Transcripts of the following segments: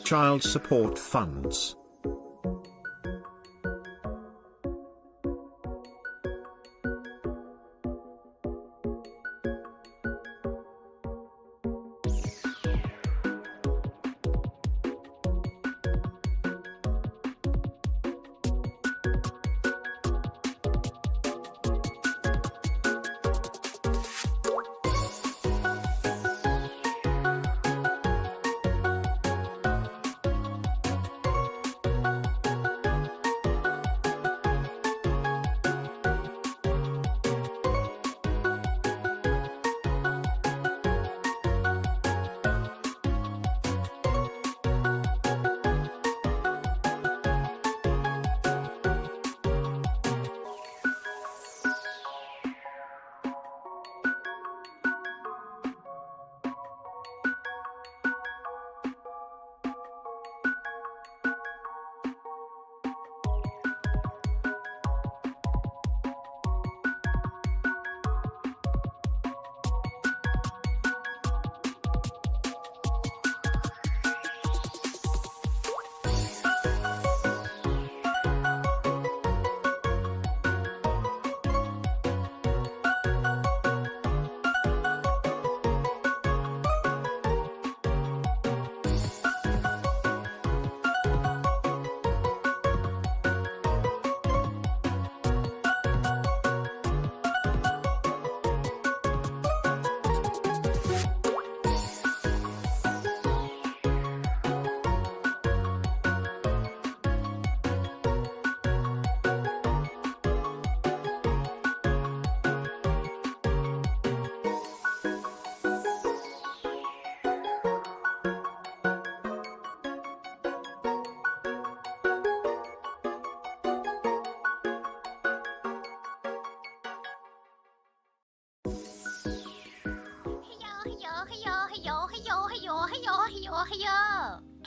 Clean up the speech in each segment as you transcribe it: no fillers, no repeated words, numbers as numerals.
Child support funds.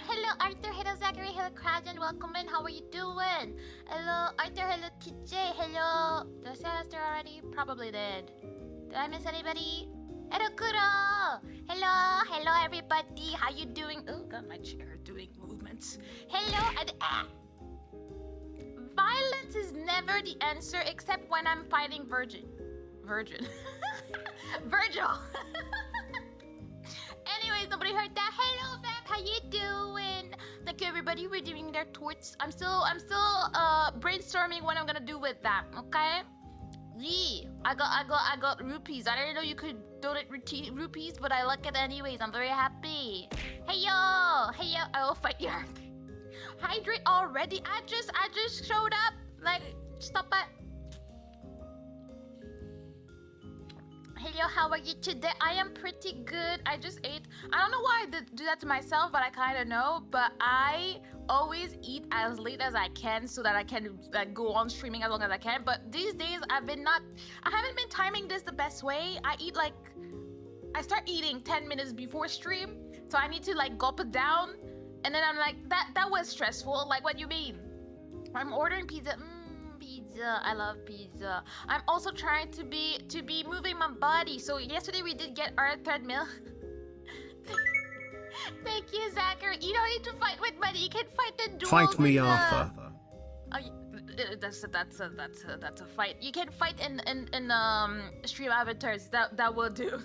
Hello Arthur, hello Zachary, hello Krajan, welcome in, how are you doing? Hello Arthur, hello TJ, hello... Did I say Arthur already? Probably did. Did I miss anybody? Hello Kuro! Hello everybody, how you doing? Oh, got my chair doing movements. Hello, violence is never the answer except when I'm fighting Virgil. Anyways, nobody heard that. Hello, Vamp. How you doing? Thank you, everybody. We're doing their torts. I'm still brainstorming what I'm gonna do with that. Okay. Yee. I got rupees. I didn't know you could donate rupees, but I like it anyways. I'm very happy. Hey yo. I will fight you. Hydrate already. I just showed up. Like, stop it. Hello, how are you today? I am pretty good. I just ate. I don't know why I do that to myself, but I kind of know. But I always eat as late as I can so that I can go on streaming as long as I can. But these days, I haven't been timing this the best way. I start eating 10 minutes before stream, so I need to like gulp it down, and then I'm like, that was stressful. Like, what do you mean? I'm ordering pizza. Pizza. I love pizza. I'm also trying to be moving my body. So yesterday we did get our treadmill. Thank you, Zachary. You don't need to fight with money. You can fight the duels. Fight me, Arthur. Oh, that's a fight. You can fight in stream avatars. That will do.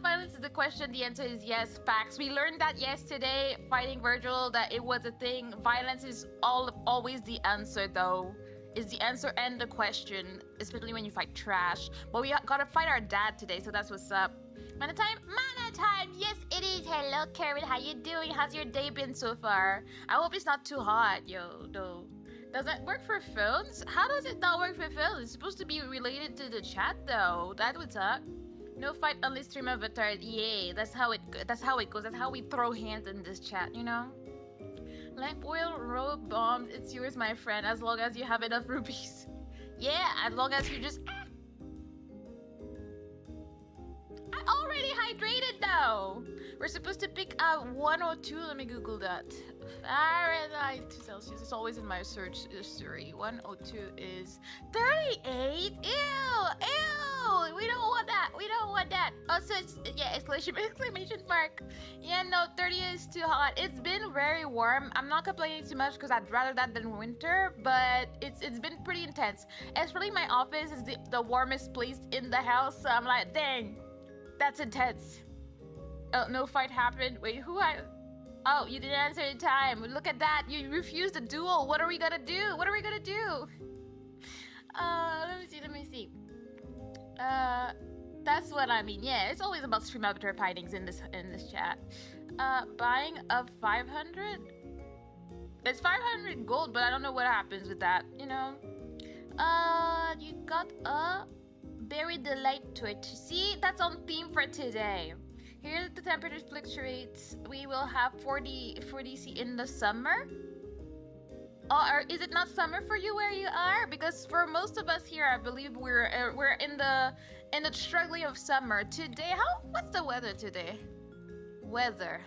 Violence is the question. The answer is yes. Facts. We learned that yesterday, fighting Virgil, that it was a thing. Violence is always the answer, though. Is the answer and the question, especially when you fight trash. But we gotta fight our dad today, so that's what's up. Mana time? Mana time! Yes, it is. Hello, Karen. How you doing? How's your day been so far? I hope it's not too hot, yo, though. Does that work for phones? How does it not work for phones? It's supposed to be related to the chat, though. That would suck. No fight unless stream avatar. Yeah, that's how it goes. That's how we throw hands in this chat, you know? Lamp oil, road bombs. It's yours, my friend, as long as you have enough rupees. Yeah, as long as you just... I already hydrated, though. We're supposed to pick out 102. Let me Google that. Fahrenheit to Celsius. It's always in my search history. 102 is 38. Ew! no, we don't want that. We don't want that. Also, it's, yeah, exclamation mark. Yeah, no, 30 is too hot. It's been very warm. I'm not complaining too much because I'd rather that than winter, but it's been pretty intense. Especially my office is the warmest place in the house, so I'm like, dang, that's intense. Oh, no fight happened. Wait, Oh, you didn't answer in time. Look at that. You refused a duel. What are we gonna do? What are we gonna do? Let me see. That's what I mean. Yeah, it's always about stream avatar fightings in this chat. Buying a 500? It's 500 gold, but I don't know what happens with that, you know? You got a berry delight twitch. See, that's on theme for today. Here the temperature fluctuates. We will have 40 C in the summer. Oh, or is it not summer for you where you are? Because for most of us here, I believe we're in the struggling of summer today. What's the weather today? Weather.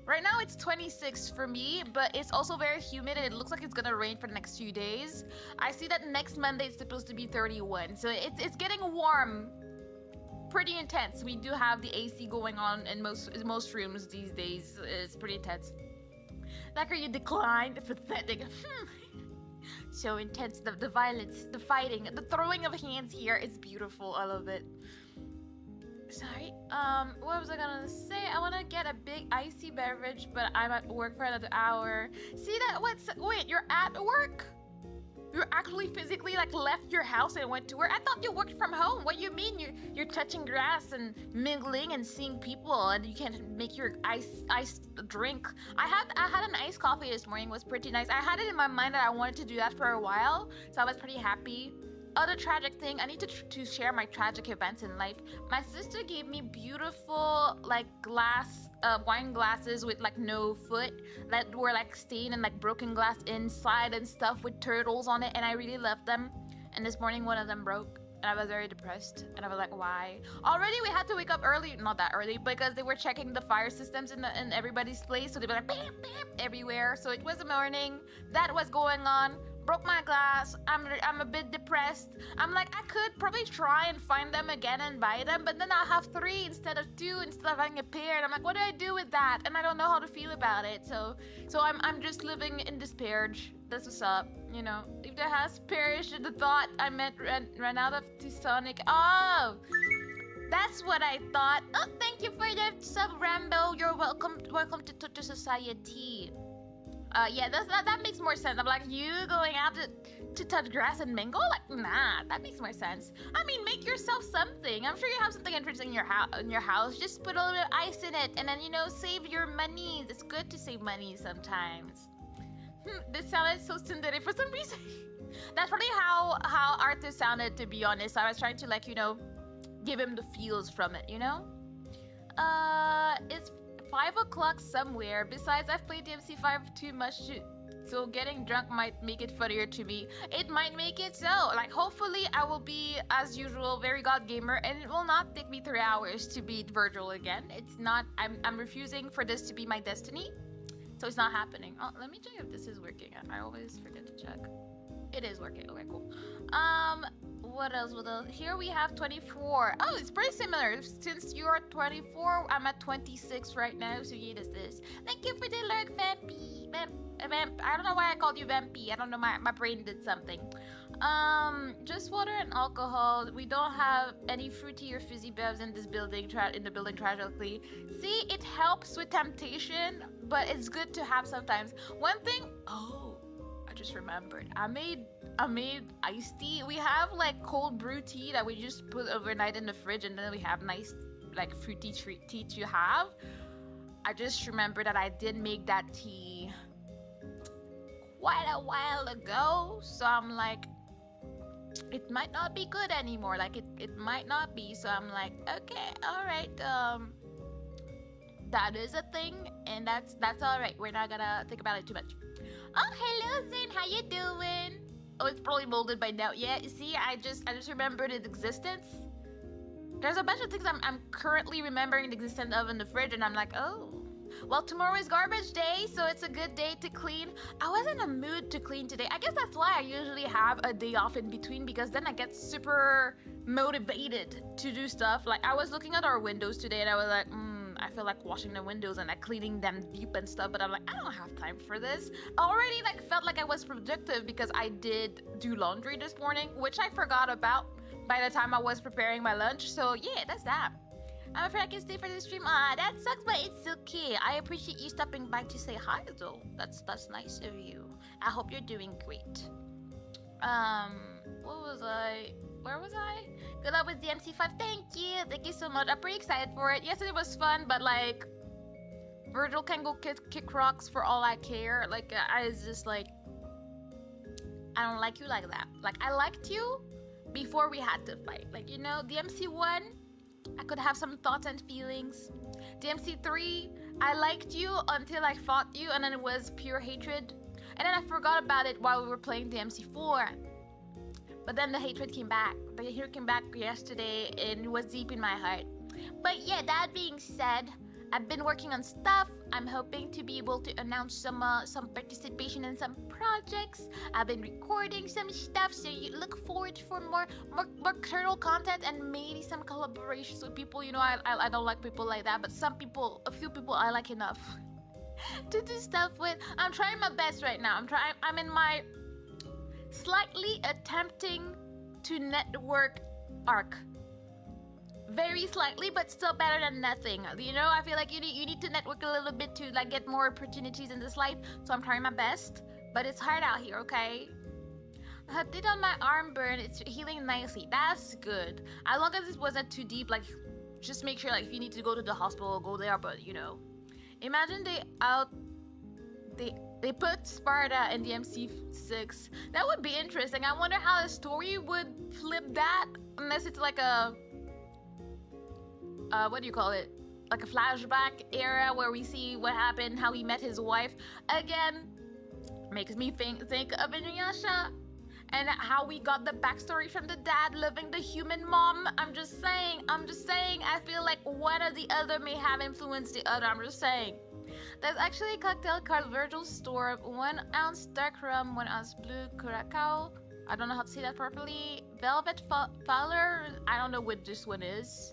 Right now it's 26 for me, but it's also very humid and it looks like it's gonna rain for the next few days. I see that next Monday it's supposed to be 31, so it's getting warm. Pretty intense. We do have the AC going on in most rooms these days. It's pretty intense. Like, you declined. Pathetic. So intense. The violence, the fighting, the throwing of hands here is beautiful. I love it. Sorry. What was I gonna say? I want to get a big icy beverage, but I'm at work for another hour. See that? Wait, you're at work? You actually physically like left your house and went to work? I thought you worked from home. What do you mean? You're touching grass and mingling and seeing people, and you can't make your ice drink. I had an iced coffee this morning. It was pretty nice. I had it in my mind that I wanted to do that for a while, so I was pretty happy. Other tragic thing, I need to share my tragic events in life. My sister gave me beautiful like wine glasses with like no foot that were like stained and like broken glass inside and stuff with turtles on it, and I really loved them. And this morning one of them broke and I was very depressed, and I was like, why? Already we had to wake up early, not that early, because they were checking the fire systems in everybody's place, so they were like bam bam everywhere. So it was a morning that was going on. Broke my glass. I'm a bit depressed. I'm like, I could probably try and find them again and buy them, but then I'll have 3 instead of 2 instead of having a pair. And I'm like, what do I do with that? And I don't know how to feel about it. So I'm just living in despair. That's what's up. You know, if there has perished the thought, I meant ran out of Sonic. Oh, that's what I thought. Oh, thank you for the sub, Rambo. You're welcome. Welcome to society. Yeah, that makes more sense. I'm like, you going out to touch grass and mingle? Like, nah, that makes more sense. I mean, make yourself something. I'm sure you have something interesting in your house. Just put a little bit of ice in it, and then, you know, save your money. It's good to save money sometimes. This sounded so tsundere for some reason. That's probably how Arthur sounded, to be honest. I was trying to, like, you know, give him the feels from it, you know? It's 5 o'clock somewhere. Besides, I've played DMC 5 too much, so getting drunk might make it funnier to me. It might make it so. Like, hopefully I will be, as usual, very god gamer, and it will not take me 3 hours to beat Virgil again. It's not, I'm refusing for this to be my destiny, so it's not happening. Oh, let me check if this is working. I always forget to check. It is working. Okay, cool. What else? Here we have 24. Oh, it's pretty similar. Since you're 24, I'm at 26 right now. So yeah, this. Thank you for the lurk, Vampy. Vamp. I don't know why I called you Vampy. I don't know. My brain did something. Just water and alcohol. We don't have any fruity or fizzy bevs in this building. Tragically. See, it helps with temptation, but it's good to have sometimes. One thing. Oh. I just remembered. I made iced tea. We have like cold brew tea that we just put overnight in the fridge, and then we have nice like fruity tea to have. I just remembered that I did make that tea quite a while ago, so I'm like, it might not be good anymore. Like it might not be. So I'm like, okay, all right. That is a thing, and that's all right. We're not gonna think about it too much. Oh, hello, Zane. How you doing? Oh, it's probably molded by now. Yeah, you see, I just remembered its existence. There's a bunch of things I'm currently remembering the existence of in the fridge, and I'm like, oh. Well, tomorrow is garbage day, so it's a good day to clean. I was in a mood to clean today. I guess that's why I usually have a day off in between, because then I get super motivated to do stuff. Like, I was looking at our windows today and I was like, I feel like washing the windows and like cleaning them deep and stuff, but I'm like, I don't have time for this. I already like felt like I was productive because I did do laundry this morning, which I forgot about by the time I was preparing my lunch. So yeah, that's that. I'm afraid I can stay for the stream. That sucks, but it's okay. I appreciate you stopping by to say hi though. That's nice of you. I hope you're doing great. What was I? Where was I? Good luck with DMC5. Thank you so much. I'm pretty excited for it. Yesterday was fun, but like, Virgil can go kick rocks for all I care. Like, I was just like, I don't like you like that. Like, I liked you before we had to fight. Like, you know, DMC1, I could have some thoughts and feelings. DMC3, I liked you until I fought you, and then it was pure hatred. And then I forgot about it while we were playing DMC4. But then the hatred came back. The hatred came back yesterday and it was deep in my heart. But yeah, that being said, I've been working on stuff. I'm hoping to be able to announce some participation in some projects. I've been recording some stuff, so you look forward for more kernel content and maybe some collaborations with people. You know, I don't like people like that, but a few people I like enough to do stuff with. I'm trying my best right now. I'm in my slightly attempting to network arc. Very slightly, but still better than nothing. You know, I feel like you need to network a little bit to like get more opportunities in this life. So I'm trying my best, but it's hard out here, okay? I did on my arm burn. It's healing nicely. That's good. As long as it wasn't too deep, like just make sure like if you need to go to the hospital, go there. But you know, imagine they put Sparta in the MC6. That would be interesting. I wonder how the story would flip that, unless it's like a what do you call it? Like a flashback era where we see what happened, how he met his wife. Again, makes me think of Inuyasha and how we got the backstory from the dad loving the human mom. I'm just saying. I feel like one or the other may have influenced the other. I'm just saying. There's actually a cocktail called Virgil's Store. 1 ounce dark rum, 1 ounce blue curacao. I don't know how to say that properly. Velvet Fowler. I don't know what this one is.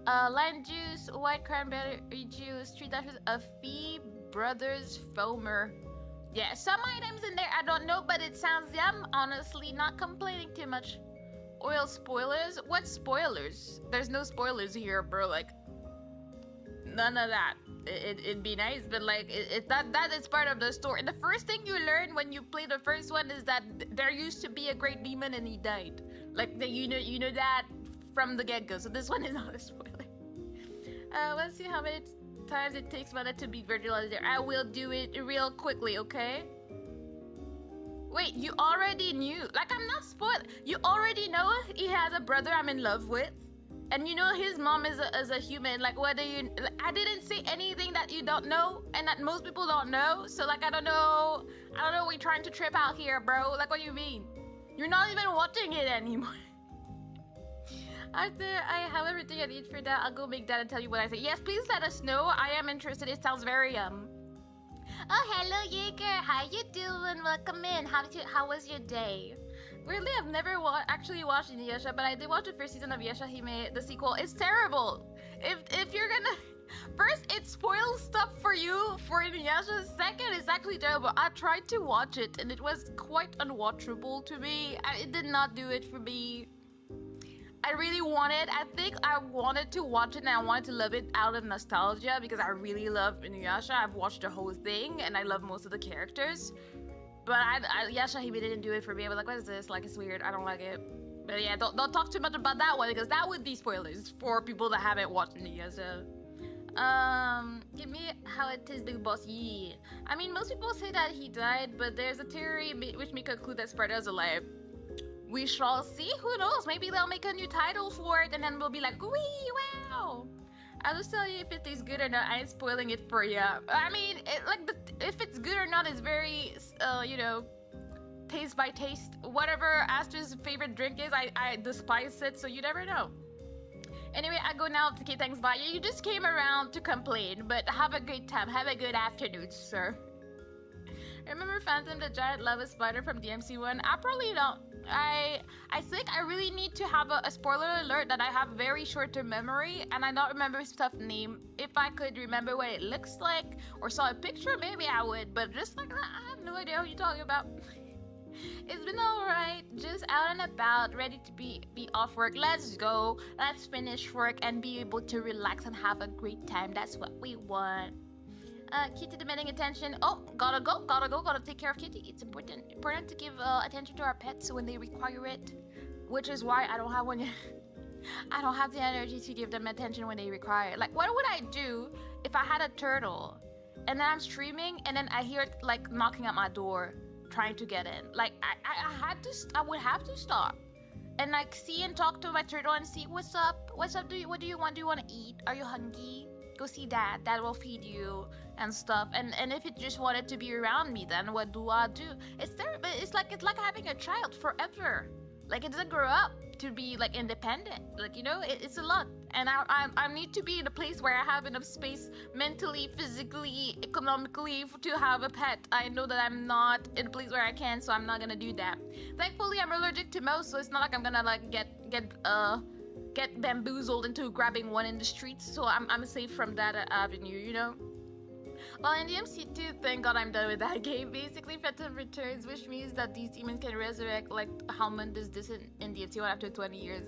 Lime juice, white cranberry juice, 3 dashes of Fee Brothers Foamer. Yeah, some items in there I don't know, but it sounds yum. Honestly, not complaining too much. Oil spoilers? What spoilers? There's no spoilers here, bro. Like, none of that. It'd be nice, but like that is part of the story. The first thing you learn when you play the first one is that there used to be a great demon and he died. Like you know that from the get-go. So this one is not a spoiler. Let's see how many times it takes Mana to beat Virgil out there. I will do it real quickly, okay? Wait, you already knew? Like, I'm not spoiled. You already know he has a brother I'm in love with, and you know his mom is a human. Like, what do you? Like, I didn't say anything that you don't know and that most people don't know. So like, I don't know. We're trying to trip out here, bro. Like, what do you mean? You're not even watching it anymore. After I have everything I need for that, I'll go make that and tell you what I say. Yes, please let us know. I am interested. It sounds very Oh, hello, Jaeger. How you doing? Welcome in. How was your day? Weirdly, I've never actually watched Inuyasha, but I did watch the first season of Yashahime, the sequel. It's terrible. If you're gonna... First, it spoils stuff for you for Inuyasha. Second, it's actually terrible. I tried to watch it, and it was quite unwatchable to me. It did not do it for me. I think I wanted to watch it and I wanted to love it out of nostalgia because I really love Inuyasha. I've watched the whole thing and I love most of the characters. But Yashahime didn't do it for me. I was like, what is this? Like, it's weird. I don't like it. But yeah, don't talk too much about that one because that would be spoilers for people that haven't watched Inuyasha. Give me how it is, Big Boss. Yeah. I mean, most people say that he died, but there's a theory which may conclude that Sparta is alive. We shall see. Who knows? Maybe they'll make a new title for it, and then we'll be like, wee, wow. I'll just tell you if it tastes good or not. I ain't spoiling it for you. I mean, if it's good or not is very, you know, taste by taste. Whatever Astra's favorite drink is, I despise it, so you never know. Anyway, I go now. Okay, thanks, bye. You just came around to complain, but have a great time. Have a good afternoon, sir. Remember Phantom the giant lava spider from DMC one? I probably don't. I think I really need to have a spoiler alert that I have very short-term memory and I don't remember stuff name. If I could remember what it looks like or saw a picture, maybe I would. But just like that, I have no idea what you're talking about. It's been alright, just out and about, ready to be off work. Let's go, let's finish work and be able to relax and have a great time. That's what we want. Kitty demanding attention. Oh, gotta go, gotta take care of Kitty. It's important to give attention to our pets when they require it. Which is why I don't have one yet. I don't have the energy to give them attention when they require it. Like, what would I do if I had a turtle and then I'm streaming and then I hear it like knocking at my door trying to get in? Like, I would have to stop and like see and talk to my turtle and see what's up, what do you want, do you want to eat, are you hungry? Go see dad will feed you and stuff. And if it just wanted to be around me, then what do I do? It's terrible. It's like having a child forever. Like, it doesn't grow up to be like independent. Like, you know, it's a lot. And I need to be in a place where I have enough space mentally, physically, economically to have a pet. I know that I'm not in a place where I can, so I'm not gonna do that. Thankfully, I'm allergic to mouse, so it's not like I'm gonna like get bamboozled into grabbing one in the streets, so I'm safe from that avenue, you know? Well, in DMC2, thank god I'm done with that game. Basically, Phantom returns, which means that these demons can resurrect like Halman does this in DMC1 after 20 years.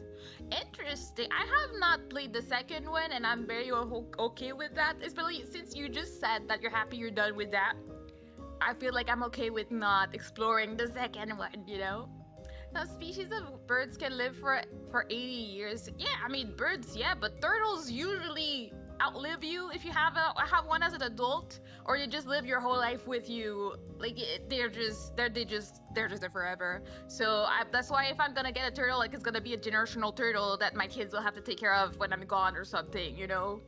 Interesting. I have not played the second one, and I'm very okay with that, especially since you just said that you're happy you're done with that. I feel like I'm okay with not exploring the second one, you know? Now, species of birds can live for 80 years. Yeah, I mean, birds, yeah, but turtles usually outlive you if you have one as an adult, or you just live your whole life with you. Like, they're just there forever. So that's why if I'm gonna get a turtle, like, it's gonna be a generational turtle that my kids will have to take care of when I'm gone or something, you know?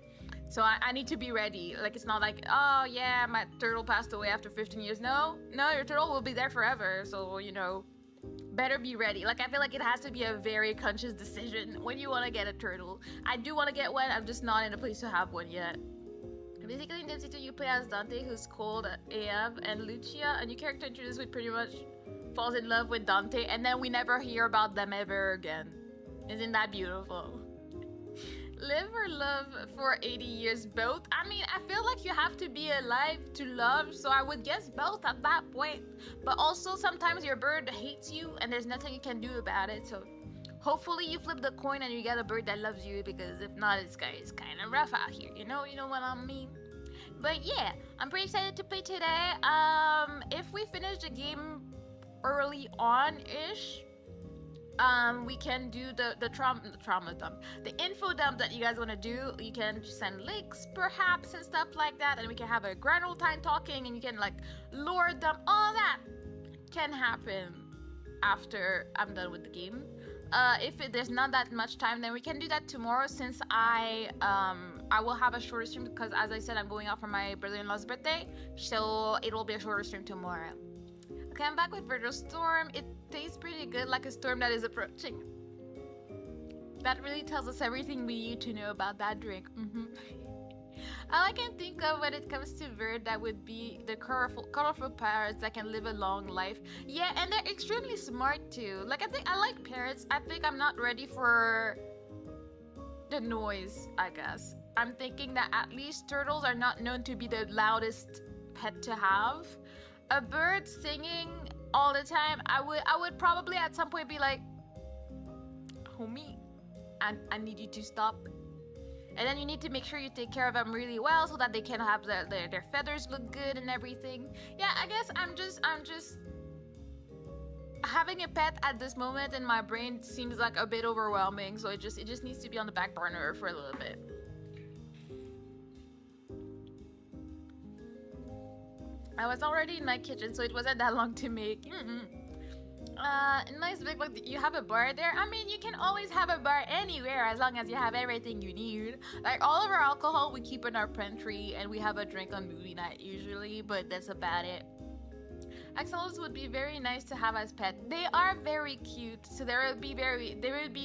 So I need to be ready. Like, it's not like, oh yeah, my turtle passed away after 15 years. No, your turtle will be there forever. So, you know, better be ready. Like, I feel like it has to be a very conscious decision when you want to get a turtle. I do want to get one, I'm just not in a place to have one yet. Basically, in DMC2, you play as Dante, who's cold AF, and Lucia, a new character introduced, with pretty much falls in love with Dante, and then we never hear about them ever again. Isn't that beautiful? Live or love for 80 years, both? I mean, I feel like you have to be alive to love, so I would guess both at that point. But also, sometimes your bird hates you and there's nothing you can do about it, so hopefully you flip the coin and you get a bird that loves you, because if not, this guy is kind of rough out here, you know what I mean? But yeah, I'm pretty excited to play today. If we finish the game early on-ish, we can do the trauma dump, the info dump that you guys want to do. You can send links perhaps and stuff like that, and we can have a grand old time talking, and you can like lore dump. All that can happen after I'm done with the game. If there's not that much time, then we can do that tomorrow, since I will have a shorter stream, because as I said, I'm going out for my brother-in-law's birthday, so it will be a shorter stream tomorrow. Okay, I'm back with Virtual Storm. It tastes pretty good, like a storm that is approaching. That really tells us everything we need to know about that drink. All I can think of when it comes to bird, that would be the colorful parrots that can live a long life. Yeah, and they're extremely smart too. Like, I like parrots. I think I'm not ready for the noise, I guess. I'm thinking that at least turtles are not known to be the loudest pet to have. A bird singing all the time, I would probably at some point be like, homie, I need you to stop. And then you need to make sure you take care of them really well, so that they can have their feathers look good and everything. Yeah, I guess I'm just having a pet at this moment in my brain seems like a bit overwhelming, so it just needs to be on the back burner for a little bit. I was already in my kitchen, so it wasn't that long to make. Nice big look. You have a bar there? I mean, you can always have a bar anywhere as long as you have everything you need. Like, all of our alcohol we keep in our pantry, and we have a drink on movie night usually, but that's about it. Axolotls would be very nice to have as pet. They are very cute, so they would be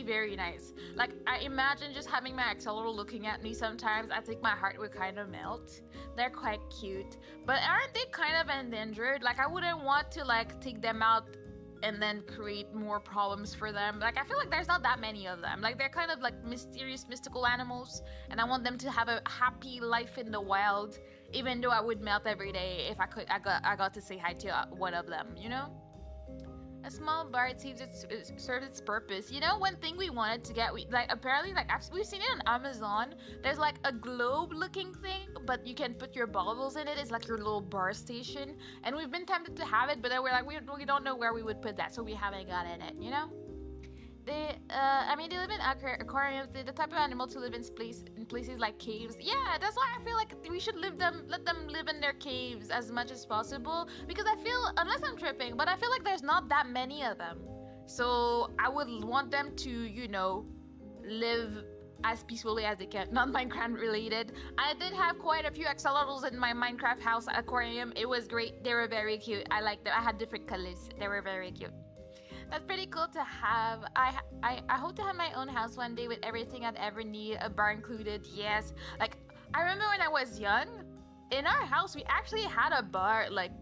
very nice. Like I imagine just having my axolotl looking at me sometimes. I think my heart would kind of melt. They're quite cute, but aren't they kind of endangered? Like I wouldn't want to like take them out and then create more problems for them. Like I feel like there's not that many of them. Like they're kind of like mysterious, mystical animals, and I want them to have a happy life in the wild. Even though I would melt every day if I got to say hi to one of them, you know? A small bar, it serves its purpose. You know, one thing we wanted to get, apparently, we've seen it on Amazon. There's like a globe-looking thing, but you can put your bottles in it. It's like your little bar station, and we've been tempted to have it, but then we're like, we don't know where we would put that, so we haven't gotten it. You know? They live in aquariums. They're the type of animal to live in places like caves. Yeah, that's why I feel like we should let them live in their caves as much as possible. Because I feel, unless I'm tripping, but I feel like there's not that many of them. So I would want them to, you know, live as peacefully as they can. Not Minecraft related. I did have quite a few axolotls in my Minecraft house aquarium. It was great. They were very cute. I liked them. I had different colors. They were very cute. That's pretty cool to have. I hope to have my own house one day with everything I'd ever need, a bar included. Yes. Like I remember when I was young, in our house we actually had a bar, like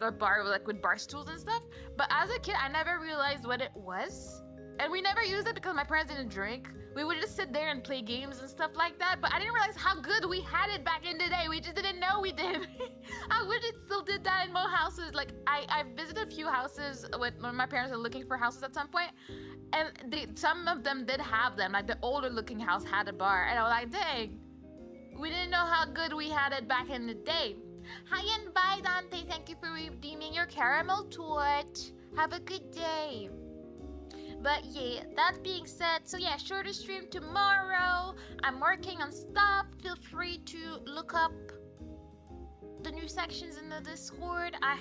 a bar like with bar stools and stuff. But as a kid, I never realized what it was, and we never used it because my parents didn't drink. We would just sit there and play games and stuff like that. But I didn't realize how good we had it back in the day. We just didn't know we did. I wish it still did that in more houses. Like I visited a few houses when my parents were looking for houses at some point, and some of them did have them. Like the older looking house had a bar, and I was like, dang, we didn't know how good we had it back in the day. Hi and bye, Dante. Thank you for redeeming your caramel torch. Have a good day. But yeah, that being said, so yeah, shorter stream tomorrow. I'm working on stuff. Feel free to look up the new sections in the Discord. I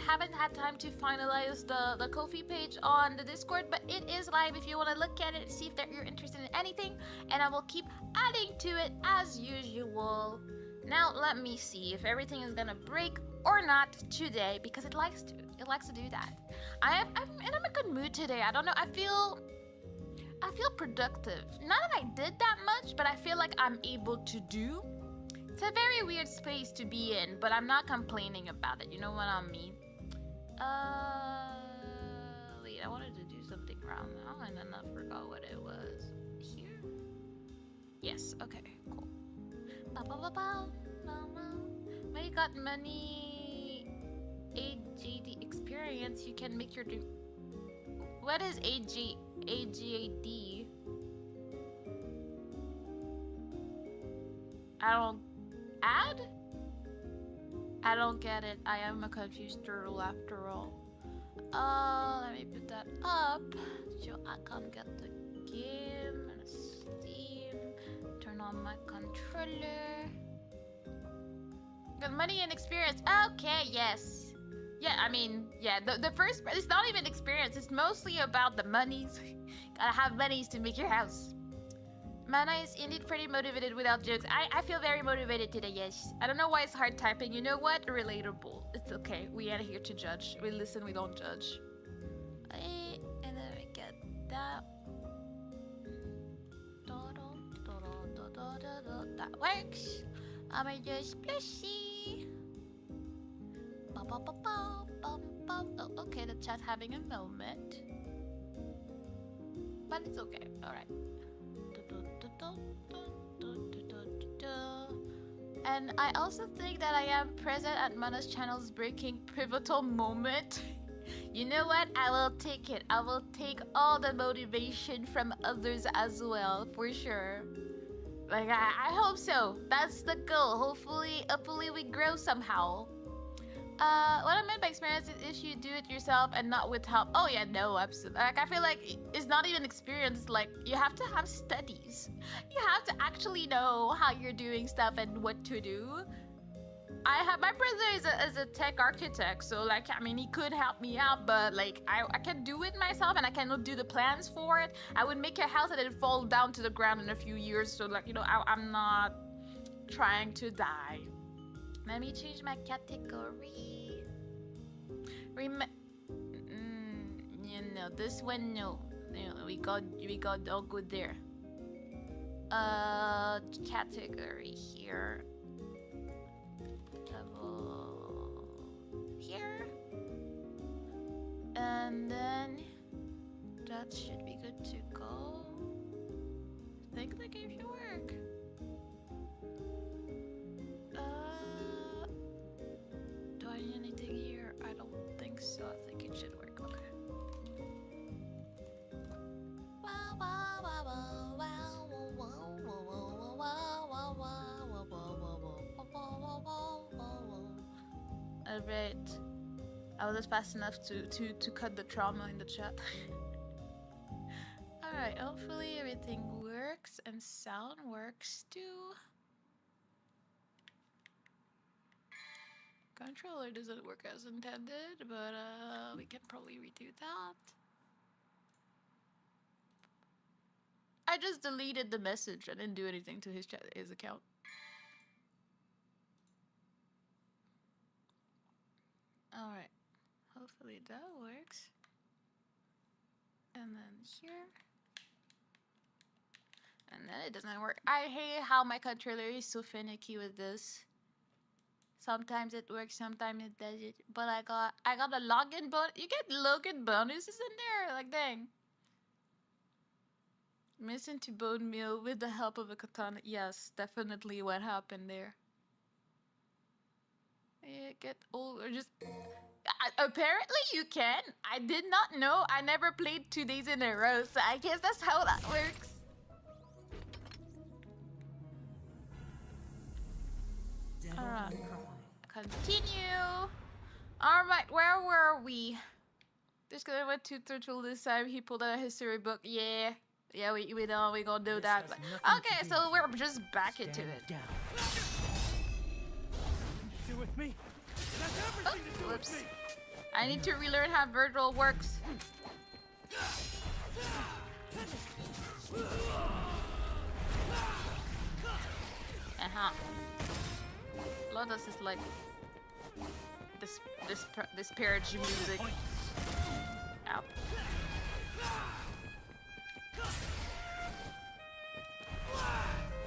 haven't had time to finalize the Ko-fi page on the Discord, but it is live if you want to look at it, see if you're interested in anything, and I will keep adding to it as usual. Now let me see if everything is gonna break or not today, because it likes to do that. I'm in a good mood today. I don't know. I feel productive. Not that I did that much, but I feel like I'm able to do. It's a very weird space to be in, but I'm not complaining about it. You know what I mean? Wait, I wanted to do something wrong now, and then I forgot what it was. Here? Yes. Okay. Cool. When you got money, AGD experience, you can make your dream. What is AGAD? I don't get it. I am a confused turtle after all. Let me put that up so I can get the game and Steam. Turn on my controller. Got money and experience. Okay, yes. Yeah, I mean, yeah, the first, it's not even experience. It's mostly about the monies. Gotta have monies to make your house. Mana is indeed pretty motivated without jokes. I feel very motivated today, yes. I don't know why it's hard typing. You know what? Relatable. It's okay. We are here to judge. We listen, we don't judge. And then we get that. That works. I'm a just plushie. Oh, okay, the chat's having a moment. But it's okay. Alright. And I also think that I am present at Mana's channel's breaking pivotal moment. You know what? I will take it. I will take all the motivation from others as well, for sure. Like, I hope so. That's the goal. Hopefully we grow somehow. What I meant by experience is if you do it yourself and not with help. Oh yeah, no, absolutely. Like, I feel like it's not even experience. Like, you have to have studies. You have to actually know how you're doing stuff and what to do. My brother is a tech architect, so like, I mean, he could help me out, but like, I can do it myself, and I cannot do the plans for it. I would make a house and it'd fall down to the ground in a few years, so like, you know, I'm not trying to die. Let me change my category. You know, this one, no. You know, we got all good there. Category here. Level here. And then that should be good to go. I think the game should work. Do I need anything here? I don't think so. I think it should work. Okay. Alright. I was just fast enough to cut the trauma in the chat. Alright, hopefully everything works and sound works too. Controller doesn't work as intended, but we can probably redo that. I just deleted the message. I didn't do anything to his account. Alright. Hopefully that works. And then here. And then it doesn't work. I hate how my controller is so finicky with this. Sometimes it works, sometimes it doesn't. But I got a login bonus. You get login bonuses in there, like dang. Missing to bone meal with the help of a katana. Yes, definitely what happened there. You get old or just. Apparently you can. I did not know. I never played 2 days in a row, so I guess that's how that works. Alright. Continue. Alright, where were we? Just gonna went to Turtle this time. He pulled out a history book. Yeah. Yeah, we know we gonna do that. But, okay, so we're just back into it. Do with me. Oh, whoops. I need to relearn how Virgil works. Lotus is like this parrot music. Ow.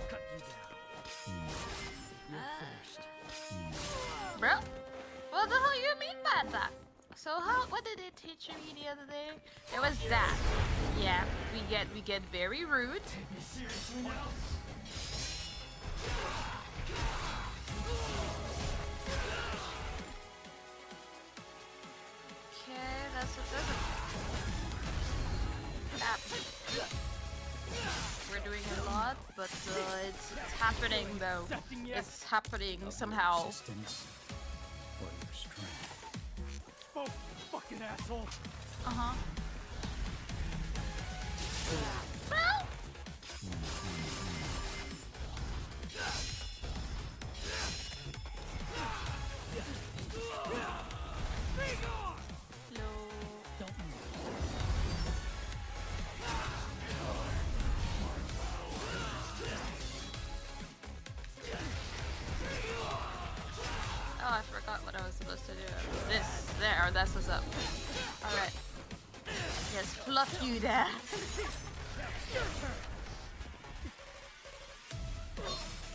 Cut you down. You're finished. Bro, what the hell you mean by that? So what did it teach me the other day? It was that. Yeah, we get very rude. Take me seriously now. Okay, that's what does it. We're doing a lot, but it's happening though. It's happening somehow. Oh, fucking asshole. Uh-huh. Bro! Oh, I forgot what I was supposed to do. This, there, that's what's up. Alright. Yes, fluff you there.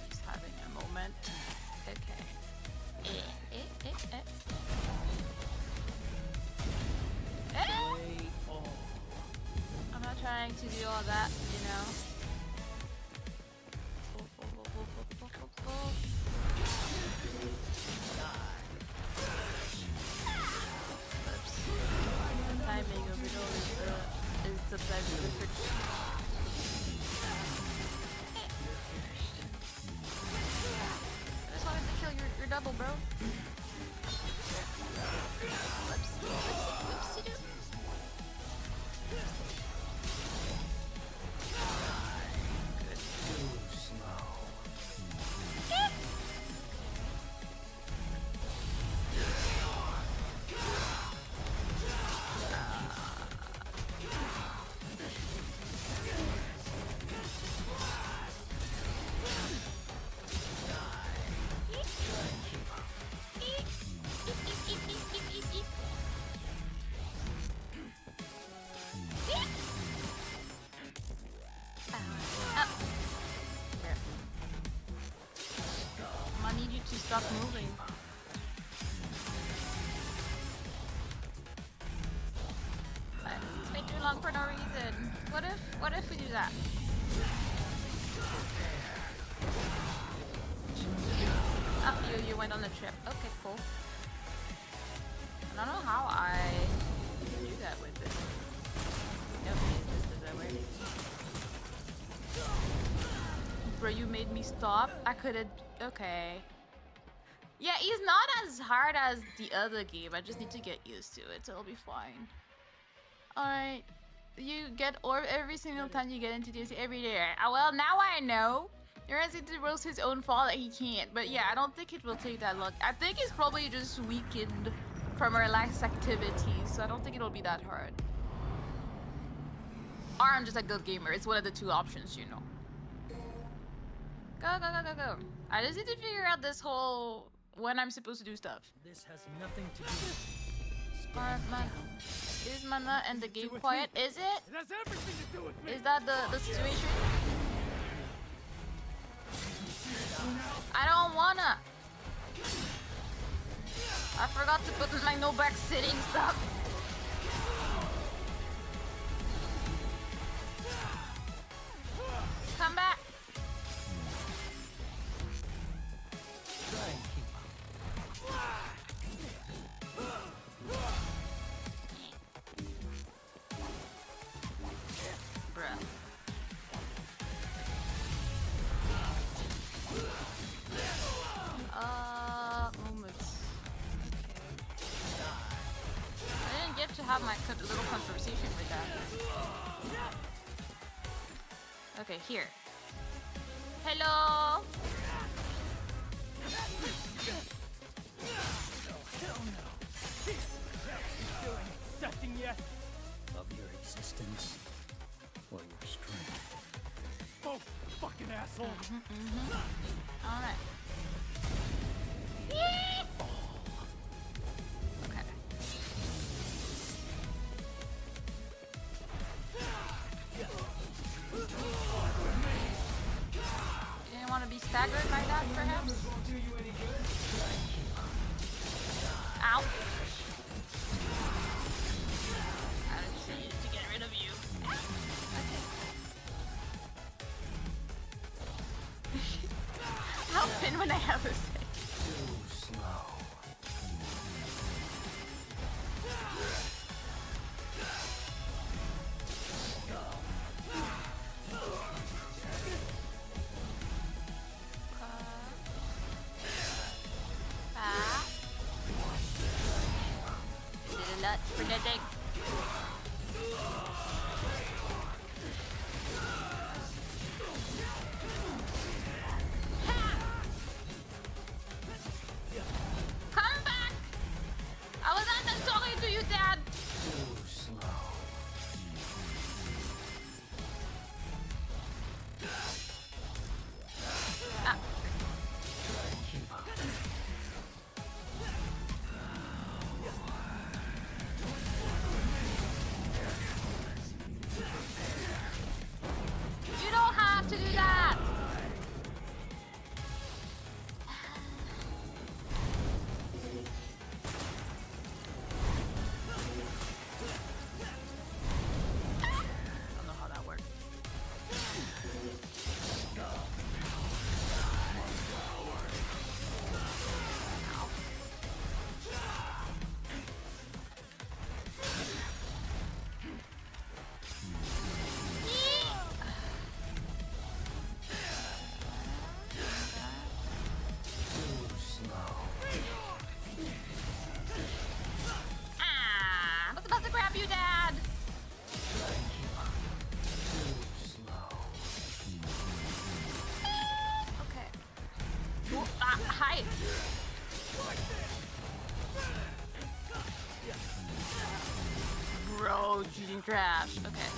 Just having a moment. Okay. I'm not trying to do all that, you know. Timing of it all is sometimes different. I just wanted to kill your double, bro. Whoopsie-doo. stop moving. It's been too long for no reason. What if we do that? Oh, you went on a trip. Okay, cool. I don't know how I do that with this. Nope, this doesn't work. Bro, you made me stop. I could've. Okay. Yeah, he's not as hard as the other game. I just need to get used to it, so it'll be fine. Alright. You get orb every single time you get into DMC every day. Well, now I know. You're gonna say it was his own fault that he can't. But yeah, I don't think it will take that long. I think he's probably just weakened from relaxed activities, so I don't think it'll be that hard. Or I'm just a good gamer. It's one of the two options, you know. Go, go, go, go, go. I just need to figure out this whole when I'm supposed to do stuff. This has nothing to do. Smart man. Is mana and the game quiet? Is it? It has everything to do with me. Is that the situation? I don't wanna. I forgot to put my no back sitting stuff. Come back. Try and keep up. Bruh. Moments. Okay. I didn't get to have my little conversation with that. Okay, here. Hello. Hell no. You feeling accepting yet? Of your existence or your strength. Oh, fucking asshole. All right. Okay. You didn't want to be staggered by that, perhaps? Ow. I just need to get rid of you. How pin when I have a say? Too slow. Did a nut for that thing. Come back! I was not done talking to you, Dad! Too slow. Ah. Keep up. You don't have to do that! I don't know how that works. Too slow. Ah, I was about to grab you, Dad! Too slow. Okay. Ooh, hi! Bro, eating trash. Okay.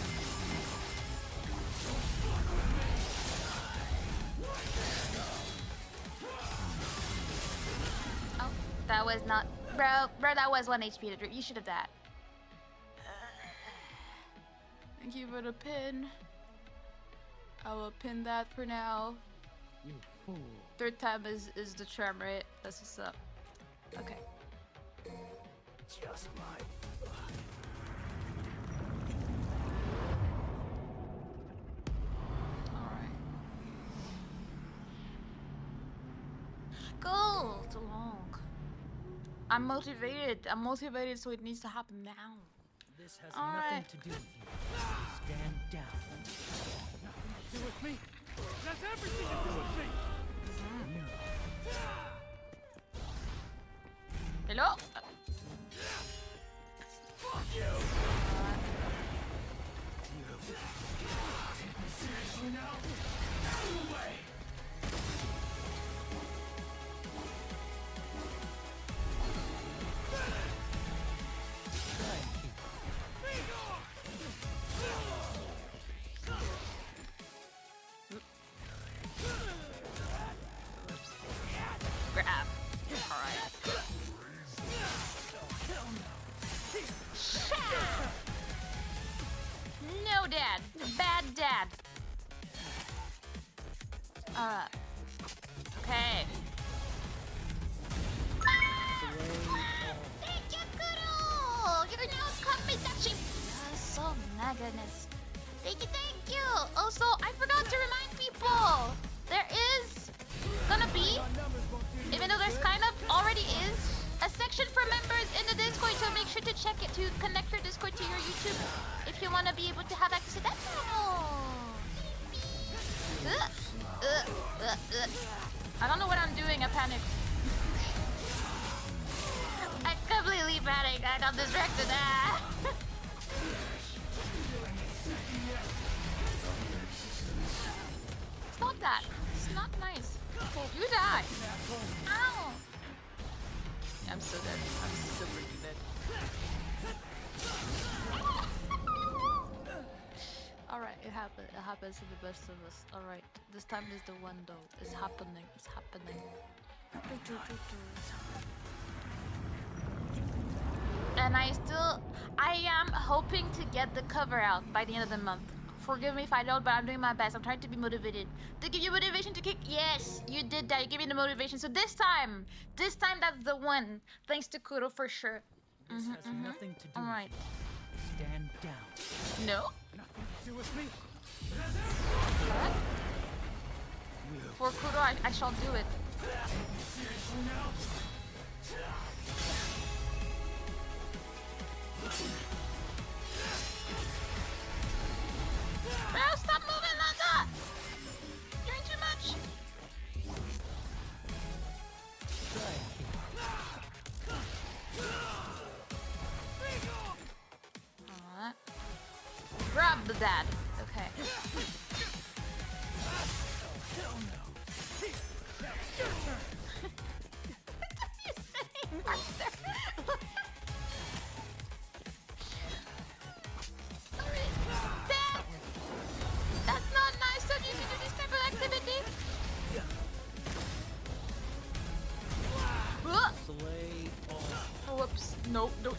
Oh, that was not... Bro, that was 1 HP to drip. You should have died. Thank you for the pin. I will pin that for now. You Third time is the charm, right? That's what's up. Okay. Just my luck. Alright. Go! Too long. I'm motivated. I'm motivated, so it needs to happen now. This has All nothing right. to do with you. Stand down. Nothing to do with me. That's everything to do with me. Hello? Fuck you. Seriously now? Out of the way. Try and keep up. Grab. Alright. No, Dad. Bad Dad. Okay. Thank you, Kuro! You're now coming that ship. So goodness. Thank you. Also, I forgot to remind people. There is gonna be, even though there's kind of already is, a section for members in the Discord, so make sure to check it to connect your Discord to your YouTube if you want to be able to have access to that channel. I don't know what I'm doing, I panicked. I completely panicked, I got distracted. Stop that, it's not nice. You die. Ow. I'm so dead. I'm so freaking dead. Alright, it happened. It happens to the best of us. Alright, this time is the one though. It's happening. It's happening. And I am hoping to get the cover out by the end of the month. Forgive me if I don't, but I'm doing my best. I'm trying to be motivated. To give you motivation to kick? Yes, you did that. You gave me the motivation. So this time that's the one. Thanks to Kuro for sure. This has nothing to do All with right. you. Stand down. No? Nothing to do with me. What? For Kuro, I shall do it. Seriously now? Bro, stop moving like that! You're doing too much. Try and keep up. Alright. Grab the dad. Okay. Hell no. Your turn. What are you saying, Master? Dad! That's not nice of you to do this type of activity. Slay all. Oh, whoops. Nope. No.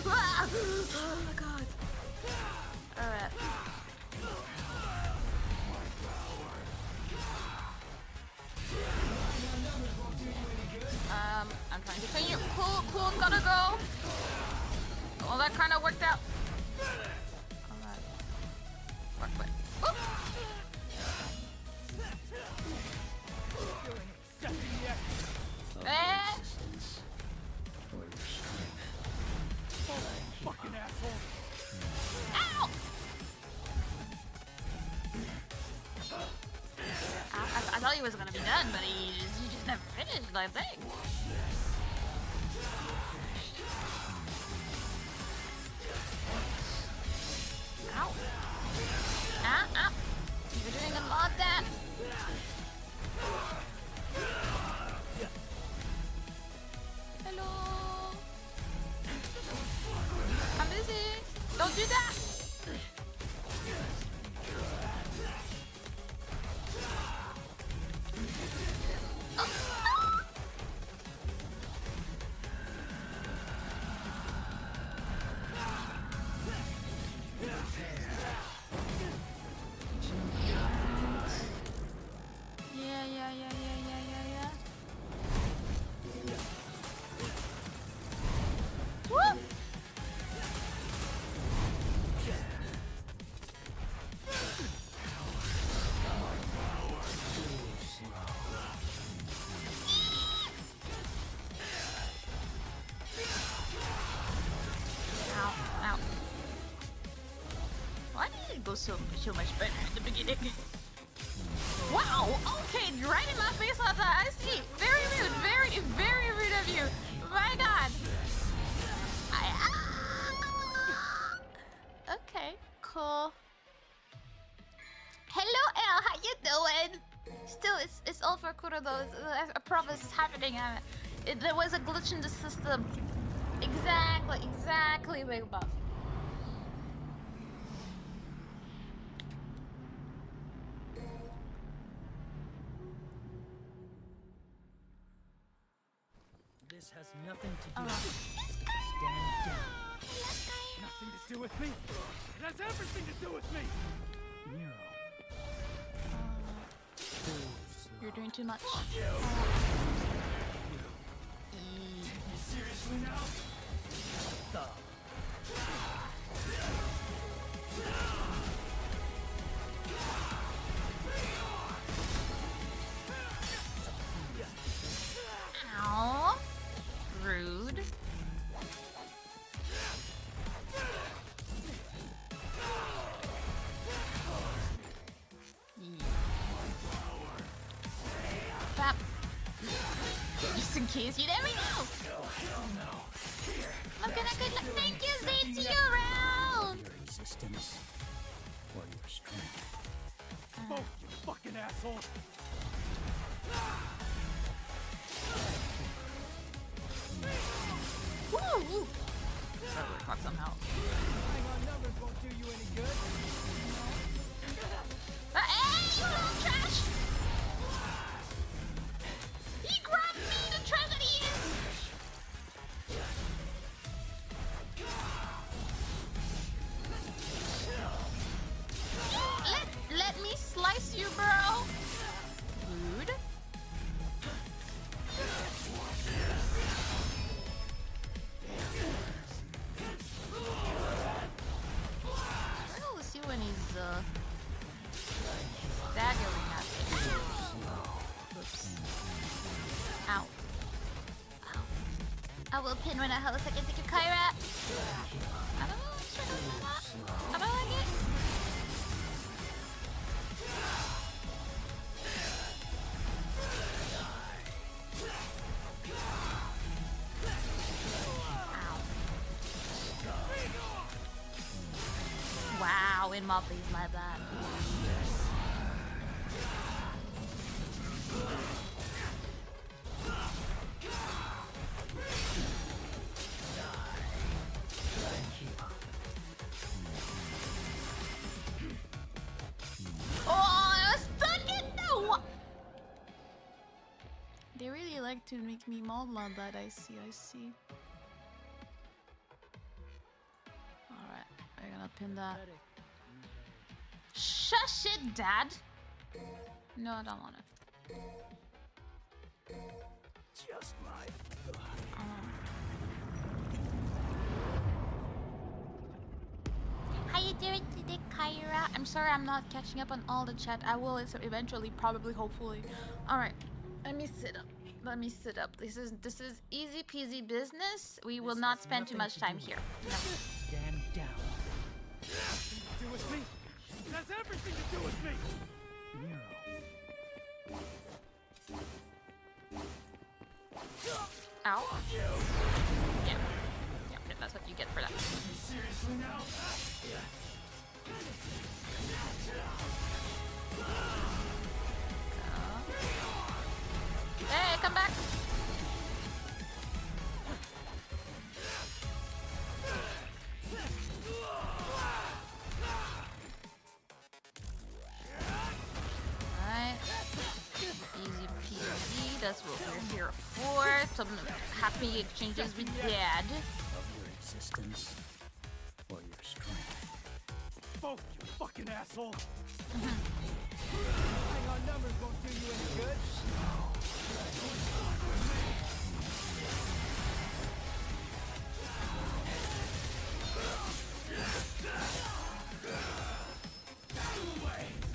Ah! Oh my god. Alright. I'm trying to clean you. Cool, gotta go. Well, that kind of worked out. Alright. Work. Oh! Eh? Fucking asshole. Ow! I thought he was gonna be done, but he just never finished, I think. Ow. Ow. You're doing a lot of that. Hello. I'm busy. Don't do that. could go so much better at the beginning. Wow, okay, right in my face like that. I see. Very rude, very rude of you. My god. Okay, cool. Hello, Elle, how you doing? Still, it's all for Kuro though. I promise it's happening. There was a glitch in the system. Exactly, Big Boss. This has nothing to do Oh. with stand down. Nothing to do with me. It has everything to do with me. Nero. You're doing too much. Seriously now? Ow. Rude. Bap. Just in case, you never know. Look at a good look. Thank you, vtuber. Your existence or your strength. Both, you fucking asshole. Woo! That worked out somehow. Hang on, numbers won't do you any good. Hey, you little trash! He grabbed me, the trash that he is! Let me slice you, bro! Rude. I'll see when he's staggering at me. Oops. Ow. Ow. I will pin when I have a second to Kyra. I don't know what's wrong with that. I don't like it. Wow, in my face like that. Oh, I was stuck in the They really like to make me mold like that. I see. Alright, I'm gonna pin that. Shush it, Dad! No, I don't want it. Just my How you doing today, Kyra? I'm sorry I'm not catching up on all the chat. I will eventually, probably, hopefully. Alright, let me sit up. This is easy peasy business. We will not spend too much time here. No. stand down. Nothing to do with me. It has everything to do with me. Nero. Ow. Yeah, that's what you get for that. Seriously now? Hey, come back! Alright. Easy peasy, that's what we're here for. Some happy exchanges with Dad. Of your existence or your strength. Both, you fucking asshole. Hang on, numbers won't do you any good.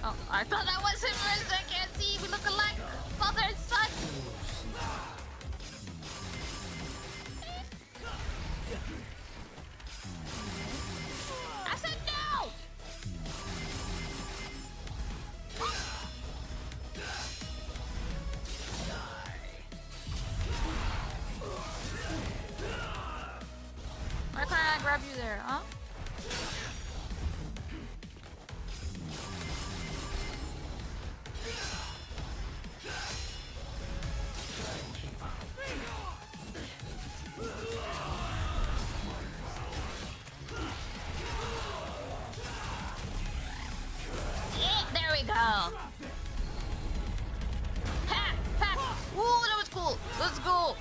Oh, I thought that was him for a second. See, we look alike. Father and son. I said no! here, huh? Yeah, there we go. Ha! Ha! Ooh, that was cool. Let's go.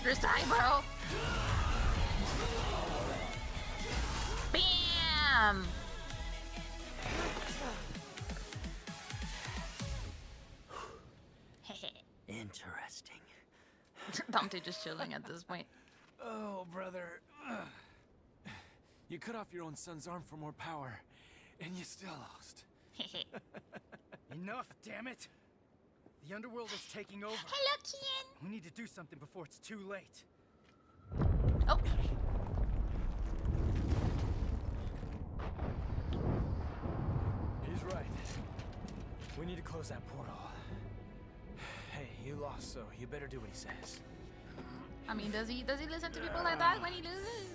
Just die, bro. Bam! Interesting. Dante just chilling at this point. Oh, brother. You cut off your own son's arm for more power, and you still lost. Enough, damn it! The underworld is taking over. Hello, Kian. We need to do something before it's too late. Oh. He's right. We need to close that portal. Hey, you lost, so you better do what he says. I mean, does he listen to people like that when he loses?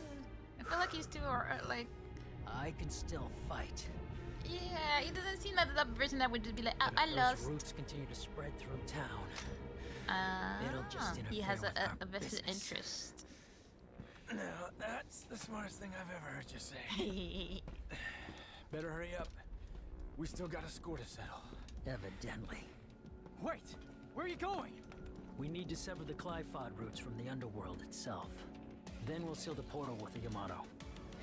I feel like he's too like. I can still fight. Yeah, he doesn't seem like the type of person that would just be like, oh, But I if lost. those roots continue to spread through town. It'll just He has interfere with a our vested business. interest. No, that's the smartest thing I've ever heard you say. Better hurry up. We still got a score to settle. Evidently. Wait! Where are you going? We need to sever the Clifod roots from the underworld itself. Then we'll seal the portal with the Yamato.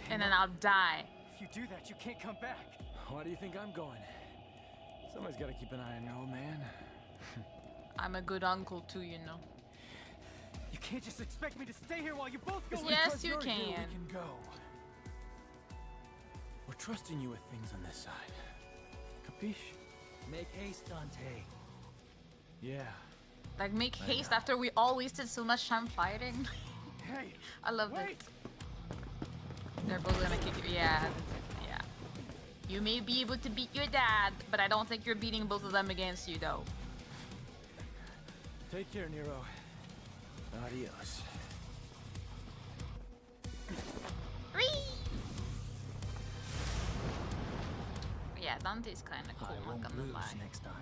And then I'll die. If you do that, you can't come back. Why do you think I'm going? Somebody's got to keep an eye on your old man. I'm a good uncle too, you know. You can't just expect me to stay here while you both go. Yes, Because you you're here, can. we can go. We're trusting you with things on this side. Capiche? Make haste, Dante. Yeah. Like, make haste after we all wasted so much time fighting. Hey, I love wait! it. They're both gonna kick you. Yeah. Yeah. You may be able to beat your dad, but I don't think you're beating both of them against you, though. Take care, Nero. Adios. Whee! Yeah, Dante's kind of cool, I I'm not won't gonna lose lie. next time.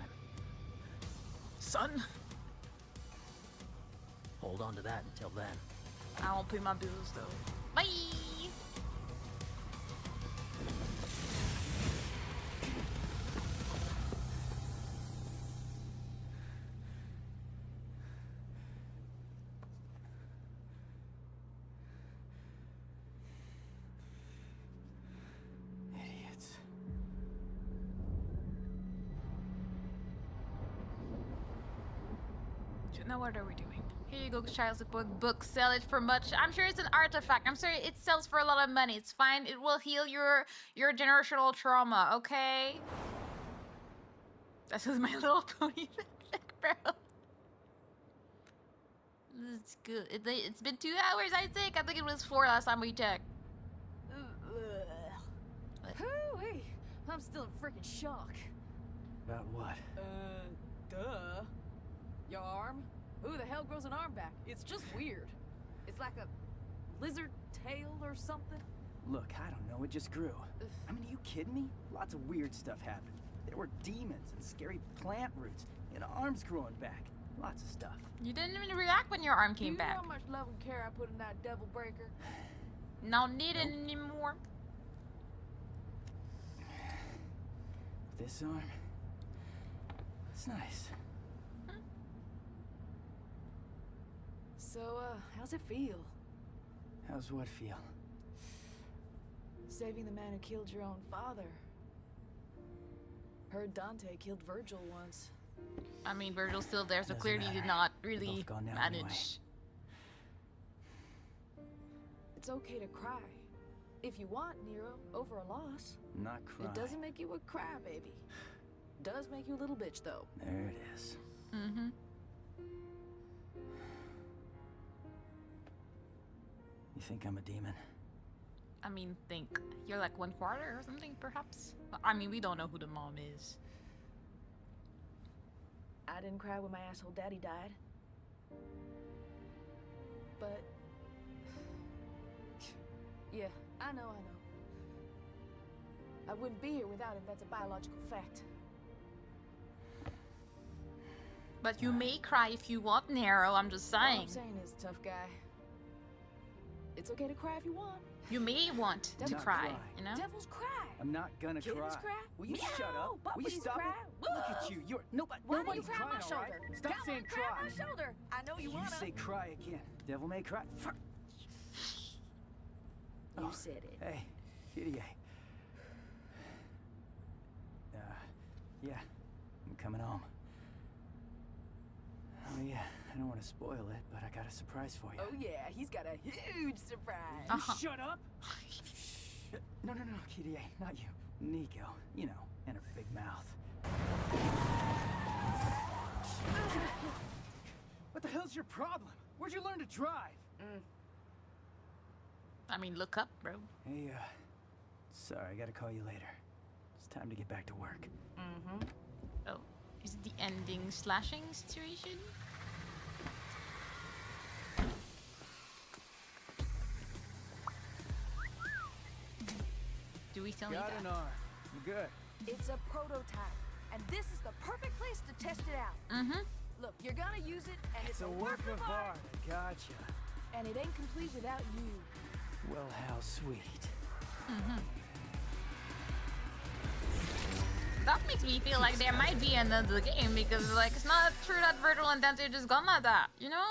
Son, Hold on to that until then. I won't pay my bills though. Bye! Idiots. So now what are we doing? Here you go, child support book. Sell it for much. I'm sure it's an artifact. I'm sure it sells for a lot of money. It's fine. It will heal your generational trauma. Okay. This is My Little Pony, bro. It's good. It's been 2 hours, I think. I think it was 4 last time we checked. Hooey! I'm still in freaking shock. About what? Duh. Your arm? Who the hell grows an arm back? It's just weird. It's like a lizard tail or something. Look, I don't know, it just grew. I mean, are you kidding me? Lots of weird stuff happened. There were demons and scary plant roots and arms growing back. Lots of stuff. You didn't even react when your arm came you back. know how much love and care I put in that devil breaker? No need it anymore. This arm, it's nice. So, how's it feel? How's what feel? Saving the man who killed your own father. Heard Dante killed Virgil once. I mean, Virgil's still there, so Doesn't clearly matter. did not They're really both gone now manage. anyway. It's okay to cry. If you want, Nero, over a loss. Not crying. It doesn't make you a crybaby. Does make you a little bitch, though. There it is. Mm-hmm. You think I'm a demon? I mean, think you're like 1/4 or something, perhaps. I mean, we don't know who the mom is. I didn't cry when my asshole daddy died. But... yeah, I know. I wouldn't be here without him, that's a biological fact. But you may cry if you want, Nero. I'm just All saying. I'm saying is, tough guy. It's okay to cry if you want. You may want to Not cry, cry. you know? Devils cry. I'm not gonna Kittens cry. cry. Will you Meow. shut up? Will you Puppies stop cry. it? Look at you. You're nobody's Why don't you crying, cry on my all shoulder? right? Stop Come saying on, cry on cry. my shoulder. I know you wanna. say cry again. Devil may cry. Fuck. You Oh, said it. Hey, kitty. Yeah, I'm coming home. Oh yeah, I don't want to spoil it, but I got a surprise for you. Oh yeah, he's got a huge surprise. Uh-huh. Shut up! No, kitty, not you. Nico, you know, and her big mouth. What the hell's your problem? Where'd you learn to drive? I mean, look up, bro. Hey, sorry, I gotta call you later. It's time to get back to work. Oh, is it the ending slashing situation? Do we still need Got that? an arm. You good? It's a prototype, and this is the perfect place to test it out. Mm-hmm. Look, you're gonna use it, and it's It's a work of art. I gotcha. and it ain't complete without you. Well, how sweet. That makes me feel like there might be another game because, like, it's not true that Virgil and Dante just gone like that, you know?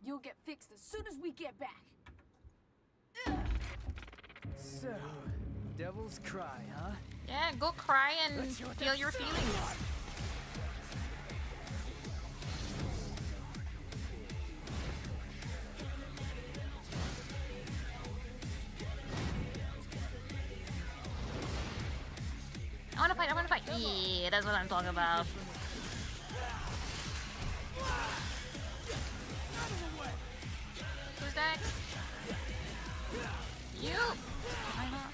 You'll get fixed as soon as we get back. So, devil's cry, huh? Yeah, go cry and Let's see what feel that your sounds feelings. like. I wanna fight. Yeah, that's what I'm talking about. Who's next? You! Why not?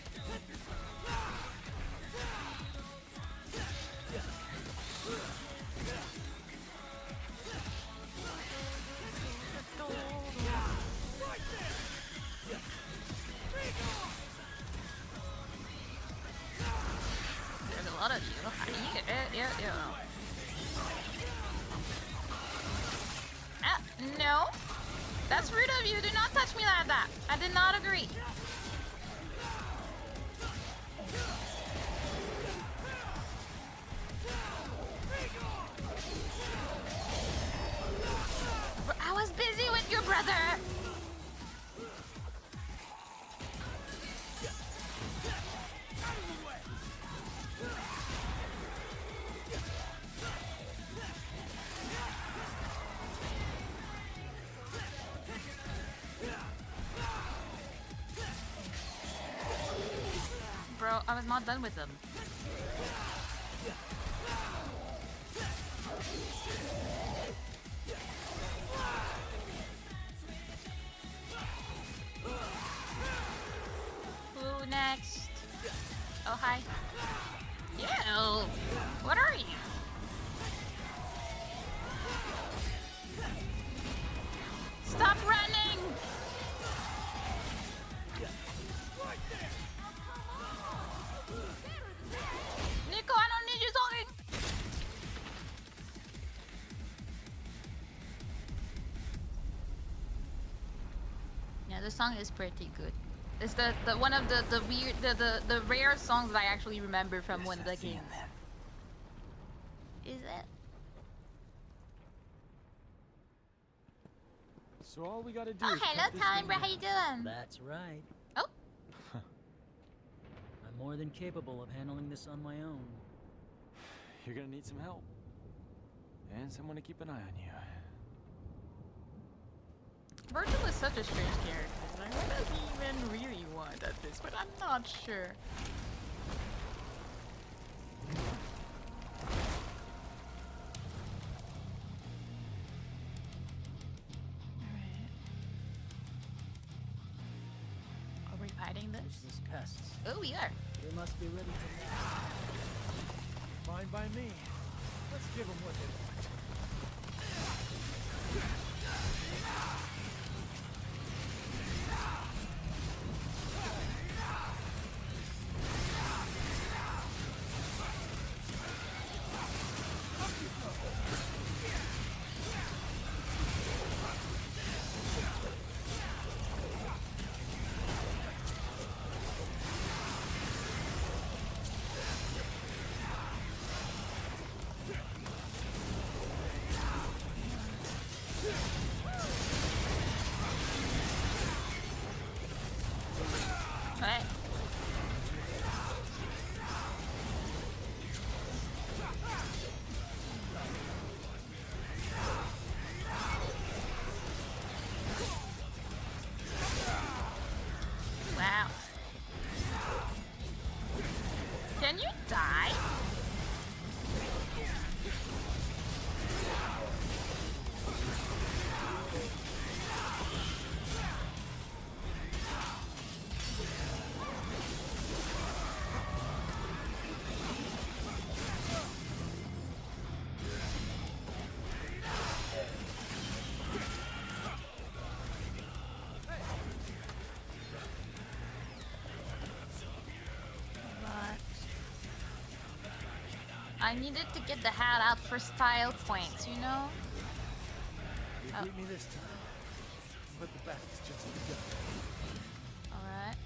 There's a lot of you. Yeah. Ah, no. That's rude of you. Do not touch me like that. I did not agree. I was busy with your brother. Bro, I was not done with them. Who next? Oh, hi. Ew. What are you? Stop running! Nico, I don't need you talking! Yeah, the song is pretty good. It's the one of the weird the rare songs that I actually remember from when the game. Is it? So all we gotta do Oh, is hello, cut this Timber. thing How you doing? That's right. Oh, I'm more than capable of handling this on my own. You're gonna need some help. And someone to keep an eye on you. Virgil is such a strange character. Like, what does he even really want at this? But I'm not sure. Alright. Are we fighting this? This is pests. Oh, we are. They must be ready to Fine by me. Let's give them what they want. Alright. Wow. Can you die? I needed to get the hat out for style points, you know? You beat me this time. But the battle's just begun. Alright.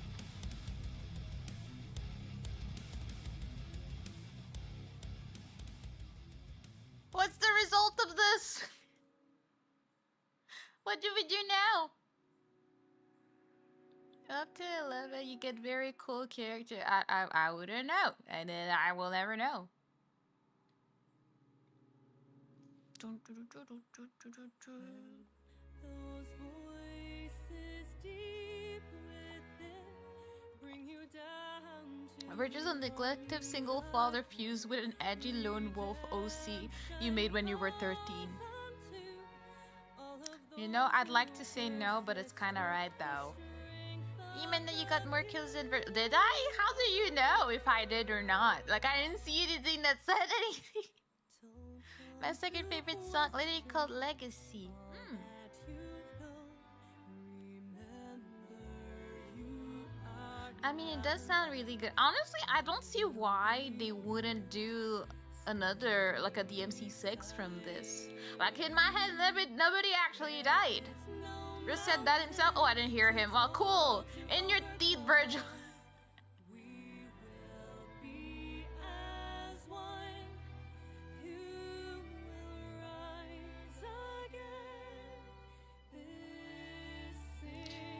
What's the result of this? What do we do now? Up to 11, you get very cool character. I wouldn't know, and then I will never know. Those voices deep within bring you down to Virgil's a neglective single father fused with an edgy lone wolf OC you made when you were 13. You know, I'd like to say no, but it's kinda right though. Even though you got more kills than did I? How do you know if I did or not? Like, I didn't see anything that said anything. My second favorite song, literally called Legacy. I mean, it does sound really good. Honestly, I don't see why they wouldn't do another, like a DMC 6 from this. Like, in my head, nobody actually died. Bruce said that himself. Oh, I didn't hear him. Well, cool. In your teeth, Virgil.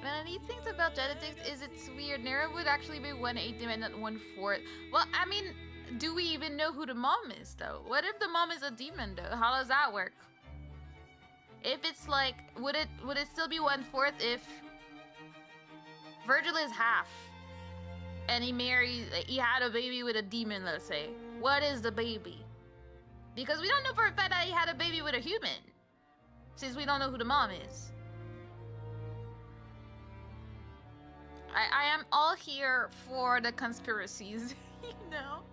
One of the neat things about genetics is it's weird. Nera would actually be 1/8 and not 1/4. Well, I mean, do we even know who the mom is, though? What if the mom is a demon, though? How does that work? If it's like, would it still be 1/4 if Virgil is half and he had a baby with a demon, let's say? What is the baby? Because we don't know for a fact that he had a baby with a human, since we don't know who the mom is. I am all here for the conspiracies, you know?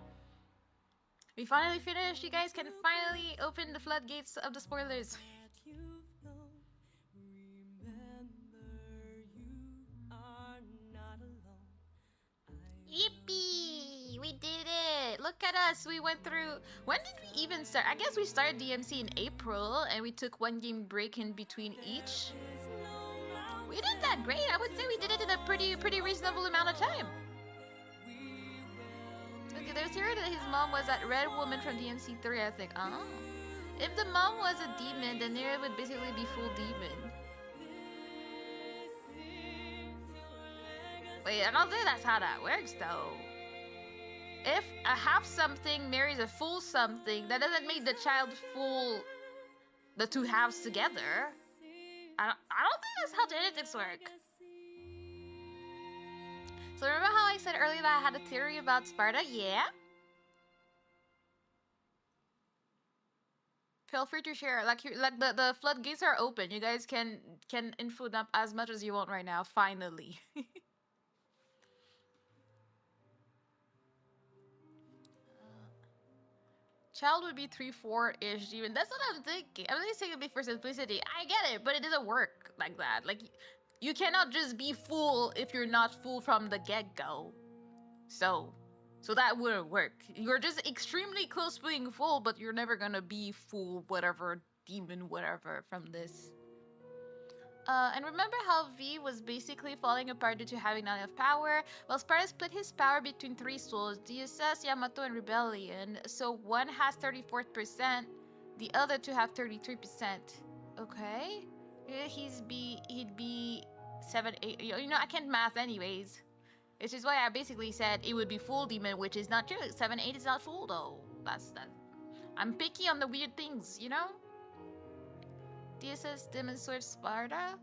We finally finished. You guys can finally open the floodgates of the spoilers. Yippee! We did it! Look at us! We went through... When did we even start? I guess we started DMC in April, and we took one game break in between each. We did that great. I would say we did it in a pretty reasonable amount of time. Okay, there's here that his mom was that red woman from DMC 3, I think. Oh. If the mom was a demon, then Nera would basically be full demon. Wait, I don't think that's how that works, though. If a half something marries a full something, that doesn't make the child full the two halves together. I don't think that's how genetics work. So remember how I said earlier that I had a theory about Sparta? Yeah? Feel free to share. Like the floodgates are open. You guys can info dump as much as you want right now. Finally. Child would be 3-4-ish even. That's what I'm thinking. I'm just saying it for simplicity. I get it, but it doesn't work like that. Like, you cannot just be full if you're not full from the get-go. So that wouldn't work. You're just extremely close to being full, but you're never gonna be full whatever, demon whatever from this. And remember how V was basically falling apart due to having not enough power? Well, Sparta split his power between 3 souls, DSS, Yamato, and Rebellion. So one has 34%, the other two have 33%. Okay. He'd be 7, 8. You know, I can't math anyways. Which is why I basically said it would be full demon, which is not true. 7, 8 is not full though. That's that. I'm picky on the weird things, you know? DSS Demon Sword Sparta?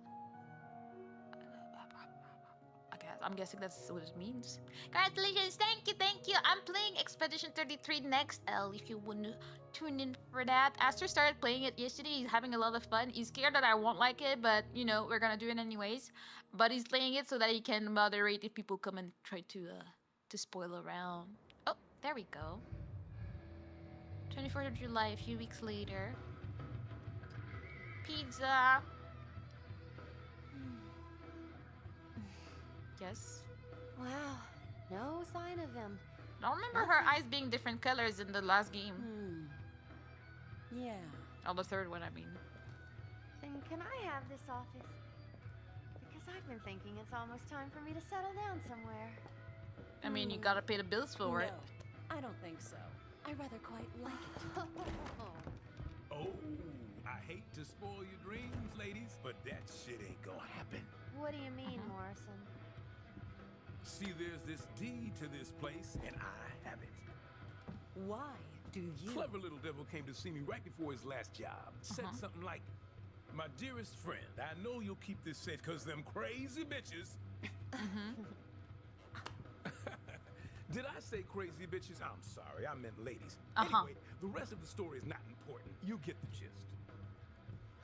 I'm guessing that's what it means. Congratulations, thank you. I'm playing Expedition 33 next, L, if you want to tune in for that. Aster started playing it yesterday. He's having a lot of fun. He's scared that I won't like it, but, you know, we're gonna do it anyways. But he's playing it so that he can moderate if people come and try to spoil around. Oh, there we go. 24th of July, a few weeks later. Pizza. Yes. Wow, no sign of him. I don't remember her eyes being different colors in the last game. Yeah. Oh, the third one, I mean. Then can I have this office? Because I've been thinking it's almost time for me to settle down somewhere. I mean, you gotta pay the bills for it. I don't think so. I rather quite like it. Oh, I hate to spoil your dreams, ladies, but that shit ain't gonna happen. What do you mean, Morrison? See, there's this deed to this place, and I have it. Why do you? Clever little devil came to see me right before his last job. Said something like, "My dearest friend, I know you'll keep this safe because them crazy bitches." Did I say crazy bitches? I'm sorry, I meant ladies. Anyway, the rest of the story is not important. You get the gist.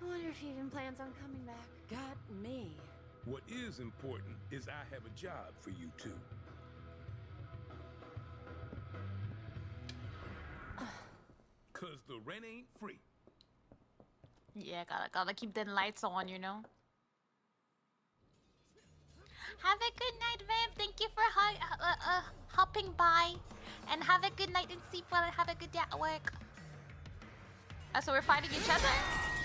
I wonder if he even plans on coming back. Got me. What is important is I have a job for you two. Cause the rent ain't free. Yeah, gotta keep the lights on, you know. Have a good night, Vamp. Thank you for hopping by, and have a good night and sleep well, and have a good day at work. So we're fighting each other.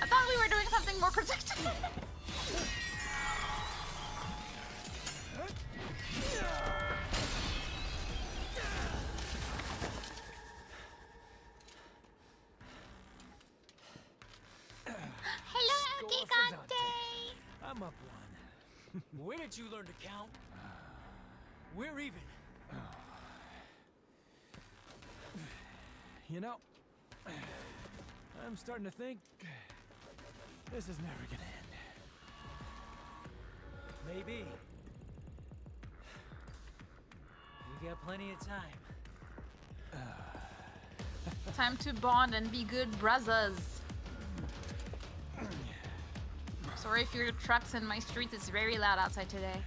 I thought we were doing something more protective. Hello, Gigante. I'm up one. When did you learn to count? We're even. You know, I'm starting to think this is never gonna end. Maybe. We got plenty of time. Time to bond and be good brothers. Sorry if your trucks in my street. It's very loud outside today.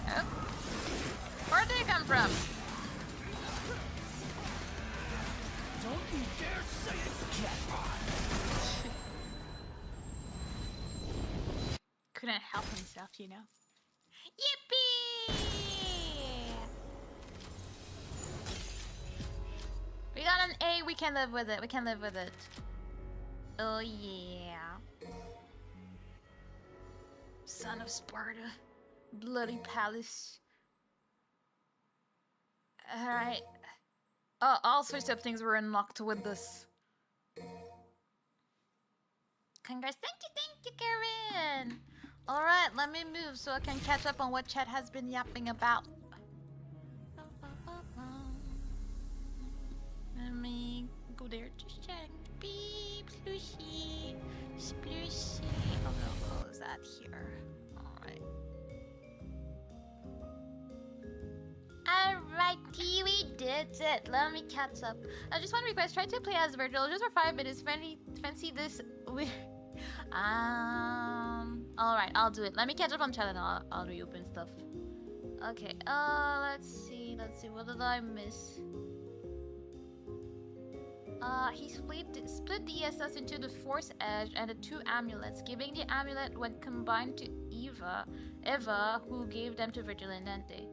Oh. Where'd they come from? Don't you dare say it's jackpot! Couldn't help himself, you know. Yippee! We got an A. We can live with it. We can live with it. Oh yeah. Son of Sparta. Bloody palace. Alright. All sorts of things were unlocked with this. Congrats. Thank you, Karen. Alright, let me move so I can catch up on what chat has been yapping about. Let me go there. Just check. Beep, splooshy. Splooshy. Oh no, close that here. Alright. Alrighty, we did it. Let me catch up. Just one request. Try to play as Virgil just for 5 minutes. Fancy this. Alright, I'll do it. Let me catch up on chat and I'll reopen stuff. Okay, let's see, what did I miss? He split the SS into the Force Edge and the 2 amulets, giving the amulet when combined to Eva, who gave them to Virgil and Dante.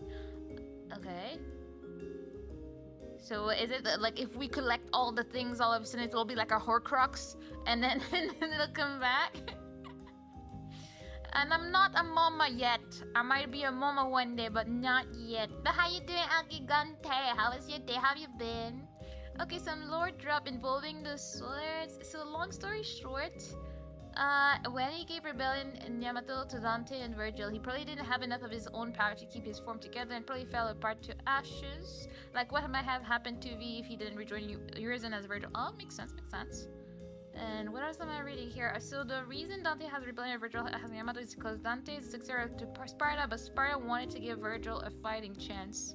Okay. So is it like if we collect all the things, all of a sudden it will be like a Horcrux, and then it'll come back? And I'm not a mama yet. I might be a mama one day, but not yet. But how you doing, Akigante? How was your day? How have you been? Okay, some lore drop involving the swords. So long story short, when he gave Rebellion and Yamato to Dante and Virgil, he probably didn't have enough of his own power to keep his form together and probably fell apart to ashes. Like what might have happened to V if he didn't rejoin Urizen as Virgil. Oh, makes sense. And what else am I reading here? So the reason Dante has Rebellion and Virgil has Yamato is because Dante is the successor to Sparta, but Sparta wanted to give Virgil a fighting chance.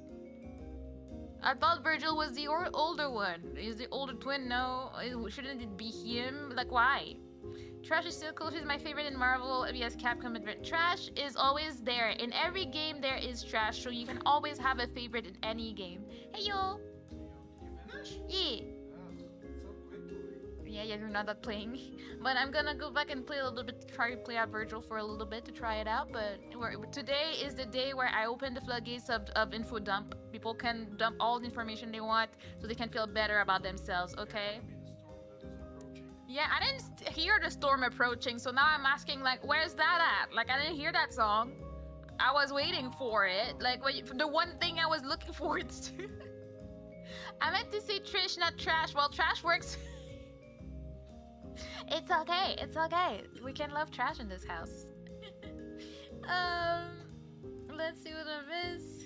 I thought Virgil was the older one. He's the older twin. No, shouldn't it be him? Like, why? Trash is still cool. She's my favorite in Marvel vs Capcom Advent. Trash is always there. In every game there is trash, so you can always have a favorite in any game. Hey yo! Yeah. Yeah, you're not that playing. But I'm gonna go back and play a little bit, try to play out Virgil for a little bit to try it out. But today is the day where I open the floodgates of info dump. People can dump all the information they want so they can feel better about themselves, okay? Yeah, I didn't hear the storm approaching, so now I'm asking, like, where's that at? Like, I didn't hear that song. I was waiting for it. Like, the one thing I was looking forward to. I meant to say Trish, not trash. Well, trash works. It's okay. We can love trash in this house. Let's see what I miss.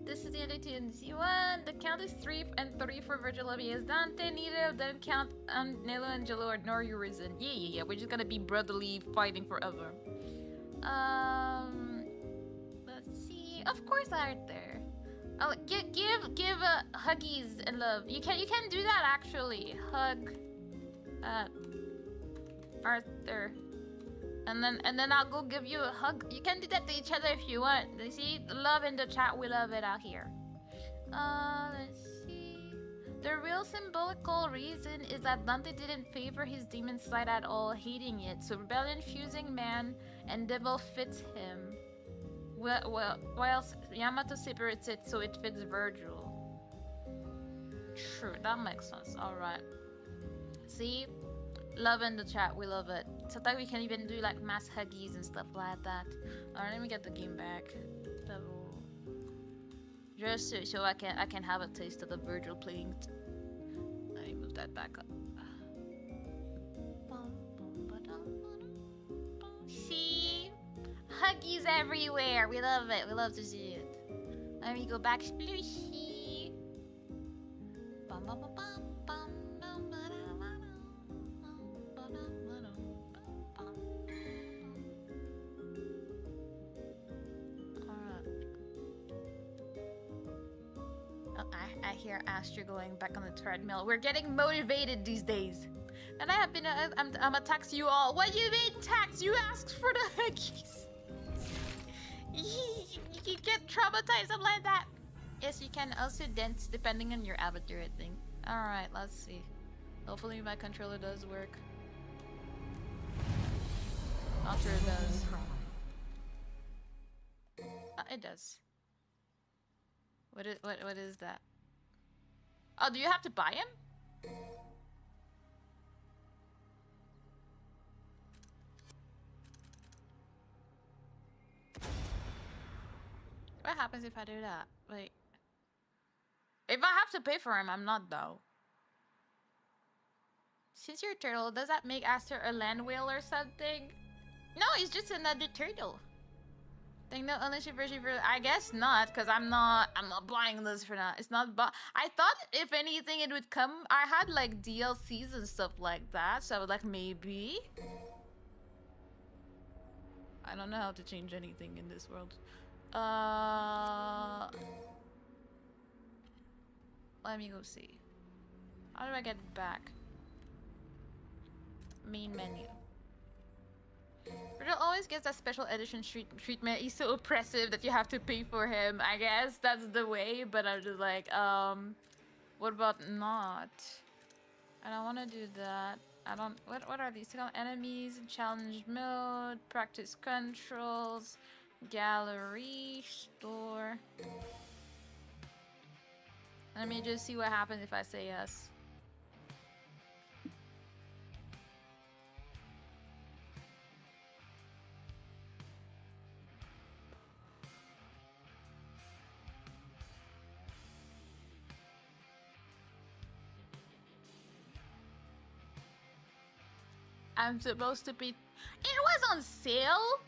This is the ending to DMC1. The count is 3 and 3 for Virgil is Dante. Neither of them count Nelo and Jello nor Urizen. Yeah. We're just gonna be brotherly fighting forever. Let's see. Of course, Arthur. Oh, give huggies and love. You can do that actually. Hug, Arthur, and then I'll go give you a hug. You can do that to each other if you want. You see, love in the chat. We love it out here. Let's see. The real symbolical reason is that Dante didn't favor his demon side at all, hating it. So rebellion fusing man and devil fits him. Whilst Yamato separates it so it fits Virgil. True, that makes sense. Alright. See? Love in the chat, we love it. Sometimes we can even do like mass huggies and stuff like that. Alright, let me get the game back. Just so I can have a taste of the Virgil playing. Let me move that back up. See? Huggies everywhere. We love it. We love to see it. Let me go back. Splooshy. I hear Astro going back on the treadmill. We're getting motivated these days. And I have been. I'm gonna tax you all. What do you mean tax? You asked for the huggies. You get traumatized, something like that. Yes, you can also dance depending on your avatar, I think. Alright, let's see. Hopefully my controller does work. Not sure it does. It does. What is that? Oh, do you have to buy him? What happens if I do that? Wait, I have to pay for him, I'm not though. Since you're a turtle, does that make Aster a land whale or something? No, he's just another turtle. Think no ownership version for I guess not, because I'm not buying this for now. It's not I thought if anything it would come. I had like DLCs and stuff like that, so I was like maybe. I don't know how to change anything in this world. Let me go see. How do I get back? Main menu. Virgil always gets that special edition treatment. He's so oppressive that you have to pay for him. I guess that's the way, but I'm just like, what about not? I don't want to do that. I don't. What are these? Enemies, challenge mode, practice controls, gallery, store. Let me just see what happens if I say yes. I'm supposed to be. It was on sale.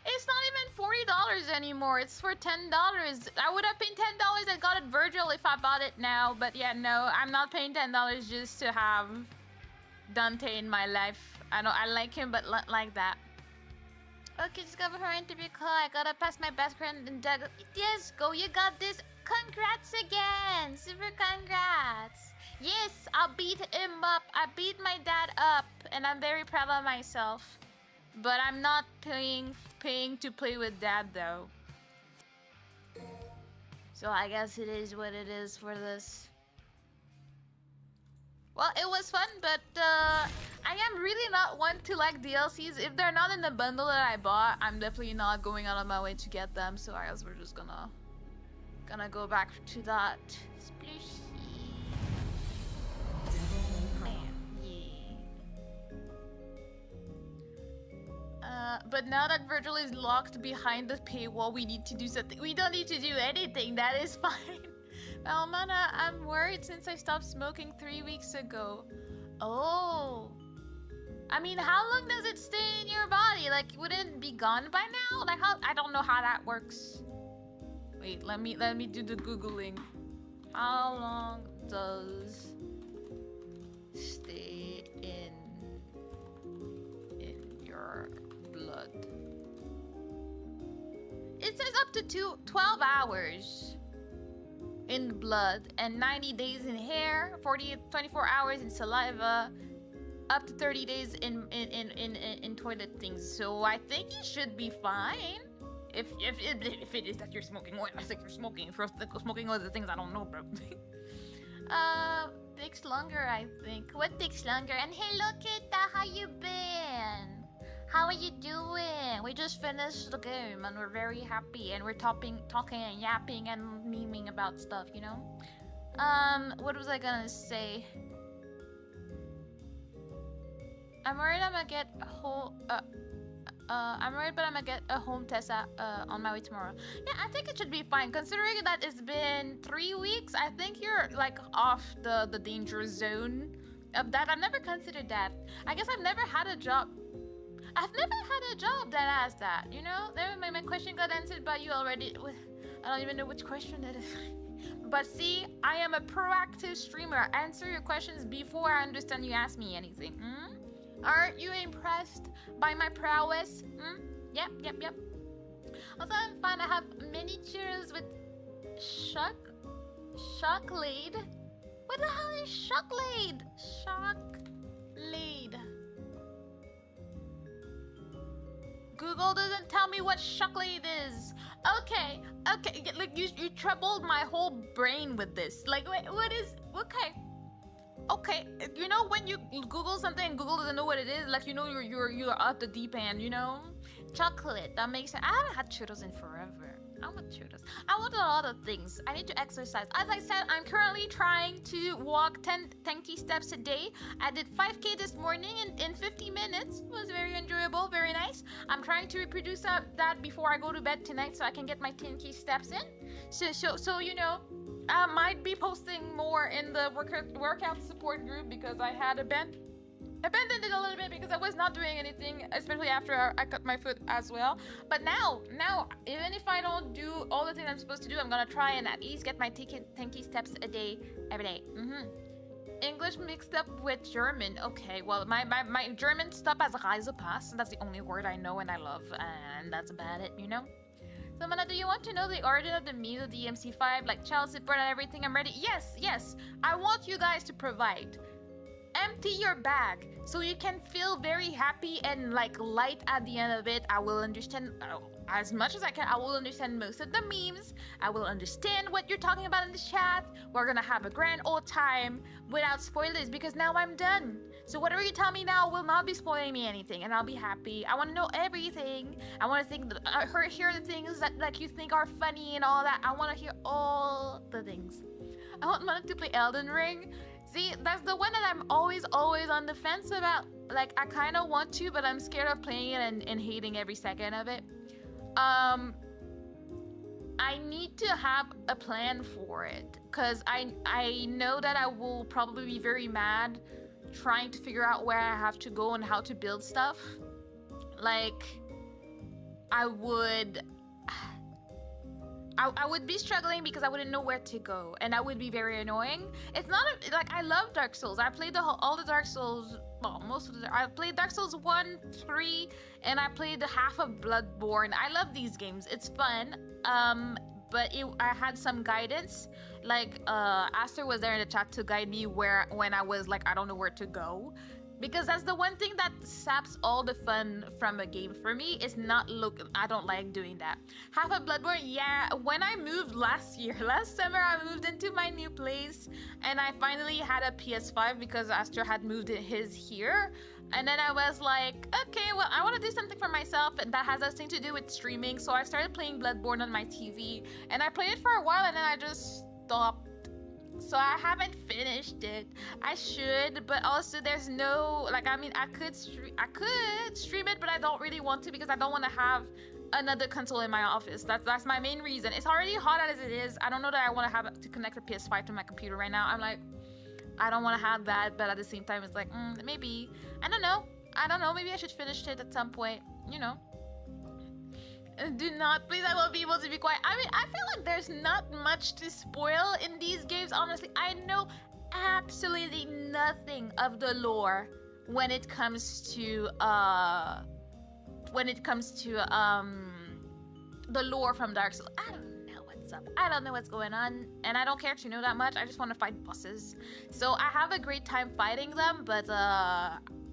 It's not even $40 anymore. It's for $10. I would have paid $10 and got it Virgil if I bought it now. But yeah, no, I'm not paying $10 just to have Dante in my life. I know I like him, but not like that. Okay, discover her interview call. I gotta pass my best friend and Doug. Yes, go. You got this. Congrats again. Super congrats. Yes, I beat him up. I beat my dad up, and I'm very proud of myself. But I'm not paying to play with dad though. So I guess it is what it is for this. Well, it was fun, but I am really not one to like DLCs. If they're not in the bundle that I bought, I'm definitely not going out of my way to get them. So I guess we're just gonna go back to that. Splooshy. But now that Virgil is locked behind the paywall, we need to do something. We don't need to do anything. That is fine. Almana, I'm worried since I stopped smoking 3 weeks ago. Oh. I mean, how long does it stay in your body? Like, wouldn't it be gone by now? Like, how? I don't know how that works. Wait, let me do the Googling. How long does stay in your blood? It says up to 12 hours in blood and 90 days in hair, 24 hours in saliva, up to 30 days in toilet things. So I think you should be fine. If it is that you're smoking oil, I think you're smoking. If you're smoking other things, I don't know, bro. Takes longer, I think. What takes longer? And hey, Lokita, how you been? How are you doing? We just finished the game and we're very happy and we're talking and yapping and memeing about stuff, you know? What was I gonna say? I'm worried I'm gonna get a whole, I'm worried, but I'm gonna get a home test on my way tomorrow. Yeah, I think it should be fine. Considering that it's been 3 weeks, I think you're like off the danger zone of that. I've never considered that. I guess I've never had a job. I've never had a job that has that, you know? My question got answered by you already. I don't even know which question it is. But see, I am a proactive streamer. I answer your questions before I understand you ask me anything. Aren't you impressed by my prowess? Yep. Also, I'm fine. I have mini churros with chocolate. What the hell is chocolate? Chocolate. Google doesn't tell me what chocolate is. Okay. Look, you troubled my whole brain with this. Like, wait, what is? Okay. You know when you Google something and Google doesn't know what it is, like, you know you're up the deep end, you know? Chocolate. That makes sense. I haven't had churros in forever. I want churros. I want a lot of things. I need to exercise. As I said, I'm currently trying to walk 10k steps a day. I did 5k this morning in 50 minutes. It was very enjoyable, very nice. I'm trying to reproduce that before I go to bed tonight so I can get my 10k steps in. So you know, I might be posting more in the workout support group because I had abandoned it a little bit because I was not doing anything, especially after I cut my foot as well. But now, even if I don't do all the things I'm supposed to do, I'm gonna try and at least get my 10 steps a day, every day. English mixed up with German. Okay, well, my German stop as Reisepass. That's the only word I know and I love, and that's about it, you know? So, Mana, do you want to know the origin of the meal of DMC5, like child support and everything? I'm ready. Yes. I want you guys to provide. Empty your bag so you can feel very happy and like light at the end of it. I will understand as much as I can. I will understand most of the memes. I will understand what you're talking about in the chat. We're gonna have a grand old time without spoilers because now I'm done. So whatever you tell me now will not be spoiling me anything, and I'll be happy. I want to know everything. I want to hear the things that like you think are funny and all that. I want to hear all the things. I want Mana to play Elden Ring. See, that's the one that I'm always on the fence about. Like, I kind of want to, but I'm scared of playing it and hating every second of it. I need to have a plan for it, because I know that I will probably be very mad trying to figure out where I have to go and how to build stuff. Like, I would be struggling because I wouldn't know where to go, and that would be very annoying. It's not like I love Dark Souls. I played all the Dark Souls. Well, I played Dark Souls 1, 3, and I played the half of Bloodborne. I love these games. It's fun. But I had some guidance. Like Aster was there in the chat to guide me when I was like, I don't know where to go. Because that's the one thing that saps all the fun from a game for me. Is not I don't like doing that. Half of Bloodborne, yeah. When I moved last summer, I moved into my new place, and I finally had a PS5 because Aster had moved his here. And then I was like, okay, well, I want to do something for myself, and that has nothing to do with streaming. So I started playing Bloodborne on my TV, and I played it for a while, and then I just stopped. So I haven't finished it. I should, but also there's no, like, I mean, I could stream it, but I don't really want to because I don't want to have another console in my office. That's my main reason. It's already hot as it is. I don't know that I want to have to connect the PS5 to my computer right now. I'm like, I don't want to have that, but at the same time, it's like, maybe. I don't know. Maybe I should finish it at some point, you know. Do not, please, I won't be able to be quiet. I mean, I feel like there's not much to spoil in these games, honestly. I know absolutely nothing of the lore when it comes to the lore from Dark Souls. I don't know what's up. I don't know what's going on, and I don't care to know that much. I just want to fight bosses. So I have a great time fighting them, but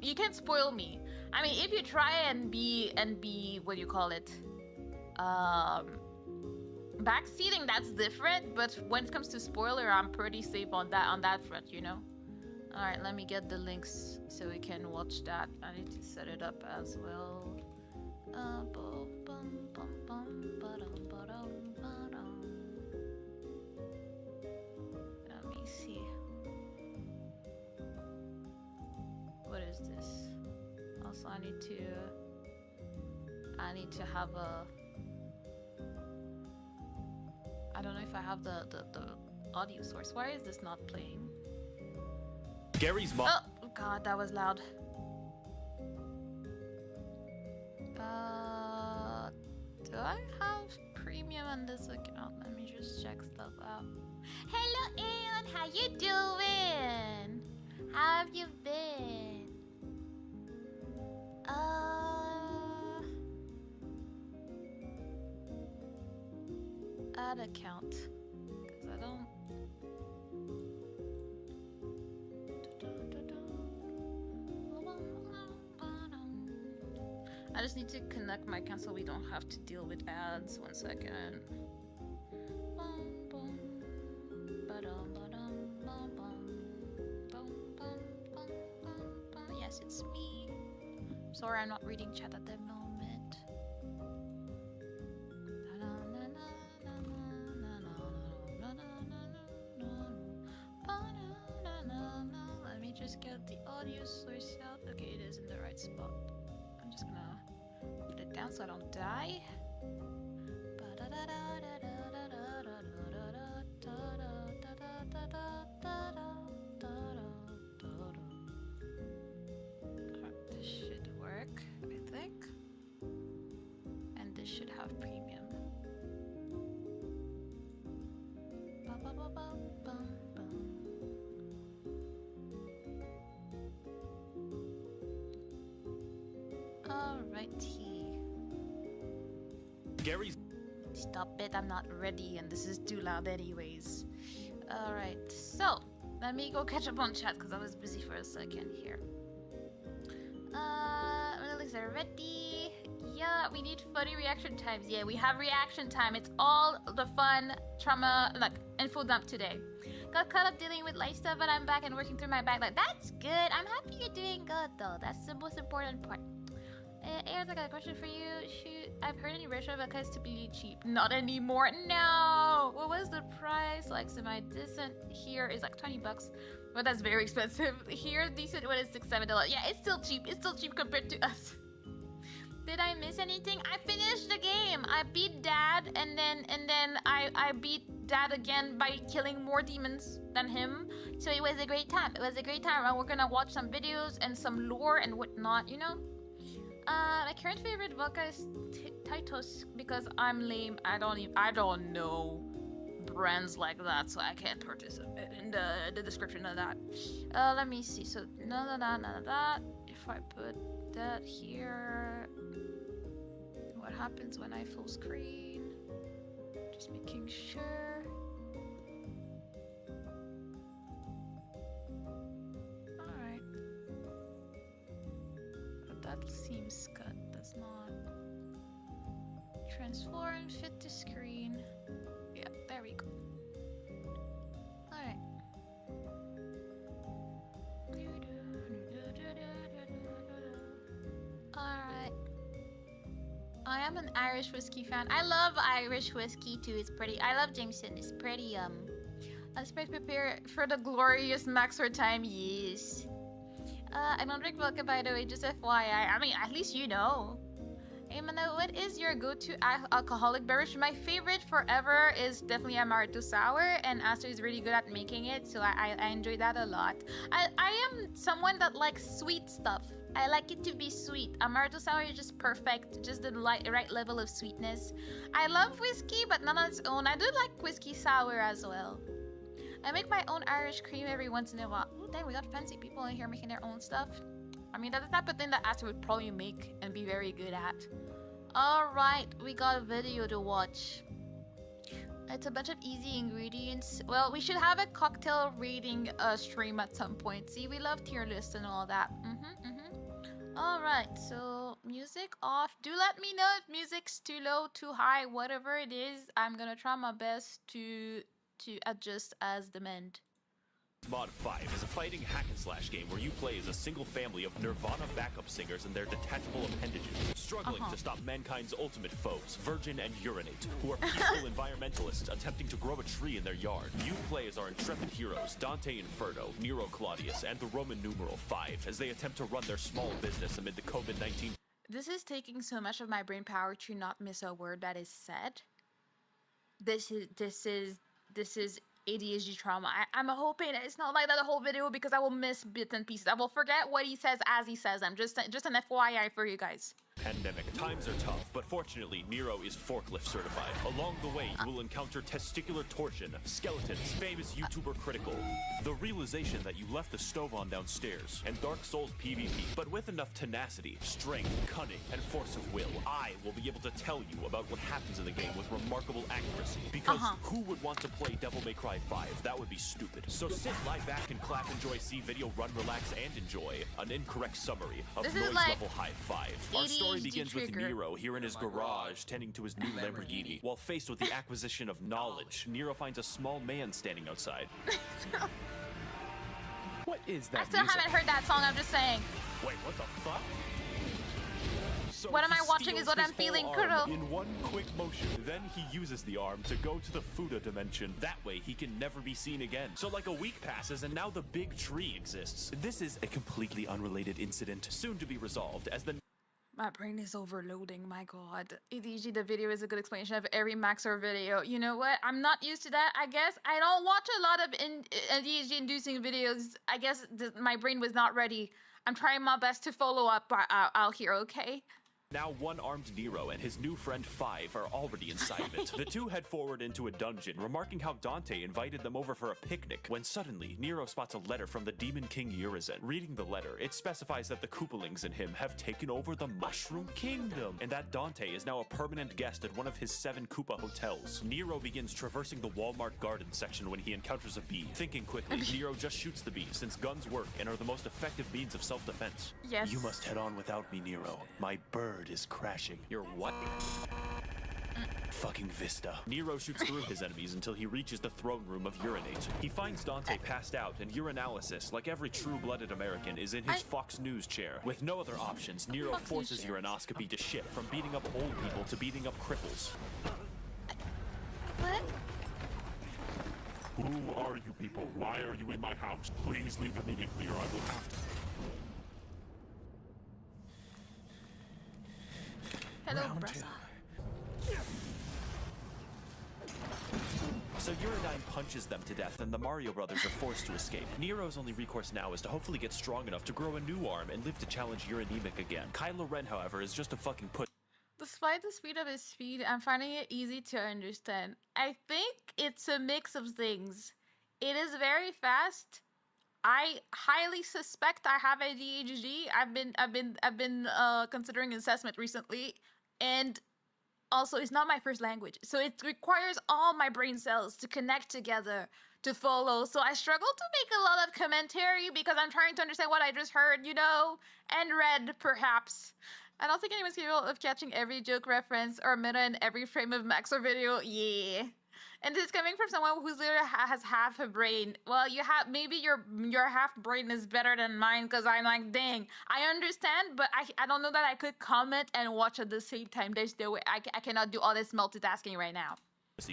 you can't spoil me. I mean, if you try and be what do you call it? Backseating, that's different, but when it comes to spoiler, I'm pretty safe on that front, you know. All right, let me get the links so we can watch that. I need to set it up as well. Let me see. What is this? Also, I need to have a. I don't know if I have the audio source. Why is this not playing? Gary's mom. Oh god, that was loud. Do I have premium on this account? Let me just check stuff out. Hello, Aeon. How you doing? How have you been? Add account, because I don't. I just need to connect my account so we don't have to deal with ads. 1 second. Yes, it's me. Sorry, I'm not reading chat at the moment. Let me just get the audio source out. Okay, it is in the right spot. I'm just gonna put it down so I don't die. this should have premium. Ba-ba-ba-ba-bum-bum. Alrighty. Gary's. Stop it, I'm not ready and this is too loud anyways. Alright, so let me go catch up on chat because I was busy for a second here. Alex are ready. Yeah, we need funny reaction times. Yeah, we have reaction time. It's all the fun trauma, like, info dump today. Got caught up dealing with life stuff, but I'm back and working through my backlog. That's good. I'm happy you're doing good, though. That's the most important part. Ayers, I got a question for you. Shoot, I've heard any retro vodka is typically cheap. Not anymore. No! What was the price? Like, semi-decent here is like 20 bucks. But that's very expensive. Here, decent one is $6, $7. Yeah, it's still cheap. It's still cheap compared to us. Did I miss anything? I finished the game. I beat Dad, and then I beat Dad again by killing more demons than him. So it was a great time. It was a great time. And we're gonna watch some videos and some lore and whatnot, you know? My current favorite vodka is Titus because I'm lame. I don't know brands like that, so I can't purchase it in the description of that. Let me see. So none of that. If I put that here, what happens when I full screen? Just making sure. Alright. But that seems good. Does not transform, fit to screen. Yeah, there we go. Alright. Alright. I am an Irish whiskey fan. I love Irish whiskey too. It's pretty. I love Jameson. It's pretty I expect prepare for the glorious Maxor time. Yes. I don't drink vodka, by the way, just FYI. I mean, at least you know. Hey, Mano, what is your go-to alcoholic beverage? My favorite forever is definitely Amaretto Sour, and Aster is really good at making it, so I enjoy that a lot. I am someone that likes sweet stuff. I like it to be sweet. Amaretto Sour is just perfect, just the right level of sweetness. I love whiskey, but not on its own. I do like whiskey sour as well. I make my own Irish cream every once in a while. Ooh, dang, we got fancy people in here making their own stuff. I mean, that's the type of thing that Aster would probably make and be very good at. Alright, we got a video to watch. It's a bunch of easy ingredients. Well, we should have a cocktail rating stream at some point. See, we love tier lists and all that. Alright, so music off. Do let me know if music's too low, too high, whatever it is. I'm gonna try my best to adjust as demand. Mod 5 is a fighting hack-and-slash game where you play as a single family of Nirvana backup singers and their detachable appendages, struggling to stop mankind's ultimate foes, Virgin and Urinate, who are peaceful environmentalists attempting to grow a tree in their yard. You play as our intrepid heroes, Dante Inferno, Nero Claudius, and the Roman numeral 5, as they attempt to run their small business amid the COVID-19. This is taking so much of my brain power to not miss a word that is said. This is ADHD trauma. I'm hoping it's not like that the whole video because I will miss bits and pieces. I will forget what he says as he says them. Just an FYI for you guys. Pandemic. Times are tough, but fortunately, Nero is forklift certified. Along the way, you will encounter testicular torsion, skeletons, famous YouTuber critical, the realization that you left the stove on downstairs, and Dark Souls PvP. But with enough tenacity, strength, cunning, and force of will, I will be able to tell you about what happens in the game with remarkable accuracy. Because who would want to play Devil May Cry 5? That would be stupid. So sit, lie back, and clap, enjoy, see video, run, relax, and enjoy an incorrect summary of Noise Level High 5. Our story begins with Nero here in his garage tending to his new Lamborghini. While faced with the acquisition of knowledge, Nero finds a small man standing outside. What is that? I still haven't heard that song, I'm just saying. Wait, what the fuck? So what am I watching is what I'm feeling, Kuro. In one quick motion. Then he uses the arm to go to the Fuda dimension. That way he can never be seen again. So like a week passes and now the big tree exists. This is a completely unrelated incident, soon to be resolved as the... My brain is overloading, my god. ADHD, the video is a good explanation of every Maxor video. You know what? I'm not used to that, I guess. I don't watch a lot of ADHD-inducing videos. I guess my brain was not ready. I'm trying my best to follow up out here, okay? Now one-armed Nero and his new friend 5 are already inside of it. The two head forward into a dungeon, remarking how Dante invited them over for a picnic, when suddenly Nero spots a letter from the Demon King Urizen. Reading the letter, it specifies that the Koopalings and him have taken over the Mushroom Kingdom, and that Dante is now a permanent guest at one of his 7 Koopa hotels. Nero begins traversing the Walmart garden section when he encounters a bee. Thinking quickly, Nero just shoots the bee, since guns work and are the most effective means of self-defense. Yes. You must head on without me, Nero. My bird is crashing. Your what? Fucking Vista. Nero shoots through his enemies until he reaches the throne room of Urinate. He finds Dante passed out, and urinalysis, like every true-blooded American, is in his Fox News chair. With no other options, Nero forces urinoscopy to shift from beating up old people to beating up cripples. What? Who are you people? Why are you in my house? Please leave immediately or I will have to. Hello, Round brother. So Uridine punches them to death, and the Mario brothers are forced to escape. Nero's only recourse now is to hopefully get strong enough to grow a new arm and live to challenge Uranemic again. Kylo Ren, however, is just a fucking put. Despite the speed of his speed, I'm finding it easy to understand. I think it's a mix of things. It is very fast. I highly suspect I have ADHD. I've been considering assessment recently, and also it's not my first language, so it requires all my brain cells to connect together to follow. So I struggle to make a lot of commentary because I'm trying to understand what I just heard, you know, and read perhaps. I don't think anyone's capable of catching every joke reference or meta in every frame of Max or video. Yeah. And this is coming from someone who's literally has half a brain. Well, you have, maybe your half brain is better than mine, because I'm like, dang, I understand, but I don't know that I could comment and watch at the same time. There's no way. I cannot do all this multitasking right now.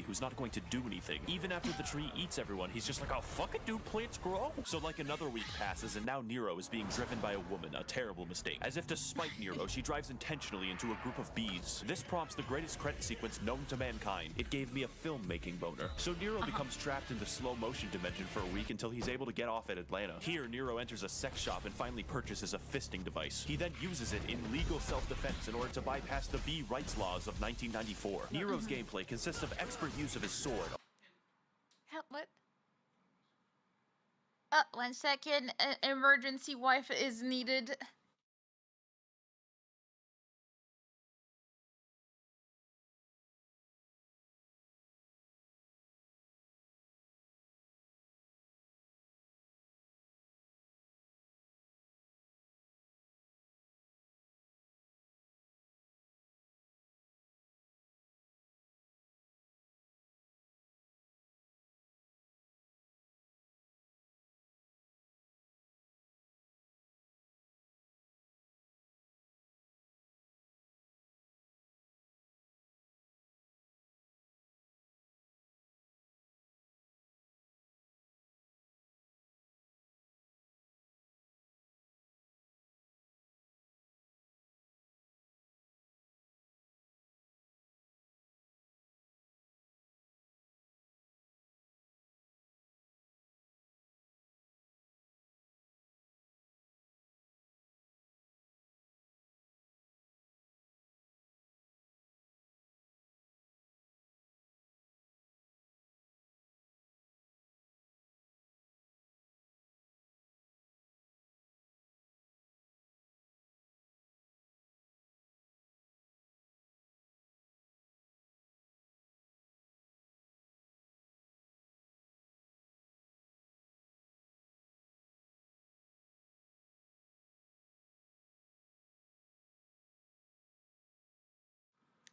Who's not going to do anything. Even after the tree eats everyone, he's just like, oh, fuck it, dude, plants grow. So like another week passes, and now Nero is being driven by a woman, a terrible mistake. As if to spite Nero, she drives intentionally into a group of bees. This prompts the greatest credit sequence known to mankind. It gave me a filmmaking boner. So Nero becomes trapped in the slow motion dimension for a week until he's able to get off at Atlanta. Here, Nero enters a sex shop and finally purchases a fisting device. He then uses it in legal self-defense in order to bypass the bee rights laws of 1994. Nero's gameplay consists of expert use of his sword. Help, what? 1 second. Emergency Wi-Fi is needed.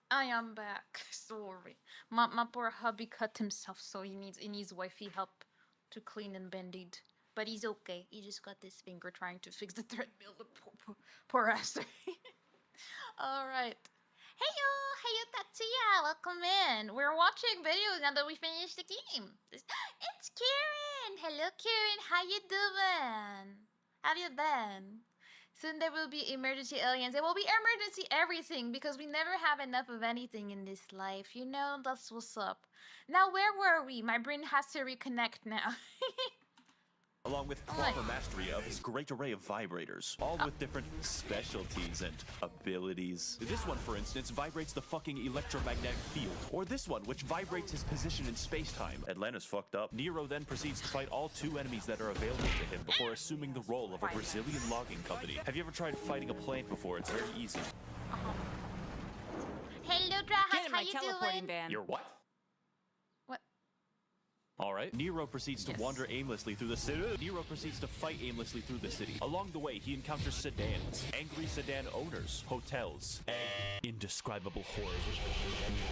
I am back. Sorry. My poor hubby cut himself, so he needs wifey help to clean and bandage. But he's okay. He just got this finger trying to fix the treadmill. The poor ass. Alright. Hey yo, Tatsuya, welcome in. We're watching videos now that we finished the game. It's Karen. Hello Karen, how you doing? How you been? Soon there will be emergency aliens. There will be emergency everything because we never have enough of anything in this life. You know, that's what's up. Now, where were we? My brain has to reconnect now. along with proper mastery of his great array of vibrators, all with different specialties and abilities. This one, for instance, vibrates the fucking electromagnetic field, or this one, which vibrates his position in space-time. Atlanta's fucked up. Nero then proceeds to fight all 2 enemies that are available to him before assuming the role of a Brazilian logging company. Have you ever tried fighting a plant before? It's very easy. Hello, Drahas, how you doing? Van. You're what? What? All right. Nero proceeds to wander aimlessly through the city. Nero proceeds to fight aimlessly through the city. Along the way, he encounters sedans, angry sedan owners, hotels, and indescribable horrors,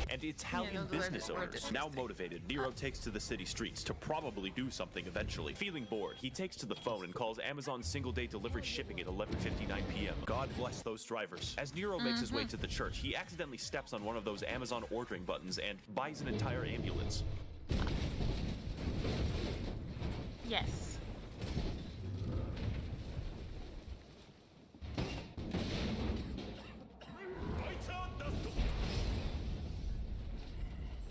and Italian business owners. Now motivated, Nero takes to the city streets to probably do something eventually. Feeling bored, he takes to the phone and calls Amazon single-day delivery shipping at 11:59 p.m. God bless those drivers. As Nero makes his way to the church, he accidentally steps on one of those Amazon ordering buttons and buys an entire ambulance. Yes.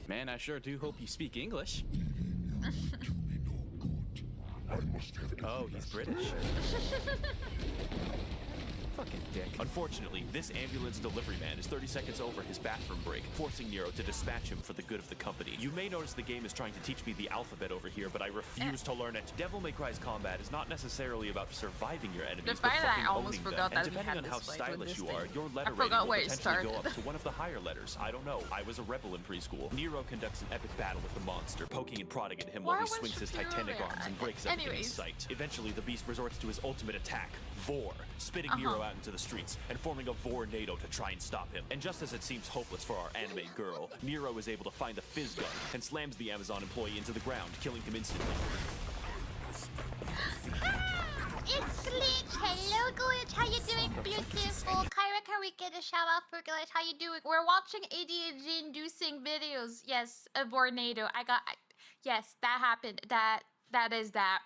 Man, I sure do hope you speak English. Oh, he's British? Fucking dick. Unfortunately, this ambulance delivery man is 30 seconds over his bathroom break, forcing Nero to dispatch him for the good of the company. You may notice the game is trying to teach me the alphabet over here, but I refuse to learn it. Devil May Cry's combat is not necessarily about surviving your enemies, but fucking owning them. And depending on how stylish you are, your letter rating will potentially go up to one of the higher letters. I don't know. I was a rebel in preschool. Nero conducts an epic battle with the monster, poking and prodding at him while he swings his titanic arms and breaks everything in sight. Eventually, the beast resorts to his ultimate attack, Vor, spitting Nero out into the streets and forming a Vornado to try and stop him. And just as it seems hopeless for our anime girl, Nero is able to find the fizz gun and slams the Amazon employee into the ground, killing him instantly. It's Glitch! Hello, Glitch! How you doing, beautiful? Kyra, can we get a shout out for Glitch? How you doing? We're watching ADHD-inducing videos. Yes, a Vornado. Yes, that happened. That is that.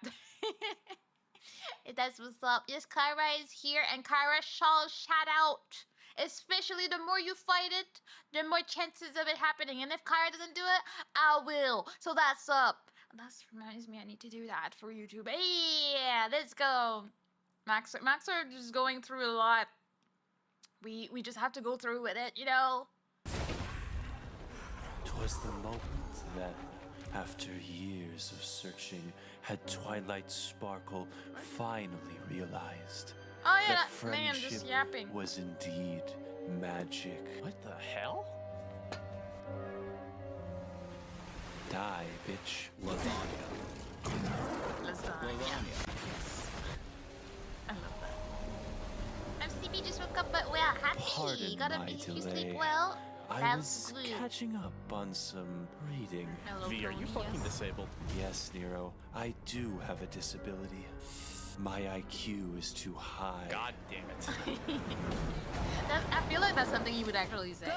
That's what's up. Yes, Kyra is here, and Kyra shall shout out. Especially the more you fight it, the more chances of it happening. And if Kyra doesn't do it, I will. So that's up. That reminds me, I need to do that for YouTube. Yeah, let's go. Max are just going through a lot. We just have to go through with it, you know? 'Twas the moment that, after years of searching, had Twilight Sparkle finally realized that friendship was indeed magic. What the hell? Die, bitch. Lasagna. I love that. I'm CB, just woke up, but we're happy. Pardon Gotta my be. You delay. sleep well? I was catching up on some reading. V, are you fucking disabled? Yes, Nero. I do have a disability. My IQ is too high. God damn it. I feel like that's something you would actually say.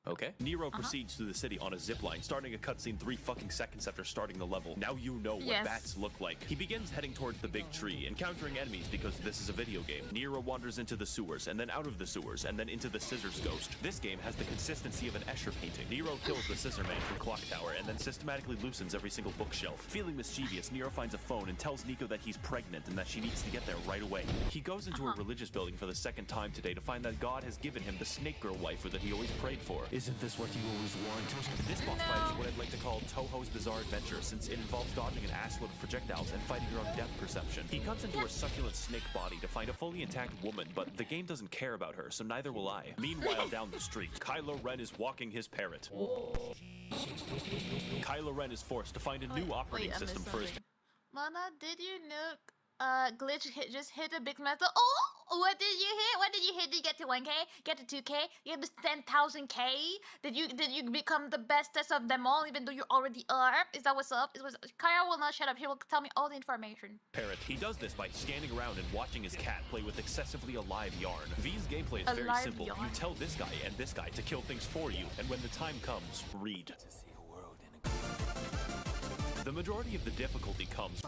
Okay. Nero proceeds through the city on a zipline, starting a cutscene 3 fucking seconds after starting the level. Now you know what bats look like. He begins heading towards the big tree, encountering enemies because this is a video game. Nero wanders into the sewers, and then out of the sewers, and then into the scissors ghost. This game has the consistency of an Escher painting. Nero kills the scissor man from Clock Tower, and then systematically loosens every single bookshelf. Feeling mischievous, Nero finds a phone and tells Nico that he's pregnant and that she needs to get there right away. He goes into a religious building for the second time today to find that God has given him the snake girl waifu that he always prayed for. Isn't this what you always wanted? This boss fight is what I'd like to call Toho's Bizarre Adventure, since it involves dodging an assload of projectiles and fighting your own depth perception. He cuts into a succulent snake body to find a fully intact woman, but the game doesn't care about her, so neither will I. Meanwhile, down the street, Kylo Ren is walking his parrot. Kylo Ren is forced to find a new operating system for his... Mana, did you know Glitch just hit a big master? Oh, what did you hit? What did you hit? Did you get to 1K? Get to 2K? You get to 10,000K? Did you become the bestest of them all, even though you already are? Is that what's up? Kaya will not shut up. He will tell me all the information. Parrot. He does this by standing around and watching his cat play with excessively alive yarn. V's gameplay is very simple. You tell this guy and this guy to kill things for you, and when the time comes, read. The majority of the difficulty difficulty comes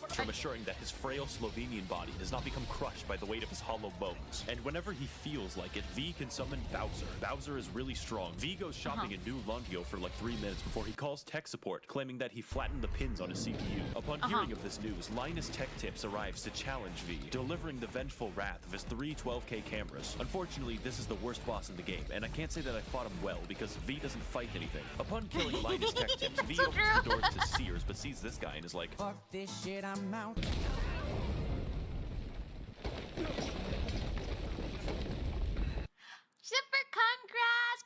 from assuring that his frail Slovenian body does not become crushed by the weight of his hollow bones. And whenever he feels like it, V can summon Bowser. Bowser is really strong. V goes shopping in New Longio for like 3 minutes before he calls tech support, claiming that he flattened the pins on his CPU. Upon hearing of this news, Linus Tech Tips arrives to challenge V, delivering the vengeful wrath of his 3 12K cameras. Unfortunately, this is the worst boss in the game, and I can't say that I fought him well because V doesn't fight anything. Upon killing Linus Tech Tips, V opens the doors to Sears, but sees this guy and is like, fuck this shit, I'm out. Super congrats,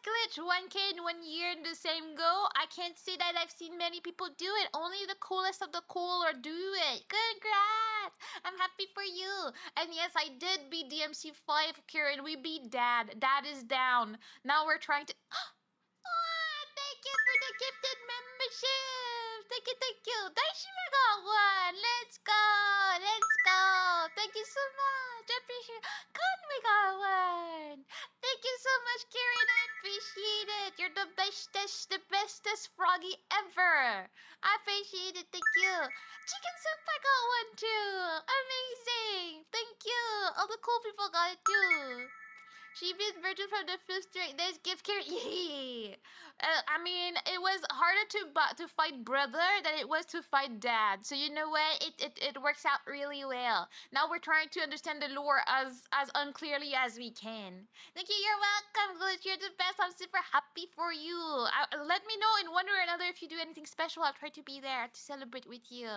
Glitch. 1K in 1 year in the same go. I can't say that I've seen many people do it. Only the coolest of the cool or do it. Congrats. I'm happy for you. And yes, I did beat DMC 5, Kieran. We beat Dad. Dad is down. Now we're trying to... thank you for the gifted membership. Thank you. Daishima got one. Let's go. Thank you so much. I appreciate it. We got one. Thank you so much, Kieran. I appreciate it. You're the bestest froggy ever. I appreciate it. Thank you. Chicken Soup, I got one too. Amazing. Thank you. All the cool people got it too. She beat Virgil from the fifth straight. There's gift carry. Yay! I mean, it was harder to fight brother than it was to fight dad. So you know what? It works out really well. Now we're trying to understand the lore as unclearly as we can. Thank you. You're welcome, Glitch. You're the best. I'm super happy for you. Let me know in one way or another if you do anything special. I'll try to be there to celebrate with you.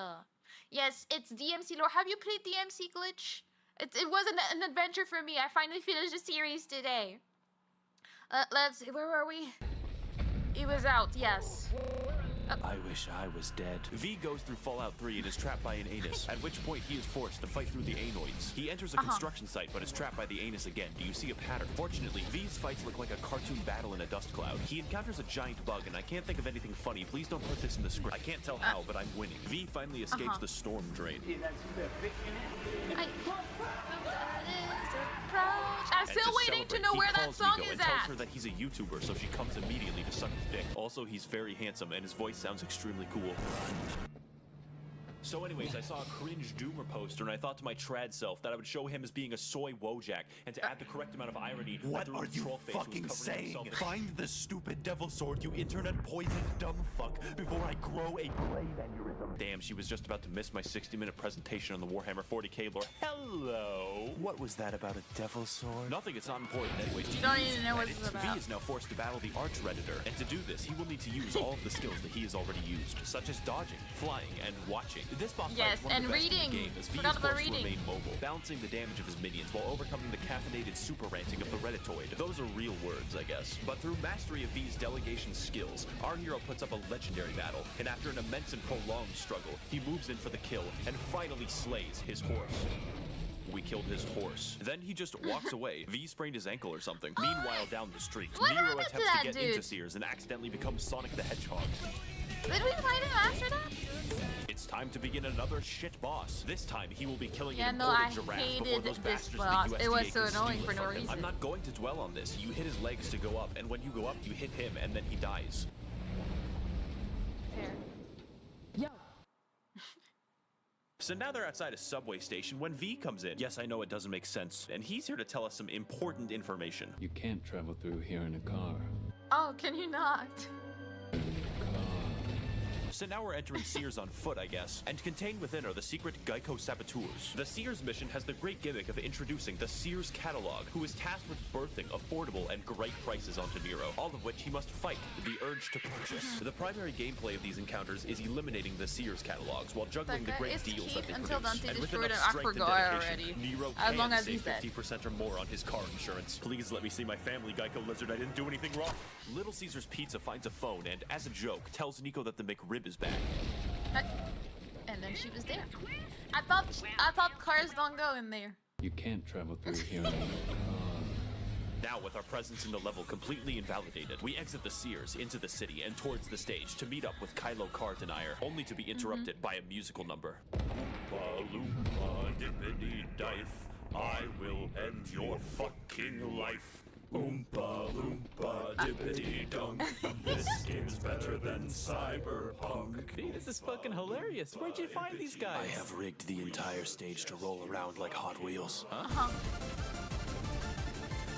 Yes, it's DMC lore. Have you played DMC, Glitch? It was an adventure for me. I finally finished the series today. Let's see, where were we? It was out, yes. I wish I was dead. V goes through Fallout 3 and is trapped by an anus, at which point he is forced to fight through the anoids. He enters a construction site but is trapped by the anus again. Do you see a pattern? Fortunately, V's fights look like a cartoon battle in a dust cloud. He encounters a giant bug and I can't think of anything funny. Please don't put this in the script. I can't tell how, but I'm winning. V finally escapes the storm drain. I'm still waiting to know where that song is and at. tells her that he's a YouTuber, so she comes immediately to suck his dick. Also, he's very handsome and his voice sounds extremely cool. So anyways, I saw a cringe doomer poster and I thought to my trad self that I would show him as being a soy Wojak and to add the correct amount of irony. What are you fucking saying? Find the stupid devil sword, you internet poisoned dumb fuck, before I grow a brain aneurysm. Damn, she was just about to miss my 60-minute presentation on the Warhammer 40k lore. Hello! What was that about a devil sword? Nothing, it's not important anyways. You don't even know what it's about. V is now forced to battle the Arch Redditor, and to do this, he will need to use all of the skills that he has already used, such as dodging, flying, and watching. This boss fight is one of the best in the game, as V is forced to remain mobile, balancing the damage of his minions while overcoming the caffeinated super ranting of the Redditoid. Those are real words, I guess. But through mastery of V's delegation skills, our hero puts up a legendary battle, and after an immense and prolonged struggle, he moves in for the kill and finally slays his horse. We killed his horse. Then he just walks away. V sprained his ankle or something. Meanwhile, down the street, Nero attempts to get into Sears and accidentally becomes Sonic the Hedgehog. Did we fight him after that? It's time to begin another shit boss. This time, he will be killing an imported giraffe before those bastards in the USDA It was so can annoying steal for it no from him. reason. I'm not going to dwell on this. You hit his legs to go up, and when you go up, you hit him, and then he dies. Fair. Yo. So now they're outside a subway station when V comes in. Yes, I know it doesn't make sense, and he's here to tell us some important information. You can't travel through here in a car. Oh, can you not? So now we're entering Sears on foot, I guess, and contained within are the secret Geico saboteurs. The Sears mission has the great gimmick of introducing the Sears catalog, who is tasked with birthing affordable and great prices onto Nero, all of which he must fight the urge to purchase. The primary gameplay of these encounters is eliminating the Sears catalogs while juggling the great deals that they until produce. Dante And with destroyed enough it, I strength and forgot dedication, already. Nero As long can as he's save dead. 50% or more on his car insurance. Please let me see my family, Geico Lizard. I didn't do anything wrong. Little Caesar's Pizza finds a phone and, as a joke, tells Nico that the McRib is back. And then she was there. I thought cars don't go in there. You can't travel through here in a car. Now, with our presence in the level completely invalidated, we exit the Sears into the city and towards the stage to meet up with Kylo Car Denier, only to be interrupted by a musical number. Oompa Loompa Dippity Dife, I will end your fucking life. Oompa loompa dippity dunk. This game's better than Cyberpunk. Hey, this is fucking hilarious. Where'd you find these guys? I have rigged the entire stage to roll around like Hot Wheels.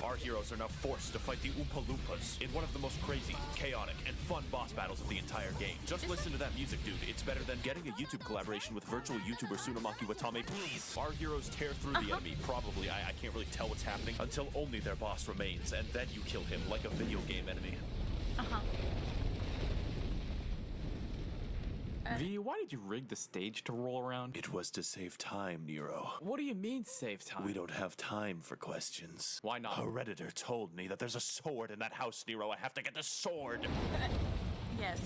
Our heroes are now forced to fight the Oompa Loompas in one of the most crazy, chaotic, and fun boss battles of the entire game. Just listen to that music, dude. It's better than getting a YouTube collaboration with virtual YouTuber Tsunamaki Watame, please. Our heroes tear through the enemy. Probably, I can't really tell what's happening until only their boss remains, and then you kill him like a video game enemy. V, why did you rig the stage to roll around? It was to save time, Nero. What do you mean save time? We don't have time for questions. Why not? Hereditor told me that there's a sword in that house, Nero. I have to get the sword. Yes.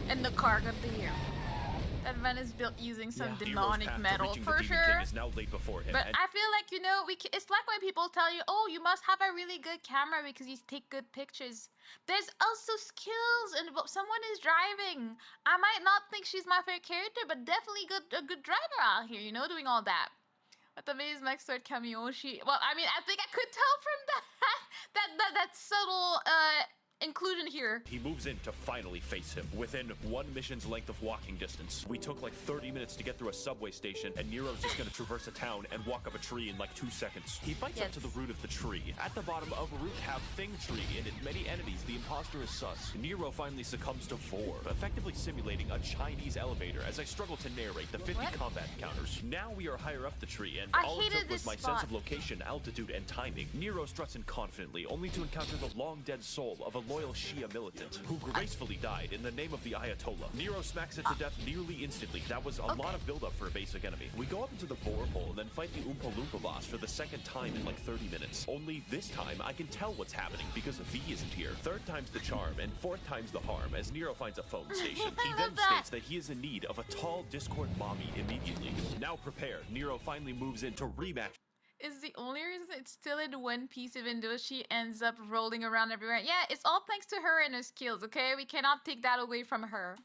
And the car got the hero. That van is built using some demonic metal for sure. King is now laid before him, But and I feel like, you know, it's like when people tell you, oh, you must have a really good camera because you take good pictures. There's also skills, and someone is driving. I might not think she's my favorite character, but definitely a good driver out here, you know, doing all that. But the maze max sword Kamiyoshi. Well, I mean, I think I could tell from that subtle inclusion here. he moves in to finally face him. Within one mission's length of walking distance, we took like 30 minutes to get through a subway station, and Nero's just gonna traverse a town and walk up a tree in like 2 seconds. He bites up to the root of the tree. At the bottom of a root have thing tree in it. Many entities. The imposter is sus. Nero finally succumbs to 4, effectively simulating a Chinese elevator as I struggle to narrate the 50 combat encounters. Now we are higher up the tree, and all it took was my sense of location, altitude, and timing. Nero struts in confidently, only to encounter the long-dead soul of a loyal Shia militant who gracefully died in the name of the Ayatollah. Nero smacks it to death nearly instantly. That was a lot of build-up for a basic enemy. We go up into the borehole and then fight the Oompa Loompa boss for the second time in like 30 minutes. Only this time I can tell what's happening because V isn't here. Third time's the charm, and fourth time's the harm as Nero finds a phone station. He then states that he is in need of a tall Discord mommy immediately. Now prepared, Nero finally moves in to rematch. Is the only reason it's still in one piece, even though she ends up rolling around everywhere. Yeah, it's all thanks to her and her skills, okay? We cannot take that away from her.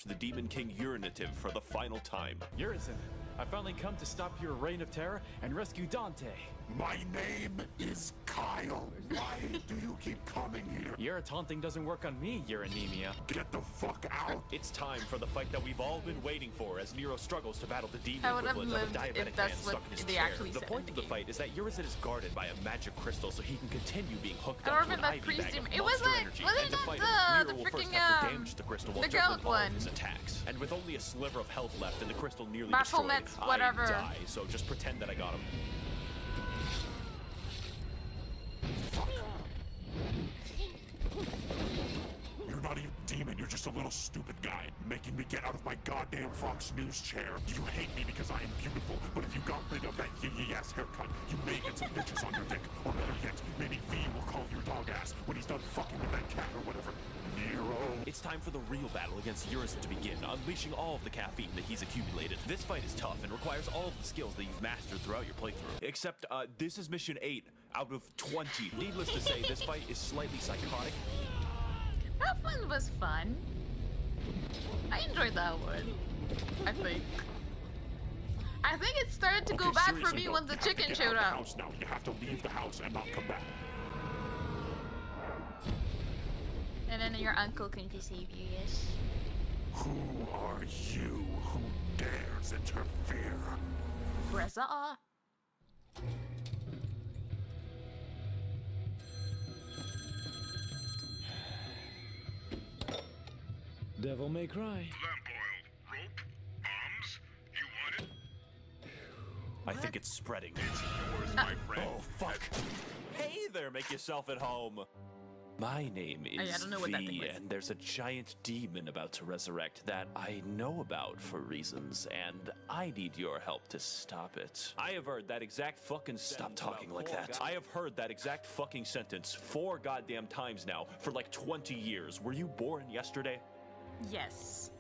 The Demon King Urinative for the final time. Urizen, I finally come to stop your reign of terror and rescue Dante. My name is Kyle. Why do you keep coming here? Your taunting doesn't work on me, your anemia. Get the fuck out. It's time for the fight that we've all been waiting for as Nero struggles to battle the demon I would have equivalent of a lived diabetic if that's man what stuck in his they chair. actually The said point in of the the fight is that Urizen is guarded by a magic crystal so he can continue being hooked I up to remember an that IV bag priest of demon. It was monster like, energy. wasn't And to that fight the him, Nero will first have to damage the crystal while the juggling goat all one. of his attacks. And with only a sliver of health left and the crystal nearly Baphomet, destroyed, whatever. I die. So just pretend that I got him. You're not even a demon, you're just a little stupid guy, making me get out of my goddamn Fox News chair. You hate me because I am beautiful, but if you got rid of that yee-yee-ass haircut, you may get some bitches on your dick. Or better yet, maybe V will call your dog ass when he's done fucking with that cat or whatever. Nero. It's time for the real battle against Urizen to begin, unleashing all of the caffeine that he's accumulated. This fight is tough and requires all of the skills that you've mastered throughout your playthrough. Except, this is mission 8 out of 20. Needless to say, this fight is slightly psychotic. That one was fun. I enjoyed that one. I think it started to go bad for seriously, me though, once the you have to chicken get showed out of the up. house now. You have to leave the house and not come back. And then your uncle can just save you, yes. Who are you? Who dares interfere? Brezza. Devil may cry. I think it's spreading. It's yours, my friend. Oh, fuck. Hey there, make yourself at home. My name is I don't know what that thing V, was. and there's a giant demon about to resurrect that I know about for reasons, and I need your help to stop it. I have heard that exact fucking Stop talking like that. I have heard that exact fucking sentence 4 goddamn times now for like 20 years. Were you born yesterday? Yes.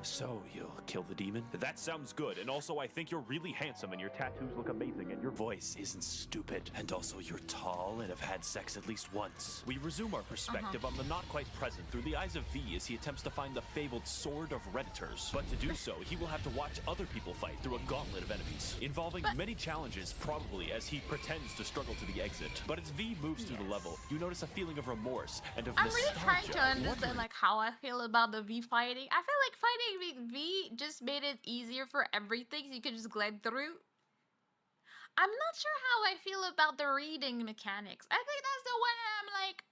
So, you'll kill the demon? That sounds good, and also I think you're really handsome and your tattoos look amazing and your voice isn't stupid. And also you're tall and have had sex at least once. We resume our perspective on the not quite present through the eyes of V as he attempts to find the fabled Sword of Redditors. But to do so, he will have to watch other people fight through a gauntlet of enemies, involving many challenges probably as he pretends to struggle to the exit. But as V moves through the level, you notice a feeling of remorse and of I'm nostalgia. really trying to understand like how I feel about the V fighting. I feel like fighting with V just made it easier for everything, so you could just glide through. I'm not sure how I feel about the reading mechanics. I think that's the one that I'm like,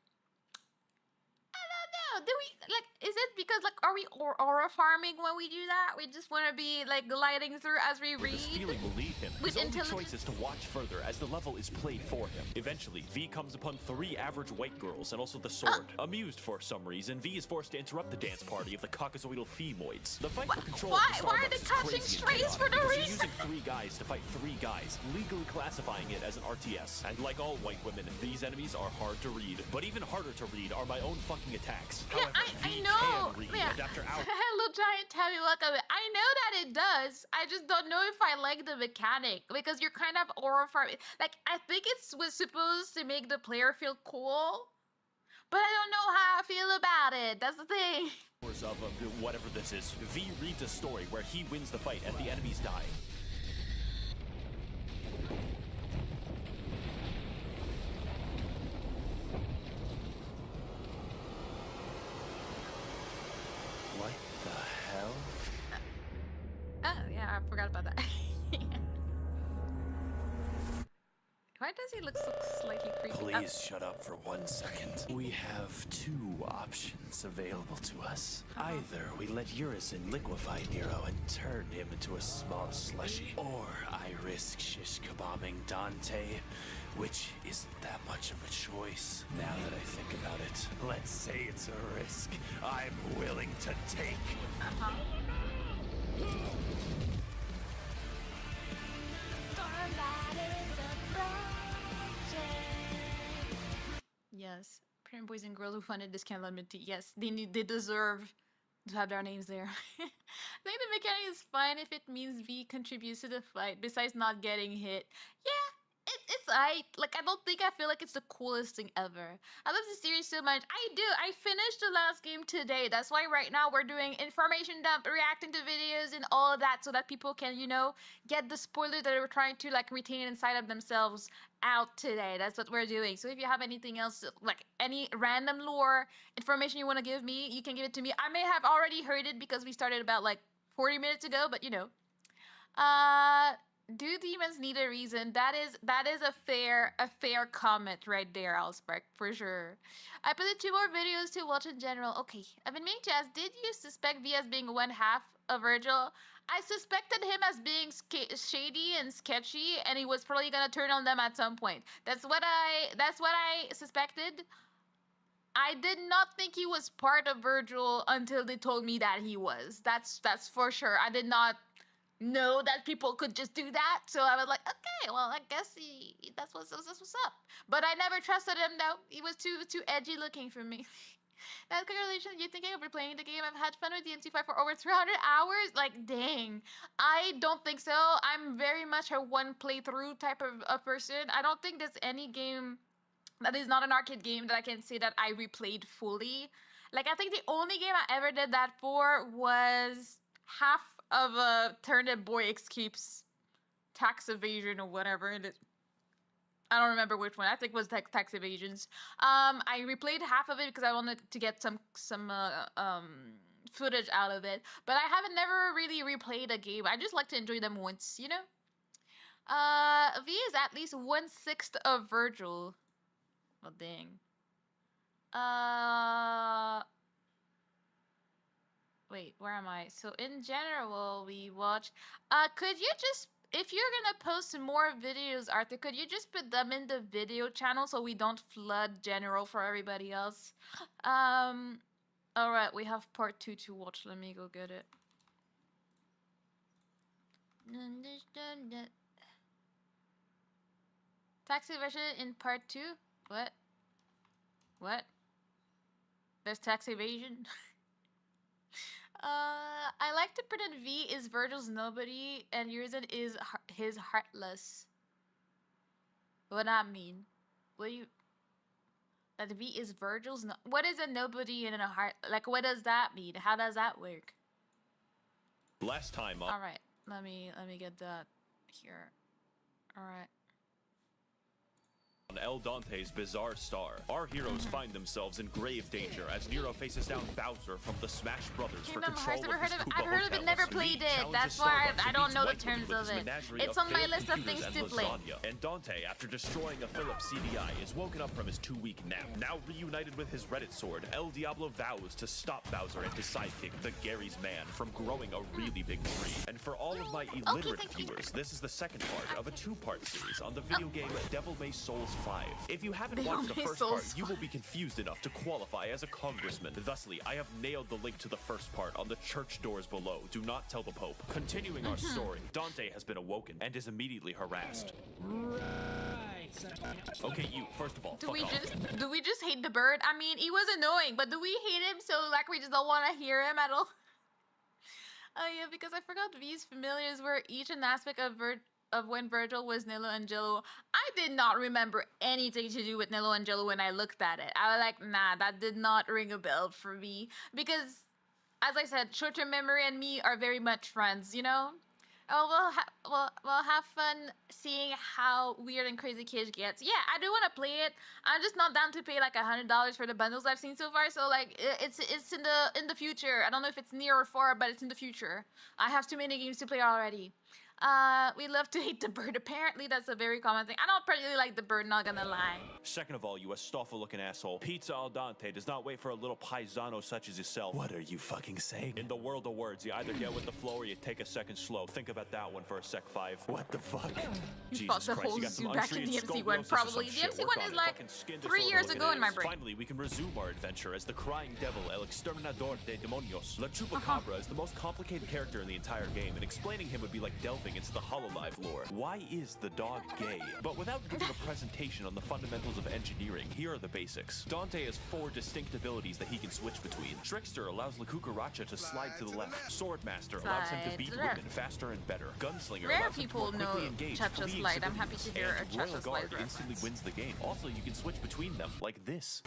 I don't know. Do we like? Is it because like are we aura farming when we do that? We just want to be like gliding through as we read. This feeling will lead him. With His only intelligence. choice is to watch further as the level is played for him. Eventually, V comes upon 3 average white girls and also the sword. Amused for some reason, V is forced to interrupt the dance party of the caucasoidal femoids. The fight for control of the Why are Starbucks they is catching crazy and strays chaotic for no because reason? You're using 3 guys to fight 3 guys, legally classifying it as an RTS. And like all white women, these enemies are hard to read. But even harder to read are my own fucking attacks. Yeah, However, I V know. can read, Yeah. and after hours... Hello, giant tabby, welcome. I know that it does. I just don't know if I like the mechanic because you're kind of aura farming. Like I think it was supposed to make the player feel cool, but I don't know how I feel about it. That's the thing. Of whatever this is, V reads a story where he wins the fight and the enemies die. What the hell? Oh yeah, I forgot about that. Why does he look so slightly creepy? Please shut up for 1 second. We have 2 options available to us. Either we let Urizen liquefy Nero and turn him into a small slushy, or I risk shish kebabbing Dante, which isn't that much of a choice. Now that I think about it, let's say it's a risk I'm willing to take. Yes, parent boys and girls who funded this calamity. Yes, they deserve to have their names there. I think the mechanic is fine if it means V contributes to the fight, besides not getting hit. Yeah, it's like I don't think I feel like it's the coolest thing ever. I love this series so much. I do. I finished the last game today. That's why right now we're doing information dump, reacting to videos and all of that, so that people can, you know, get the spoilers that they were trying to like retain inside of themselves out today. That's what we're doing. So if you have anything else, like any random lore information you want to give me, you can give it to me. I may have already heard it because we started about like 40 minutes ago, but you know. Do demons need a reason? That is a fair comment right there, Allspark, for sure. I put in 2 more videos to watch in general. Okay, I've been meaning to ask, did you suspect V as being one half of Virgil? I suspected him as being shady and sketchy, and he was probably gonna turn on them at some point. That's what I suspected. I did not think he was part of Virgil until they told me that he was. That's for sure. I did not know that people could just do that, so I was like, okay, well, I guess that's what's up. But I never trusted him though. He was too edgy looking for me. Now, congratulations, you're thinking of replaying the game. I've had fun with DMC5 for over 300 hours. Like, dang. I don't think so. I'm very much a one playthrough type of person. I don't think there's any game that is not an arcade game that I can say that I replayed fully. Like, I think the only game I ever did that for was half of a Turnip Boy Escapes Tax Evasion or whatever it is. I don't remember which one. I think it was tax evasions. I replayed half of it because I wanted to get some footage out of it. But I haven't never really replayed a game. I just like to enjoy them once, you know? V is at least 1/6 of Virgil. Oh, dang. Wait, where am I? So in general, we watch. Could you just, if you're gonna post more videos, Arthur, could you just put them in the video channel so we don't flood general for everybody else? All right, we have part 2 to watch. Let me go get it. Tax evasion in part 2? What? What? There's tax evasion? I like to pretend V is Virgil's nobody and Yurzin is his heartless. What that mean? What do you... That V is Virgil's no... What is a nobody and a heart... Like, what does that mean? How does that work? Last time on... Alright, let me get that here. Alright. On El Dante's Bizarre Star, our heroes find themselves in grave danger as Nero faces down Bowser from the Smash Brothers for Kingdom control Hearts, of his I've heard of it, never played it. That's why I don't know the terms of it. It's on my list of things to play. And Dante, after destroying a Philips CDI, is woken up from his 2-week nap. Now reunited with his Reddit sword, El Diablo vows to stop Bowser and his sidekick, the Gary's Man, from growing a really big tree. And for all of my illiterate viewers, this is the second part of a 2-part series on the video game Devil May Souls 5. If you haven't watched the first part, you will be confused enough to qualify as a congressman. Thusly, I have nailed the link to the first part on the church doors below. Do not tell the Pope. Continuing our story, Dante has been awoken and is immediately harassed. Right. Okay, you, first of all, do we just hate the bird? I mean, he was annoying, but do we hate him so like we just don't want to hear him at all? Oh yeah, because I forgot V's familiars were each an aspect of when Virgil was Nilo and Jello. I did not remember anything to do with Nilo and Jello when I looked at it. I was like, nah, that did not ring a bell for me. Because, as I said, short-term memory and me are very much friends, you know? Oh, we'll have fun seeing how weird and crazy Kish gets. Yeah, I do want to play it. I'm just not down to pay like $100 for the bundles I've seen so far. So like, it's in the future. I don't know if it's near or far, but it's in the future. I have too many games to play already. We love to hate the bird. Apparently, that's a very common thing. I don't particularly like the bird, not gonna lie. Second of all, you Astolfo-looking asshole, Pizza al dente does not wait for a little paisano such as yourself. What are you fucking saying? In the world of words, you either get with the flow or you take a second slow. Think about that one for a sec 5. What the fuck? You fought the whole zoo back in DMC 1, probably. DMC 1 is like 3 years ago in my brain. Finally, we can resume our adventure as the crying devil, El Exterminador de Demonios. La Chupacabra is the most complicated character in the entire game, and explaining him would be like delving into the Hololive lore. Why is the dog gay? But without giving a presentation on the fundamentals of engineering, here are the basics. Dante has 4 distinct abilities that he can switch between. Trickster allows La Cucaracha to slide to the left. Swordmaster allows him to beat women faster and better. Gunslinger allows him to more quickly engage. Chacha Slide. I'm happy to hear a Chacha Slide reference. Instantly wins the game. Also, you can switch between them, like this.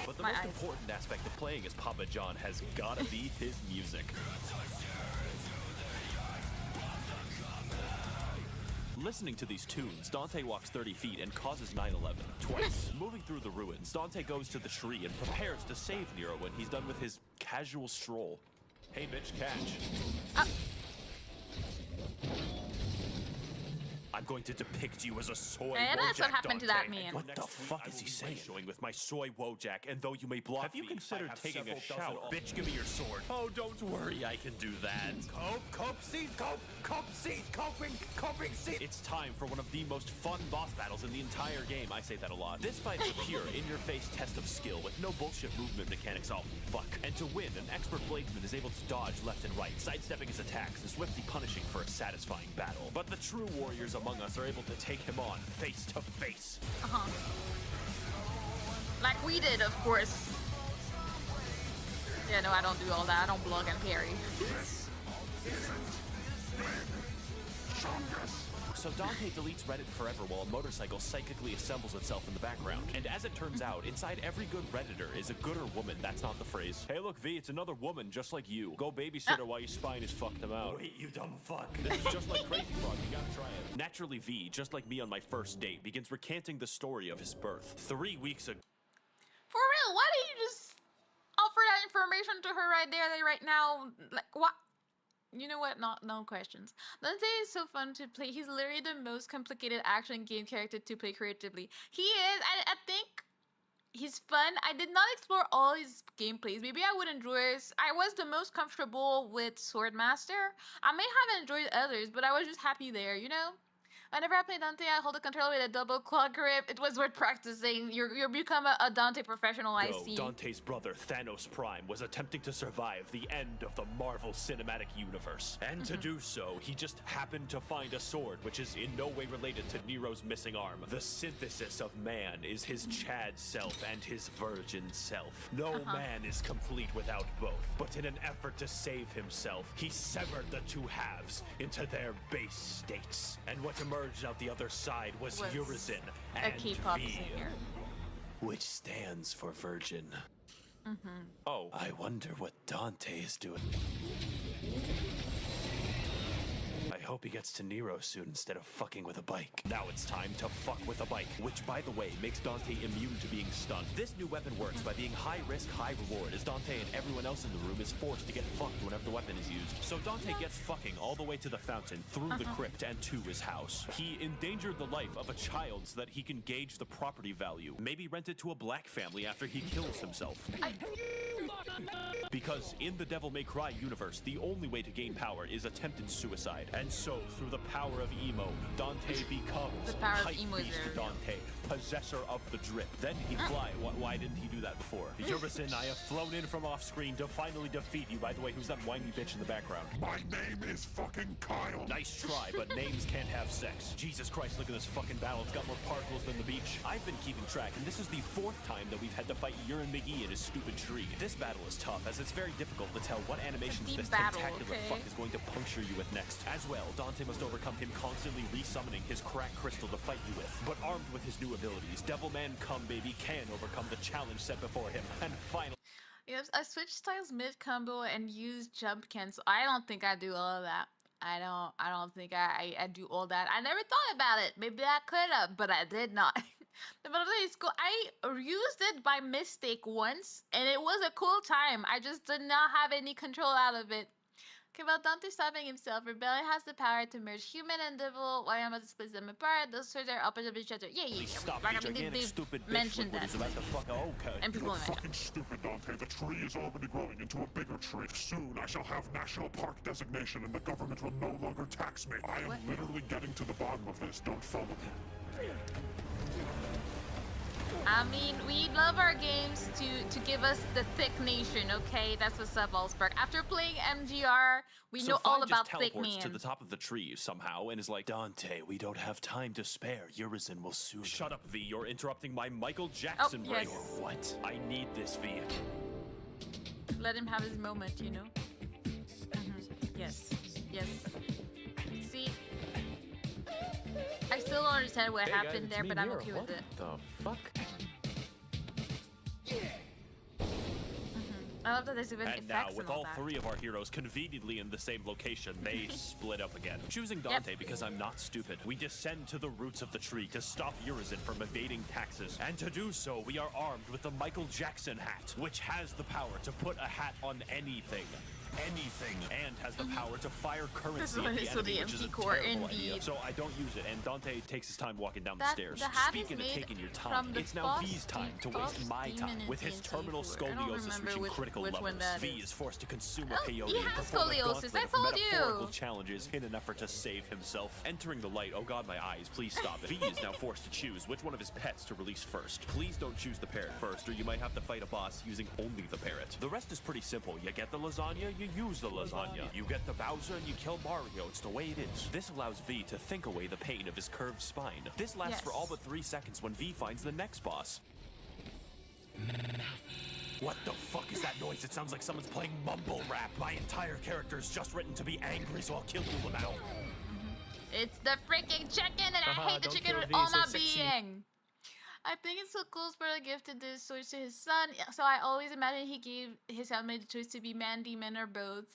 But the most important aspect of playing as Papa John has gotta be his music. Listening to these tunes, Dante walks 30 feet and causes 9/11 twice. Moving through the ruins, Dante goes to the tree and prepares to save Nero when he's done with his casual stroll. Hey bitch, catch. I'm going to depict you as a soy and that's what happened Dante. to that man. What the fuck is he saying? Showing with my soy Wojak, and though you may block Have you considered taking a shower? Bitch, give me your sword. Oh, don't worry, I can do that. Cope seat, coping seat. It's time for one of the most fun boss battles in the entire game. I say that a lot. This fight is a pure, in-your-face test of skill with no bullshit movement mechanics. Oh, fuck. And to win, an expert bladesman is able to dodge left and right, sidestepping his attacks and swiftly punishing for a satisfying battle. But the true warriors among us are able to take him on face to face. Like we did, of course. Yeah, no, I don't do all that. I don't block and parry. So Dante deletes Reddit forever while a motorcycle psychically assembles itself in the background. And as it turns out, inside every good Redditor is a gooder woman. That's not the phrase. Hey look, V, it's another woman just like you. Go babysit her while your spine is fucked them out. Wait, you dumb fuck. This is just like Crazy Frog, you gotta try it. Naturally, V, just like me on my first date, begins recanting the story of his birth. 3 weeks ago. For real, why did you just offer that information to her right there, right now? Like, what? You know what? No questions. Dante is so fun to play. He's literally the most complicated action game character to play creatively. He is. I think he's fun. I did not explore all his gameplays. Maybe I would enjoy it. I was the most comfortable with Swordmaster. I may have enjoyed others, but I was just happy there, you know? Whenever I play Dante, I hold the controller with a double claw grip. It was worth practicing. You become a Dante professional, I see. Dante's brother, Thanos Prime, was attempting to survive the end of the Marvel Cinematic Universe. And to do so, he just happened to find a sword, which is in no way related to Nero's missing arm. The synthesis of man is his Chad self and his virgin self. No man is complete without both. But in an effort to save himself, he severed the two halves into their base states. And what emerged out the other side was Urizen and K-pop V, singer. which stands for virgin. Oh, I wonder what Dante is doing. I hope he gets to Nero soon instead of fucking with a bike. Now it's time to fuck with a bike, which, by the way, makes Dante immune to being stunned. This new weapon works by being high risk, high reward, as Dante and everyone else in the room is forced to get fucked whenever the weapon is used. So Dante gets fucking all the way to the fountain, through the crypt, and to his house. He endangered the life of a child so that he can gauge the property value. Maybe rent it to a black family after he kills himself. Because in the Devil May Cry universe, the only way to gain power is attempted suicide. And so, through the power of emo, Dante becomes The power of Hype emo is Beast very Dante, possessor of the drip. Then he'd fly. Why didn't he do that before? Urizen, I have flown in from off screen to finally defeat you. By the way, who's that whiny bitch in the background? My name is fucking Kyle. Nice try, but names can't have sex. Jesus Christ, look at this fucking battle. It's got more particles than the beach. I've been keeping track, and this is the 4th time that we've had to fight Urine McGee in his stupid tree. This battle is tough, as it's very difficult to tell what animations this tentacular fuck is going to puncture you with next. As well, Dante must overcome him constantly resummoning his cracked crystal to fight you with. But armed with his new abilities, Devilman Come Baby can overcome the challenge set before him, and finally... Yes, I switched styles mid-combo and used jump cancel. I don't think I do all of that. I don't think I do all that. I never thought about it. Maybe I could have, but I did not. But it's cool. I used it by mistake once, and it was a cool time. I just did not have any control out of it. Okay, well, Dante stopping himself. Rebellion has the power to merge human and devil. Why am I to split them apart? Those swords are opposite of each other. Yeah. Stop, Like, you I mean, gigantic they've stupid bitch. mentioned Look what that. he's about to fuck. Okay. And people You're in fucking stupid, Dante. The tree is already growing into a bigger tree. Soon I shall have national park designation and the government will no longer tax me. I am literally getting to the bottom of this. Don't follow me. I mean, we love our games to give us the thick nation, okay? That's what's up, Allspark. After playing MGR, we know all about thick man. To the top of the tree somehow and is like, Dante, we don't have time to spare. Urizen will soon. Shut up, V. You're interrupting my Michael Jackson break. Yes. What? I need this, V. Let him have his moment, you know? Yes. See? I still don't understand what happened there, but I'm okay with it. What the fuck? I love that there's even and effects now, and with all all that. 3 of our heroes conveniently in the same location, they split up again. Choosing Dante because I'm not stupid, we descend to the roots of the tree to stop Urizen from evading taxes. And to do so, we are armed with the Michael Jackson hat, which has the power to put a hat on anything, and has the power to fire currency at the enemy, which is a terrible idea. So I don't use it, and Dante takes his time walking down the stairs. The hat Speaking is of made taking your from time, the it's now V's Frost time to waste my time with his terminal scoliosis reaching critical levels. V is forced to consume a peyote he and has perform a scoliosis, gauntlet I of told you. metaphorical challenges in an effort to save himself. Entering the light, oh god, my eyes, please stop it. V is now forced to choose which one of his pets to release first. Please don't choose the parrot first, or you might have to fight a boss using only the parrot. The rest is pretty simple. You get the lasagna, you use the lasagna. You get the Bowser and you kill Mario. It's the way it is. This allows V to think away the pain of his curved spine. This lasts for all but 3 seconds when V finds the next boss. What the fuck is that noise? It sounds like someone's playing mumble rap. My entire character is just written to be angry, so I'll kill you now. It's the freaking chicken, and I hate the chicken with all my being. I think it's so cool for the gift to this switch to his son, so I always imagine he gave his family the choice to be man, demon, or both.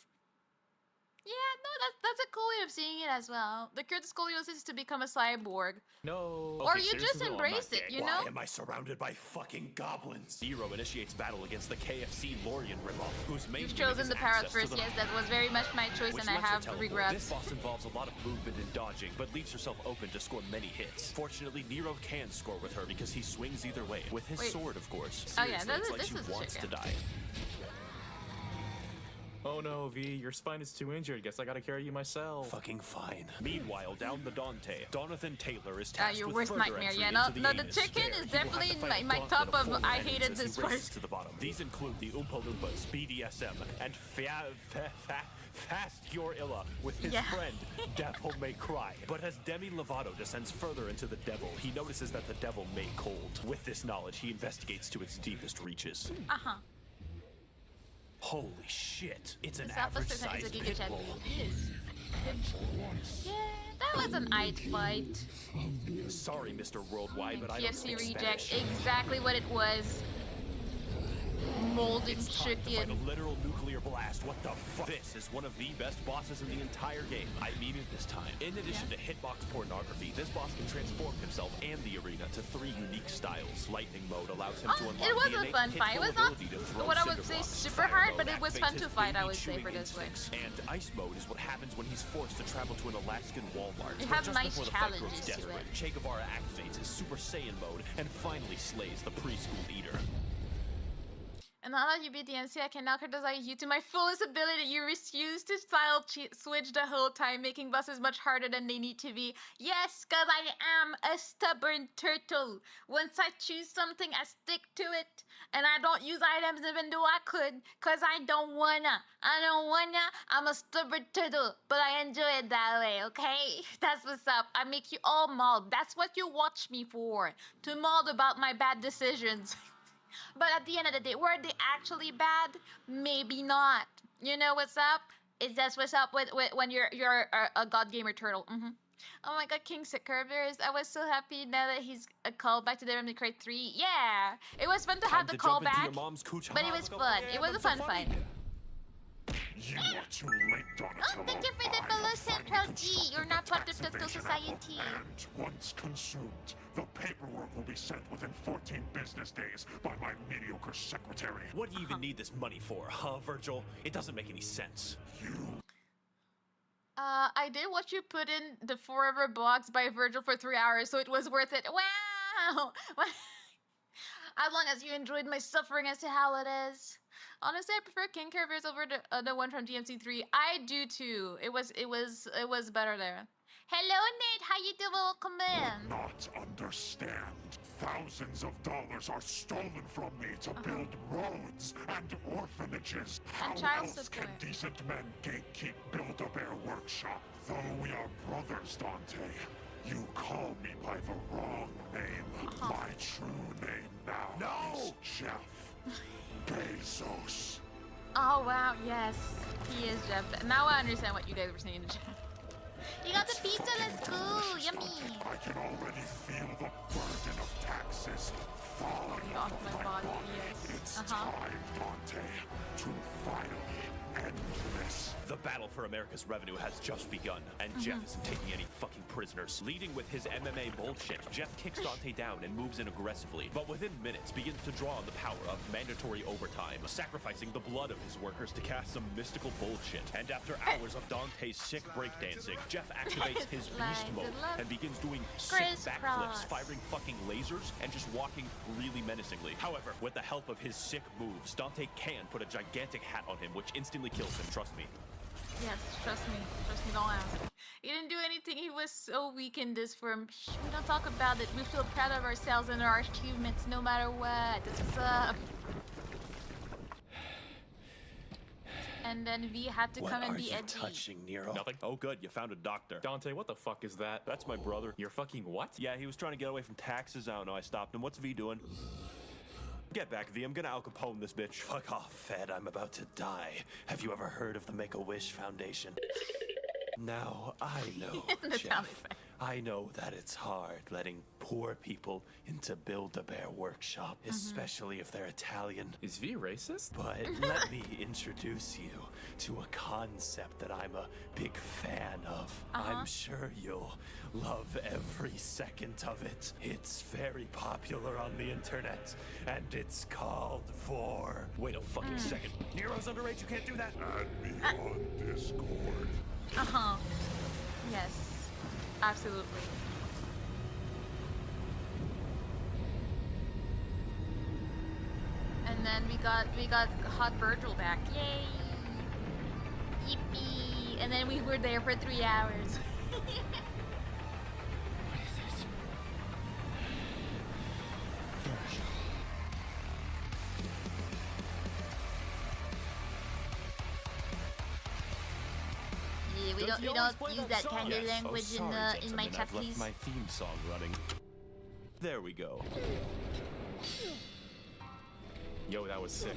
Yeah, no, that's a cool way of seeing it as well. The cure to scoliosis is to become a cyborg. No. Or you just embrace it, you know? Why am I surrounded by fucking goblins? Zero initiates battle against the KFC Lorian ripoff, whose main You've gimmick chosen is the parrot access to first, the... yes, that was very much my choice, Which and I lets her have teleport. regrets. This boss involves a lot of movement and dodging, but leaves herself open to score many hits. Fortunately, Nero can score with her because he swings either way. With his sword, of course. Oh yeah, Seriously, it's like this she is wants chicken. to die. Oh no, V, your spine is too injured. Guess I gotta carry you myself. Fucking fine. Meanwhile, down the Dante, Jonathan Taylor is tasked Your with worst further nightmare. entry Yeah, into no, the the anus. chicken There, is he will have definitely to fight a my gauntlet top of former I enemies hated as he this races fight. to the bottom. These include the Oompa Loompas, BDSM, and Fast Your Illa with his friend, Devil May Cry. But as Demi Lovato descends further into the devil, he notices that the devil may cold. With this knowledge, he investigates to its deepest reaches. Holy shit, it's an average-sized pit bull. Yeah, that was an Ike fight. Sorry, Mr. Worldwide, but I don't PFC speak reject, Spanish. exactly what it was. Molded It's time to fight chicken. a literal nuclear blast. What the fuck? This is one of the best bosses in the entire game. I mean it this time. In addition to hitbox pornography, this boss can transform himself and the arena to 3 unique styles. Lightning mode allows him to unlock It was the a innate fun fight. It was not ability to throw what I would cinder say blocks. super Fire hard, mode but it was fun activates to his fight, I baby would say, for chewing this way. instincts. And ice mode is what happens when he's forced to travel to an Alaskan Walmart. It But had just nice before the fight grows challenges to desperate, it. Che Guevara activates his Super Saiyan mode and finally slays the preschool eater. And now that you beat DMC, I can now criticize you to my fullest ability. You refuse to style switch the whole time, making bosses much harder than they need to be. Yes, because I am a stubborn turtle. Once I choose something, I stick to it. And I don't use items even though I could, because I don't wanna. I'm a stubborn turtle, but I enjoy it that way, okay? That's what's up. I make you all mauled. That's what you watch me for. To maul about my bad decisions. But at the end of the day, were they actually bad? Maybe not. You know what's up? Is that's what's up with when you're a god gamer turtle. Oh my god, King Curvers, I was so happy now that he's a callback to Devil May Cry 3. Yeah, it was fun to have the callback, but it was fun. It was a fun fight. You are too late, Donatello. Thank you for the fellow Central G. You're not part of Turtle Society. And once consumed, the paperwork will be sent within 14 business days by my mediocre secretary. What do you even need this money for, huh, Virgil? It doesn't make any sense. I did what you put in the Forever Box by Virgil for 3 hours, so it was worth it. Wow! As long as you enjoyed my suffering as to how it is. Honestly, I prefer King Curvers over the one from DMC 3. I do too. It was better there. Hello, Nate. How you doing? Welcome in. Not understand. Thousands of dollars are stolen from me to build roads and orphanages. How else can decent men gatekeep Build-A-Bear Workshop? Though we are brothers, Dante, you call me by the wrong name. My true name now is Jeff Bezos. Oh wow, yes, he is Jeff. Now I understand what you guys were saying to Jeff. You got the pizza, let's go. Yummy. I can already feel the burden of taxes falling off my body. It's time, Dante, to finally end this. The battle for America's revenue has just begun, and Jeff isn't taking any fucking prisoners. Leading with his MMA bullshit, Jeff kicks Dante down and moves in aggressively, but within minutes begins to draw on the power of mandatory overtime, sacrificing the blood of his workers to cast some mystical bullshit. And after hours of Dante's sick breakdancing, Jeff activates his beast mode and begins doing sick backflips, firing fucking lasers, and just walking really menacingly. However, with the help of his sick moves, Dante can put a gigantic hat on him, which instantly kills him, trust me. Yes, trust me, don't ask. He didn't do anything, he was so weak in this form. Shh, we don't talk about it. We feel proud of ourselves and our achievements no matter what. That's what's up. And then V had to come and be edgy. Touching, Nero? Nothing. Oh good, you found a doctor. Dante, what the fuck is that? That's my brother. You're fucking what? Yeah, he was trying to get away from taxes. I don't know, I stopped him. What's V doing? Get back, V. I'm gonna Al Capone this bitch. Fuck off, Fed. I'm about to die. Have you ever heard of the Make-A-Wish Foundation? Now, I know, Jeff. I know that it's hard letting poor people into Build-A-Bear Workshop, especially if they're Italian. Is V racist? But let me introduce you to a concept that I'm a big fan of. I'm sure you'll love every second of it. It's very popular on the internet, and it's called Vor. Wait a fucking second. Nero's underage, you can't do that. Add me on Discord. Yes, absolutely. And then we got Hot Virgil back. Yay! Yippee! And then we were there for 3 hours. Yeah, we don't use that kind of language in my chat, I've left please. my theme song running. There we go. Yo, that was sick.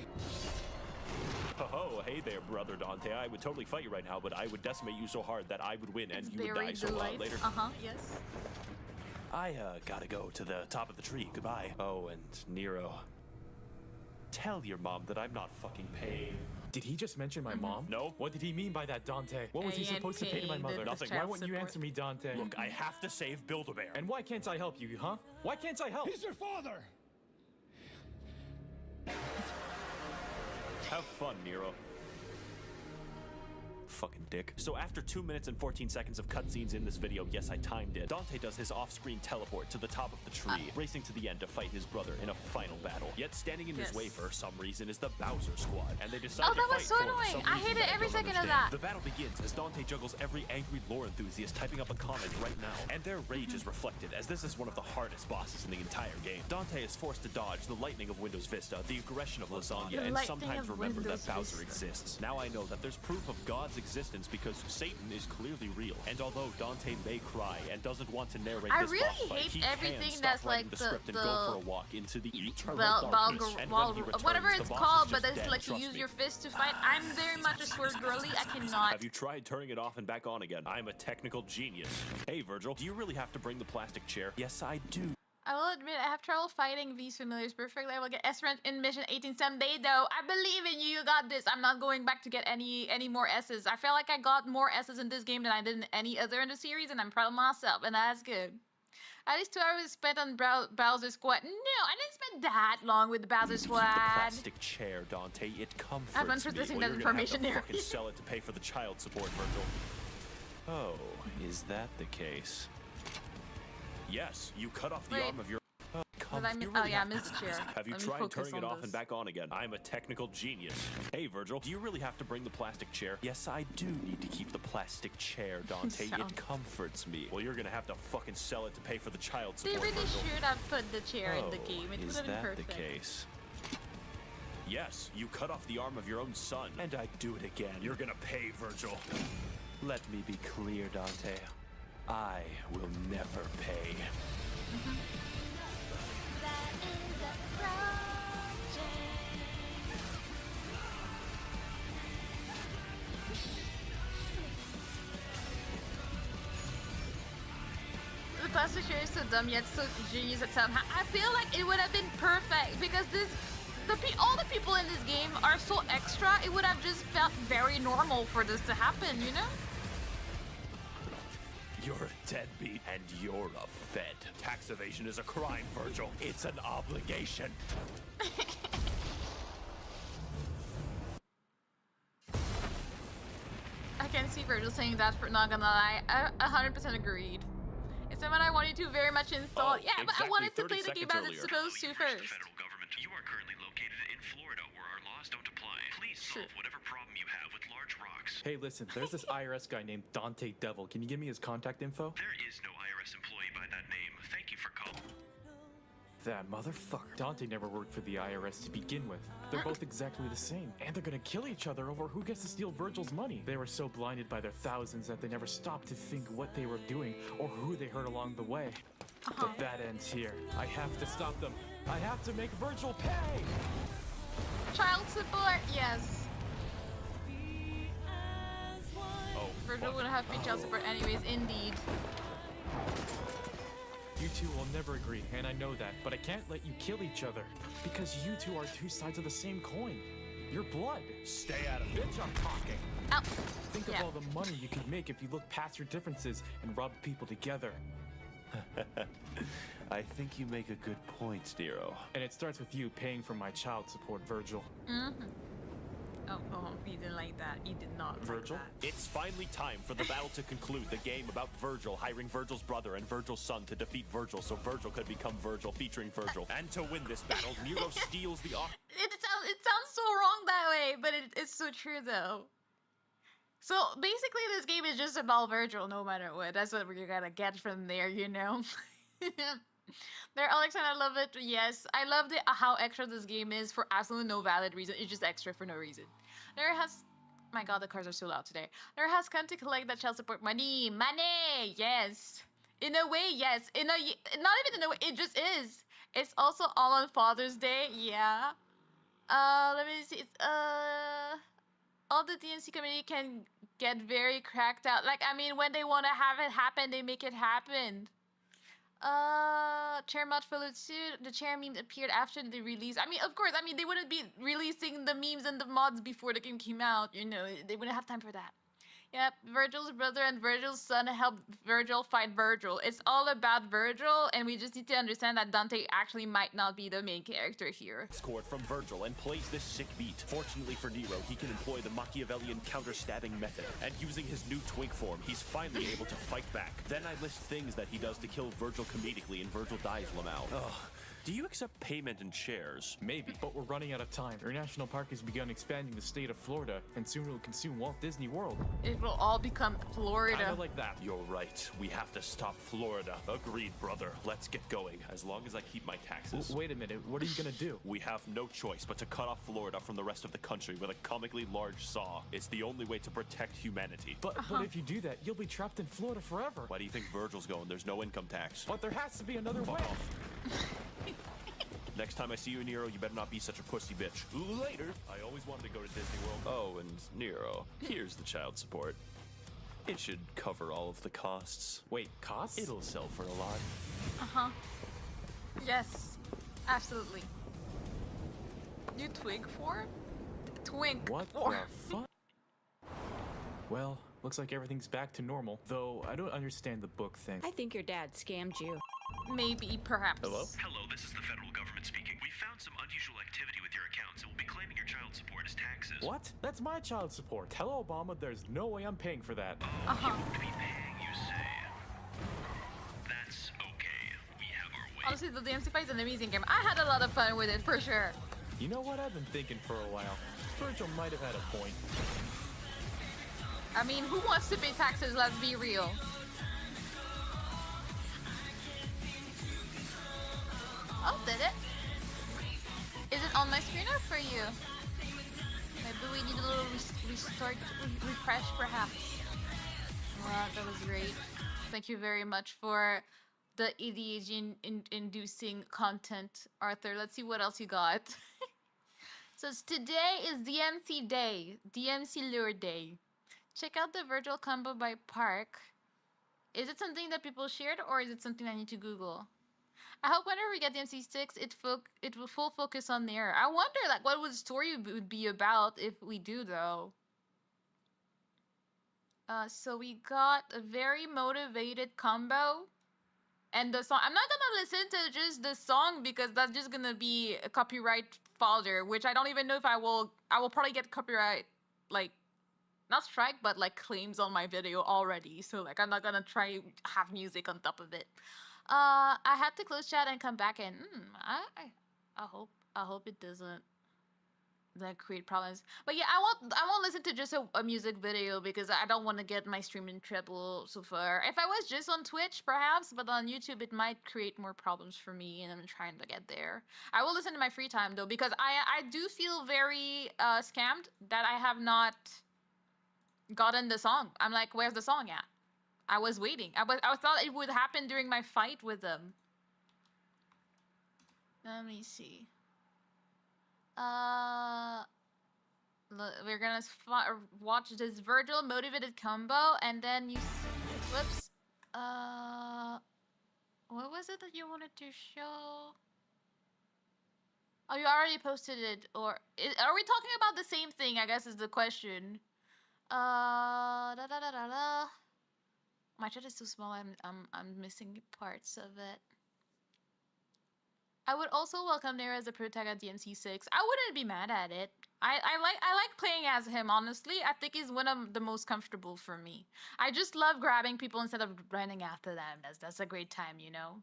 Oh, hey there, brother Dante. I would totally fight you right now, but I would decimate you so hard that I would win and you would die so loud later. Yes. I gotta go to the top of the tree. Goodbye. Oh, and Nero. Tell your mom that I'm not fucking paying. Did he just mention my mom? No. What did he mean by that, Dante? What was he supposed to pay to my mother? Nothing. Why wouldn't you answer me, Dante? Look, I have to save Build-A-Bear. And why can't I help you, huh? Why can't I help? He's your father! Have fun, Nero. Fucking dick. So after 2 minutes and 14 seconds of cutscenes in this video, yes, I timed it, Dante does his off-screen teleport to the top of the tree, racing to the end to fight his brother in a final battle. Yet standing in his way for some reason is the Bowser Squad, and they decide to that fight was so for annoying. some I reason hated that every don't second of understand. that. The battle begins as Dante juggles every angry lore enthusiast typing up a comment right now, and their rage is reflected as this is one of the hardest bosses in the entire game. Dante is forced to dodge the lightning of Windows Vista, the aggression of lasagna, and sometimes remember that Bowser exists. Now I know that there's proof of God's existence because Satan is clearly real, and although Dante may cry and doesn't want to narrate this boss fight, he can stop writing the script and go for a walk into the eternal darkness. And when he returns, whatever the it's boss called, is but just it's dead, like you trust use me. your fist to fight. I'm very much a sword girly. I cannot. Have you tried turning it off and back on again? I'm a technical genius. Hey, Virgil, do you really have to bring the plastic chair? Yes, I do. I will admit, I have trouble fighting these familiars perfectly. I will get S rank in mission 18 someday, though. I believe in you. You got this. I'm not going back to get any more S's. I feel like I got more S's in this game than I did in any other in the series, and I'm proud of myself, and that's good. At least 2 hours spent on Bowser Squad. No, I didn't spend that long with the Bowser Squad. Plastic chair, Dante. It comforts I've been me. processing Well, that you're gonna have to information there. fucking sell it to pay for the child support, Virgil. Oh, is that the case? Yes, you cut off the arm of your... I missed the chair. Have you Let me tried focus turning it on off this. and back on again? I'm a technical genius. Hey, Virgil, do you really have to bring the plastic chair? Yes, I do need to keep the plastic chair, Dante. It comforts me. Well, you're gonna have to fucking sell it to pay for the child They support, really Virgil. should have put the chair in the game. It would Is have been that perfect. the case? Yes, you cut off the arm of your own son. And I'd do it again. You're gonna pay, Virgil. Let me be clear, Dante. I will never pay. The plastic chair is so dumb yet so genius at somehow. I feel like it would have been perfect because all the people in this game are so extra. It would have just felt very normal for this to happen, you know? You're a deadbeat, and you're a fed. Tax evasion is a crime, Virgil. It's an obligation. I can see Virgil saying that, but not gonna lie. I 100% agreed. It's someone I wanted to very much install. Yeah, but I wanted to play the game as it's supposed to first. Federal government. You are currently located in Florida, where our laws don't apply. Please solve whatever problem you have with large rocks. Hey, listen, there's this IRS guy named Dante Devil. Can you give me his contact info? There is no IRS employee by that name. Thank you for calling. That motherfucker. Dante never worked for the IRS to begin with. They're both exactly the same. And they're gonna kill each other over who gets to steal Virgil's money. They were so blinded by their thousands that they never stopped to think what they were doing or who they hurt along the way. But that ends here. I have to stop them. I have to make Virgil pay! Child support, yes. Oh, Virgil would have paid child support anyways, indeed. You two will never agree, and I know that, but I can't let you kill each other, because you two are two sides of the same coin. You're blood. Stay out of it. Bitch, I'm talking. Ow. Think of all the money you could make if you look past your differences and rub people together. I think you make a good point, Nero. And it starts with you paying for my child support, Virgil. Oh, he didn't like that. He did not Virgil? like that. It's finally time for the battle to conclude. The game about Virgil hiring Virgil's brother and Virgil's son to defeat Virgil so Virgil could become Virgil, featuring Virgil. And to win this battle, Nero steals the... It sounds so wrong that way, but it's so true though. So basically, this game is just about Virgil, no matter what. That's what we're gonna get from there, you know. There, Alex, and I love it. Yes, I love how extra this game is for absolutely no valid reason. It's just extra for no reason. There has, my God, the cars are so loud today. There has come to collect that child support money. Money, yes. In a way, yes. Not even in a way. It just is. It's also all on Father's Day. Yeah. Let me see. It's all the DMC community can get very cracked out. Like, I mean, when they want to have it happen, they make it happen. Chair mod followed suit. The chair memes appeared after the release. I mean, of course, I mean, they wouldn't be releasing the memes and the mods before the game came out, you know, they wouldn't have time for that. Yep, Virgil's brother and Virgil's son helped Virgil fight Virgil. It's all about Virgil, and we just need to understand that Dante actually might not be the main character here. Scored from Virgil and plays this sick beat. Fortunately for Nero, he can employ the Machiavellian counter-stabbing method. And using his new twink form, he's finally able to fight back. Then I list things that he does to kill Virgil comedically, and Virgil dies, Lamau. Ugh. Do you accept payment in shares? Maybe, but we're running out of time. Our national park has begun expanding the state of Florida, and soon it will consume Walt Disney World. It will all become Florida. Kinda like that. You're right. We have to stop Florida. Agreed, brother. Let's get going. As long as I keep my taxes. Wait a minute. What are you gonna do? We have no choice but to cut off Florida from the rest of the country with a comically large saw. It's the only way to protect humanity. But if you do that, you'll be trapped in Florida forever. Why do you think Virgil's going? There's no income tax. But there has to be another way. Next time I see you, Nero, you better not be such a pussy bitch. Later. I always wanted to go to Disney World. Oh, and Nero, here's the child support. It should cover all of the costs. Wait, costs? It'll sell for a lot. Uh-huh. Yes, absolutely. You twig form? Twink What form. the fuck? Well, looks like everything's back to normal. Though, I don't understand the book thing. I think your dad scammed you. Maybe, perhaps. Hello? Hello, this is the federal government speaking. We found some unusual activity with your accounts and will be claiming your child support as taxes. What? That's my child support. Tell Obama there's no way I'm paying for that. You won't be paying, you say? That's okay. We have our way. Honestly, the DMC fight is an amazing game. I had a lot of fun with it, for sure. You know what? I've been thinking for a while. Virgil might have had a point. I mean, who wants to pay taxes? Let's be real. Oh, did it? Is it on my screen or for you? Maybe we need a little refresh, perhaps. Wow, that was great. Thank you very much for the ADHD-inducing content, Arthur. Let's see what else you got. So today is DMC Day, DMC Lure Day. Check out the Virgil combo by Park. Is it something that people shared, or is it something I need to Google? I hope whenever we get DMC 6, it will full focus on there. I wonder, like, what would the story would be about if we do, though. So we got a very motivated combo. And the song, I'm not gonna listen to just the song because that's just gonna be a copyright fodder, which I don't even know if I will probably get copyright, like, not strike, but like claims on my video already. So like, I'm not gonna try have music on top of it. I had to close chat and come back in. I hope it doesn't create problems. But yeah, I won't listen to just a music video because I don't want to get my stream in trouble so far. If I was just on Twitch, perhaps, but on YouTube, it might create more problems for me, and I'm trying to get there. I will listen in my free time though, because I do feel very scammed that I have not gotten the song. I'm like, where's the song at? I was waiting. I thought it would happen during my fight with them. Let me see. We're gonna watch this Virgil motivated combo, and then you. Whoops. What was it that you wanted to show? Oh, you already posted it, or are we talking about the same thing? I guess is the question. My chat is too small. I'm missing parts of it. I would also welcome Nero as a protagonist at DMC 6. I wouldn't be mad at it. I like playing as him, honestly. I think he's one of the most comfortable for me. I just love grabbing people instead of running after them. That's a great time, you know.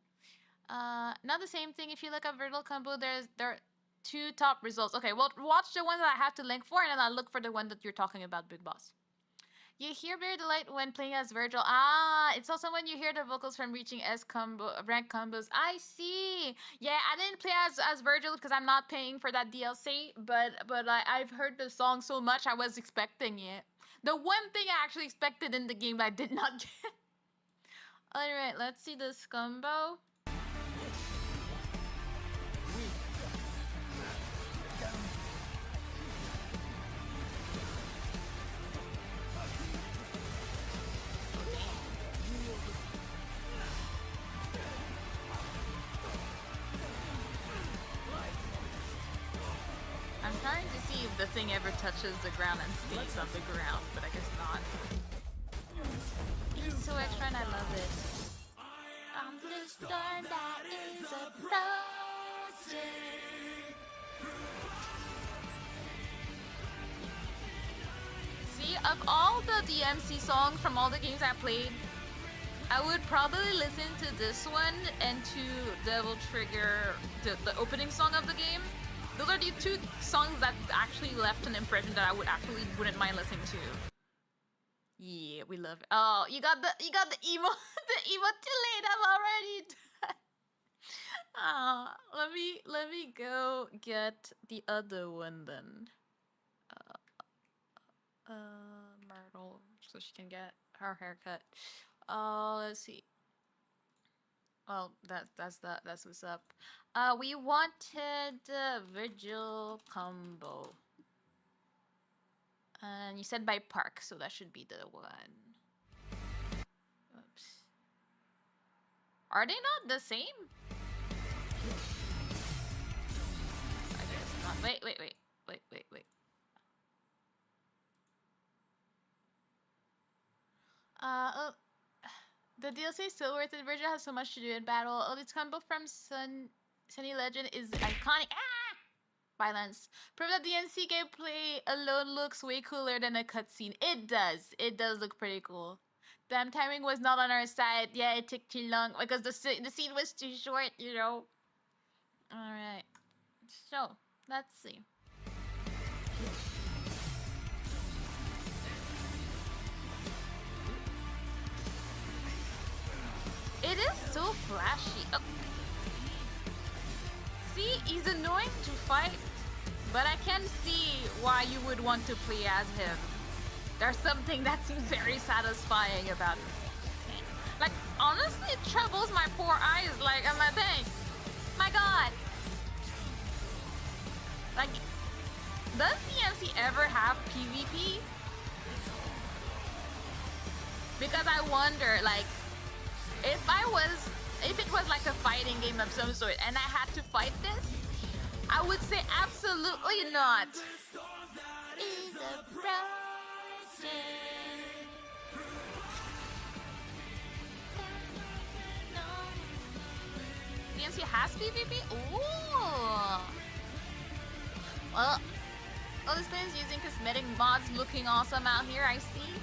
Not the same thing. If you look at Virgil combo, there are 2 top results. Okay, well, watch the one that I have to link for, and then I'll look for the one that you're talking about, Big Boss. You hear Bear Delight when playing as Virgil. Ah, it's also when you hear the vocals from reaching S combo rank combos. I see. Yeah, I didn't play as Virgil because I'm not paying for that DLC. But I've heard the song so much I was expecting it. The one thing I actually expected in the game that I did not get. All right, let's see this combo. I'm trying to see if the thing ever touches the ground and stays on the ground, but I guess not. It's so extra and I love it. I'm the storm that is approaching. See, of all the DMC songs from all the games I played, I would probably listen to this one and to Devil Trigger, the opening song of the game. Those are the two songs that actually left an impression that I wouldn't mind listening to. Yeah, we love it. Oh, you got the emo the emo too late. I'm already done. Let me go get the other one then. Myrtle, so she can get her haircut. Let's see. Well, that's what's up. We wanted Virgil combo. And you said by Park, so that should be the one. Oops. Are they not the same? I guess not. Wait. The DLC is still worth it. Virgil has so much to do in battle. Oh, this combo from Sunny Legend is iconic. Violence. Prove that DMC gameplay alone looks way cooler than a cutscene. It does. It does look pretty cool. Damn, timing was not on our side. Yeah, it took too long because the scene was too short, you know. Alright. So, let's see. It is so flashy. Oh. See, he's annoying to fight, but I can see why you would want to play as him. There's something that seems very satisfying about it. Like, honestly, it troubles my poor eyes. Like, I'm like, dang, my god. Like, does DMC ever have PvP? Because I wonder, like, if it was like a fighting game of some sort and I had to fight this, I would say absolutely not. DMC has PvP? Ooh. Well, this man is using cosmetic mods looking awesome out here, I see.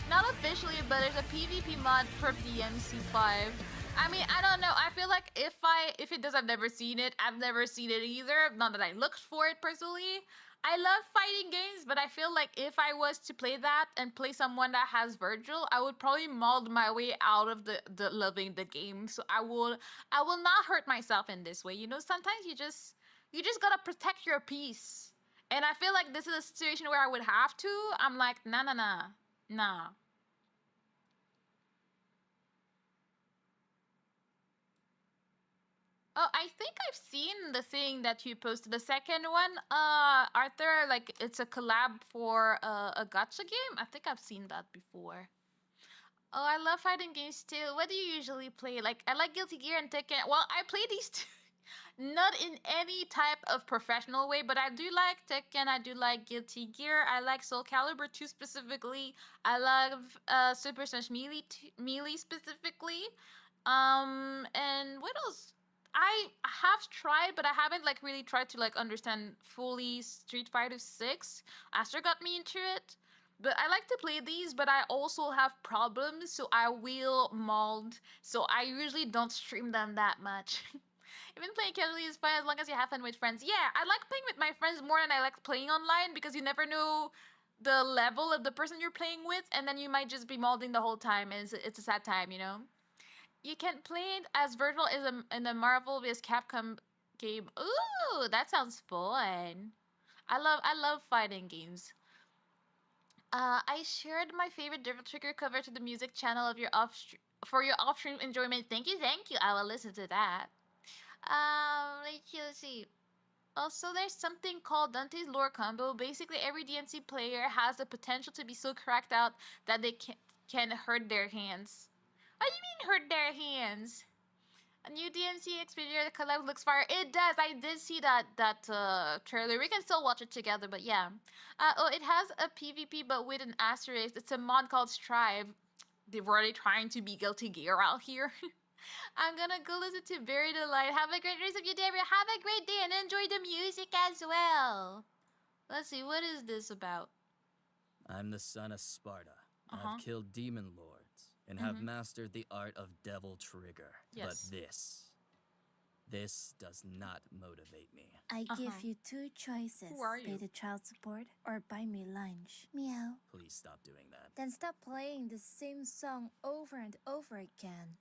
Not officially, but there's a PvP mod for DMC5. I mean, I don't know. I feel like if it does, I've never seen it. I've never seen it either. Not that I looked for it personally. I love fighting games, but I feel like if I was to play that and play someone that has Virgil, I would probably mold my way out of the loving the game. So I will not hurt myself in this way. You know, sometimes you just gotta protect your peace. And I feel like this is a situation where I would have to. I'm like, nah. Oh, I think I've seen the thing that you posted. The second one, Arthur, like it's a collab for a gacha game. I think I've seen that before. Oh, I love fighting games too. What do you usually play? Like, I like Guilty Gear and Tekken. Well, I play these two. Not in any type of professional way, but I do like Tekken, I do like Guilty Gear, I like Soul Calibur 2 specifically, I love Super Smash Melee specifically, and what else? I have tried, but I haven't like really tried to like understand fully Street Fighter 6. Aster got me into it, but I like to play these, but I also have problems, so I will mold, so I usually don't stream them that much. Even playing casually is fine as long as you have fun with friends. Yeah, I like playing with my friends more than I like playing online because you never know the level of the person you're playing with, and then you might just be molding the whole time, and it's a sad time, you know? You can play it as Virgil in the Marvel vs. Capcom game. Ooh, that sounds fun. I love fighting games. I shared my favorite Devil Trigger cover to the music channel of your for your off-stream enjoyment. Thank you. I will listen to that. Let's see. Also, there's something called Dante's Lore Combo. Basically, every DMC player has the potential to be so cracked out that they can hurt their hands. What do you mean, hurt their hands? A new DMC Expeditor collab looks fire. It does. I did see that trailer. We can still watch it together, but yeah. It has a PvP, but with an asterisk. It's a mod called Strive. They're really trying to be Guilty Gear out here. I'm gonna go listen to Buried Alive. Have a great rest of your day. Have a great day and enjoy the music as well. Let's see, what is this about? I'm the son of Sparta. I've killed demon lords and have mastered the art of Devil Trigger. Yes. But this does not motivate me. I give you two choices. Who are Pay you? the child support or buy me lunch. Meow. Please stop doing that. Then stop playing the same song over and over again.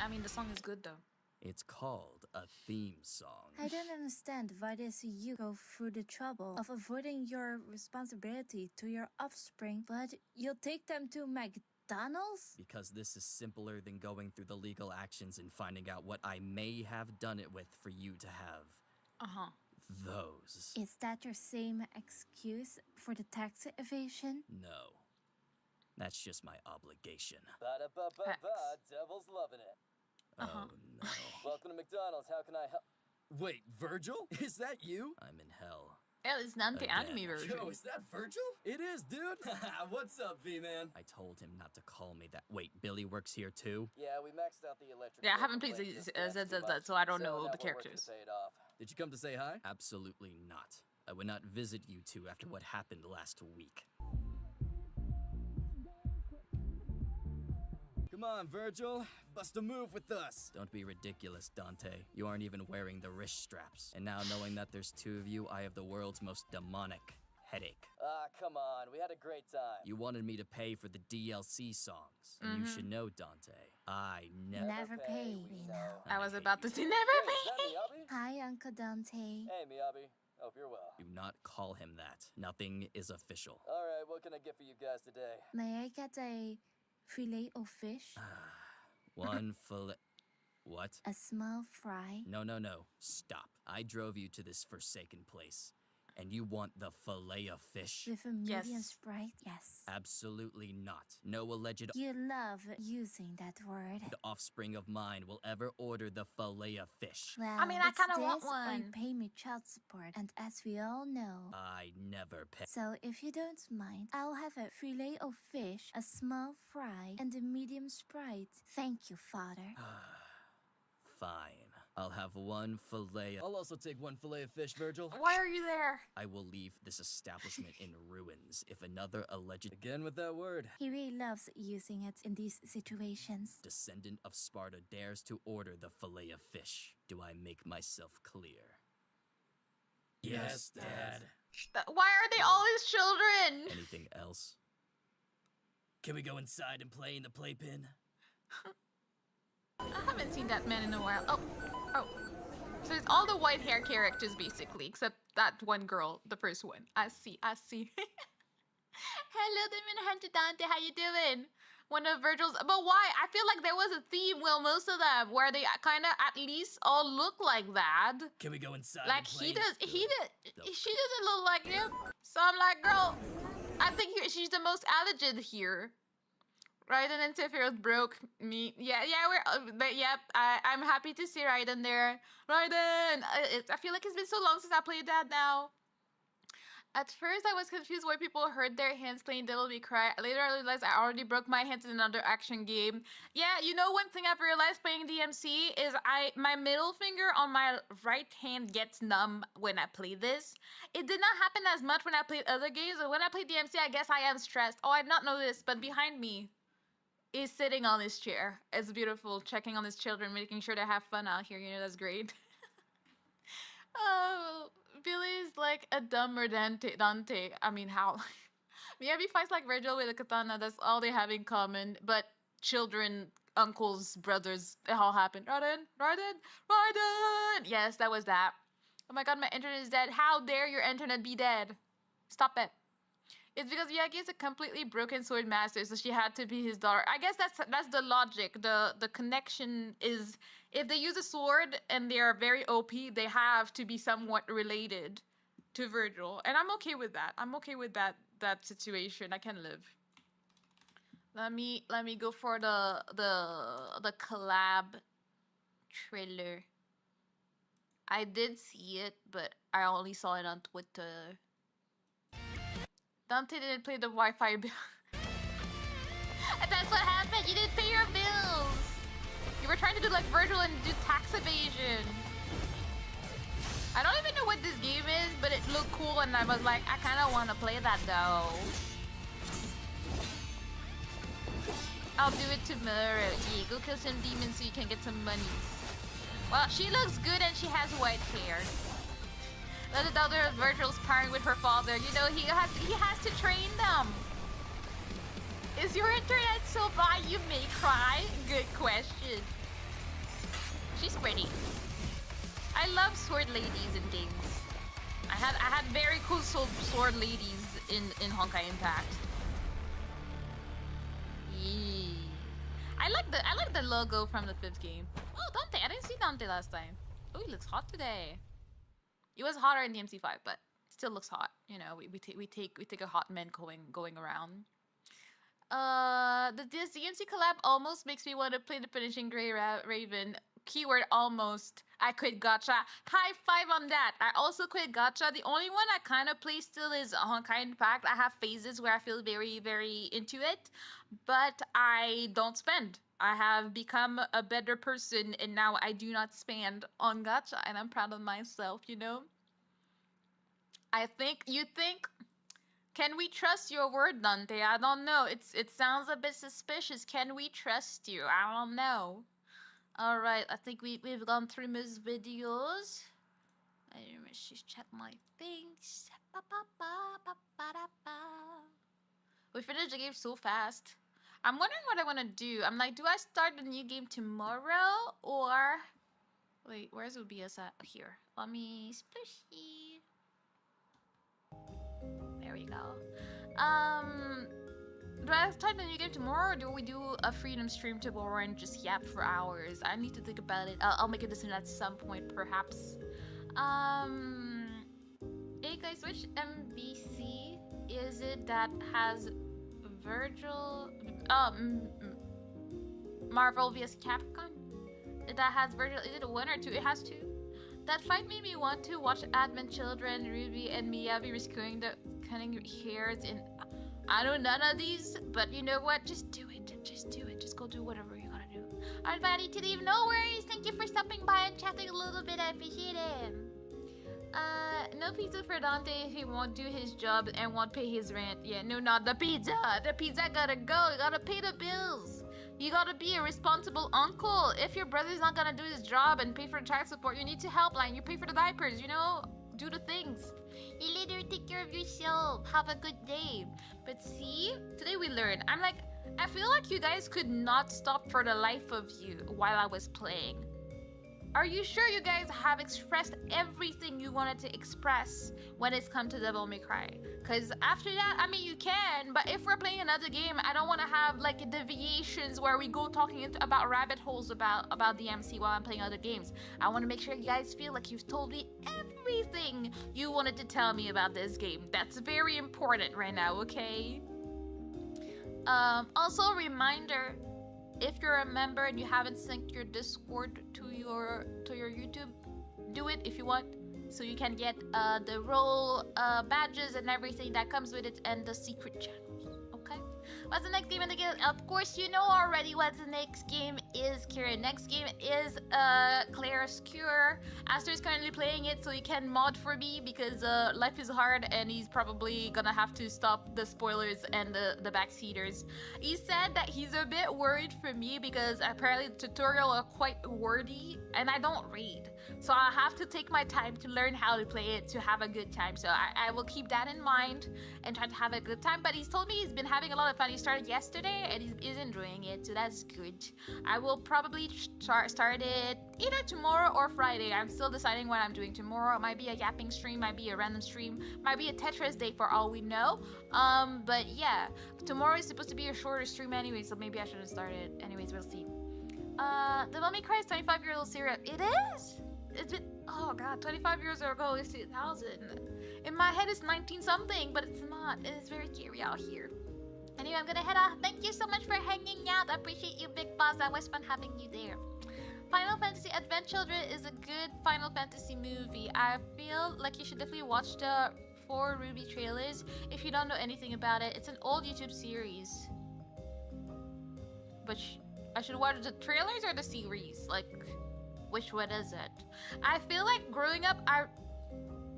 I mean, the song is good though. It's called a theme song. I don't understand why they see you go through the trouble of avoiding your responsibility to your offspring, but you'll take them to McDonald's? Because this is simpler than going through the legal actions and finding out what I may have done it with for you to have. Those. Is that your same excuse for the tax evasion? No. That's just my obligation. Devil's loving it. Oh no. Welcome to McDonald's. How can I help? Wait, Virgil? Is that you? I'm in hell. Yeah, it's Dante Again. anime version. Yo, is that Virgil? It is, dude. What's up, V-Man? I told him not to call me that. Wait, Billy works here too? Yeah, we maxed out the electric. Yeah, I haven't played Z, so I don't know the characters. Did you come to say hi? Absolutely not. I would not visit you two after what happened last week. Come on, Virgil. Bust a move with us. Don't be ridiculous, Dante. You aren't even wearing the wrist straps. And now knowing that there's two of you, I have the world's most demonic headache. Come on. We had a great time. You wanted me to pay for the DLC songs. And you should know, Dante, I never pay, we know. I was about to say never pay. Hi, Uncle Dante. Hey, Miyabi. Hope you're well. Do not call him that. Nothing is official. All right, what can I get for you guys today? May I get a fillet of fish? One fillet. What? A small fry? No. Stop. I drove you to this forsaken place. And you want the fillet of fish? With a medium Sprite? Yes. Absolutely not. No alleged You love using that word. offspring of mine will ever order the fillet of fish. Well, I mean, I it's kind of want this or one. pay me child support, and as we all know. I never pay. So if you don't mind, I'll have a fillet of fish, a small fry, and a medium Sprite. Thank you, Father. Fine. I'll have one fillet. I'll also take one fillet of fish, Virgil. Why are you there? I will leave this establishment in ruins if another alleged— Again with that word. He really loves using it in these situations. Descendant of Sparta dares to order the fillet of fish. Do I make myself clear? Yes, Dad. Why are they all his children? Anything else? Can we go inside and play in the playpen? I haven't seen that man in a while. Oh. So it's all the white hair characters basically, except that one girl, the first one. I see. Hello, Demon Hunter Dante, how you doing? One of Virgil's, but why? I feel like there was a theme, well, most of them, where they kind of at least all look like that. Can we go inside? Like she doesn't look like him. So I'm like, girl, I think she's the most alleged here. Raiden and Sephiroth broke me. Yeah, I'm happy to see Raiden there. Raiden! I feel like it's been so long since I played that now. At first, I was confused why people hurt their hands playing Devil May Cry. Later, I realized I already broke my hands in another action game. Yeah, you know one thing I've realized playing DMC is my middle finger on my right hand gets numb when I play this. It did not happen as much when I played other games, but when I played DMC, I guess I am stressed. Oh, I did not know this, but behind me is sitting on his chair. It's beautiful, checking on his children, making sure they have fun out here. You know, that's great. Oh, Billy's like a dumber Dante. I mean, how? Miyabi fights like Virgil with a katana. That's all they have in common. But children, uncles, brothers, it all happened. Raiden! Yes, that was that. Oh my god, my internet is dead. How dare your internet be dead? Stop it. It's because Miyagi is a completely broken sword master, so she had to be his daughter. I guess that's the logic. The connection is if they use a sword and they are very OP, they have to be somewhat related to Virgil, and I'm okay with that. I'm okay with that situation. I can live. Let me go for the collab trailer. I did see it, but I only saw it on Twitter. Dante didn't pay the Wi-Fi bill. That's what happened. You didn't pay your bills. You were trying to do like Virgil and do tax evasion. I don't even know what this game is, but it looked cool, and I was like, I kind of want to play that though. I'll do it tomorrow. Yeah, go kill some demons so you can get some monies. Well, she looks good and she has white hair. The daughter of Virgil's pairing with her father. You know, he has to train them. Is your internet so bad you may cry? Good question. She's pretty. I love sword ladies in games. I had very cool sword ladies in Honkai Impact. Yeah. I like the logo from the 5th game. Oh, Dante! I didn't see Dante last time. Oh, he looks hot today. It was hotter in DMC 5, but still looks hot. You know, we take a hot man going around. This DMC collab almost makes me want to play the Punishing Grey Raven. Keyword almost. I quit gacha. High five on that. I also quit gacha. The only one I kind of play still is Honkai Impact. I have phases where I feel very, very into it, but I don't spend. I have become a better person, and now I do not spend on gacha, and I'm proud of myself, you know? You think, can we trust your word, Dante? I don't know. It sounds a bit suspicious. Can we trust you? I don't know. All right, I think we've gone through most videos. Let's just check my things. We finished the game so fast. I'm wondering what I want to do. I'm like, do I start the new game tomorrow or... Wait, where's OBS at? Here. Let me splishy. There we go. Do I start the new game tomorrow or do we do a freedom stream tomorrow and just yap for hours? I need to think about it. I'll make a decision at some point, perhaps. Hey guys, which MVC is it that has Virgil... Marvel vs Capcom? That has Virgil... Is it 1 or 2? It has 2. That fight made me want to watch Advent Children, Ruby, and Miyabi rescuing the cunning hairs in... I know none of these, but you know what? Just do it. Just do it. Just go do whatever you gotta do. I'm ready to leave. No worries. Thank you for stopping by and chatting a little bit. I appreciate it. No pizza for Dante if he won't do his job and won't pay his rent. Yeah, no, not the pizza. The pizza gotta go. You gotta pay the bills. You gotta be a responsible uncle. If your brother's not gonna do his job and pay for child support, you need to help. Like, you pay for the diapers, you know? Do the things. You later take care of yourself. Have a good day. But see, today we learned. I'm like, I feel like you guys could not stop for the life of you while I was playing. Are you sure you guys have expressed everything you wanted to express when it's come to Devil May Cry? Because after that, I mean, you can, but if we're playing another game, I don't want to have like deviations where we go talking about rabbit holes about DMC while I'm playing other games. I want to make sure you guys feel like you've told me everything you wanted to tell me about this game. That's very important right now, okay? Also, reminder, if you're a member and you haven't synced your Discord to your YouTube, do it if you want, so you can get the role badges and everything that comes with it, and the secret channels. Okay, what's the next game in the game? Of course, you know already what the next game is. Kira, next game is Claire's Cure. Aster's currently playing it, so he can mod for me because life is hard and he's probably gonna have to stop the spoilers and the backseaters. He said that he's a bit worried for me because apparently the tutorial are quite wordy and I don't read. So I have to take my time to learn how to play it to have a good time. So I will keep that in mind and try to have a good time. But he's told me he's been having a lot of fun. He started yesterday and he's enjoying it, so that's good. I will probably start it either tomorrow or Friday. I'm still deciding what I'm doing tomorrow. It might be a yapping stream, might be a random stream, might be a Tetris day for all we know. But yeah, tomorrow is supposed to be a shorter stream anyway, so maybe I shouldn't start it. Anyways, we'll see. The Mummy Cries 25-year-old Syrup. It is? It's been, oh god, 25 years ago is 2000. In my head it's 19 something, but it's not. It is very scary out here. Anyway, I'm gonna head off. Thank you so much for hanging out. I appreciate you, Big Boss. That was fun having you there. Final Fantasy Advent Children is a good Final Fantasy movie. I feel like you should definitely watch the 4 Ruby trailers if you don't know anything about it. It's an old YouTube series. But I should watch the trailers or the series? Like, which one is it? I feel like growing up,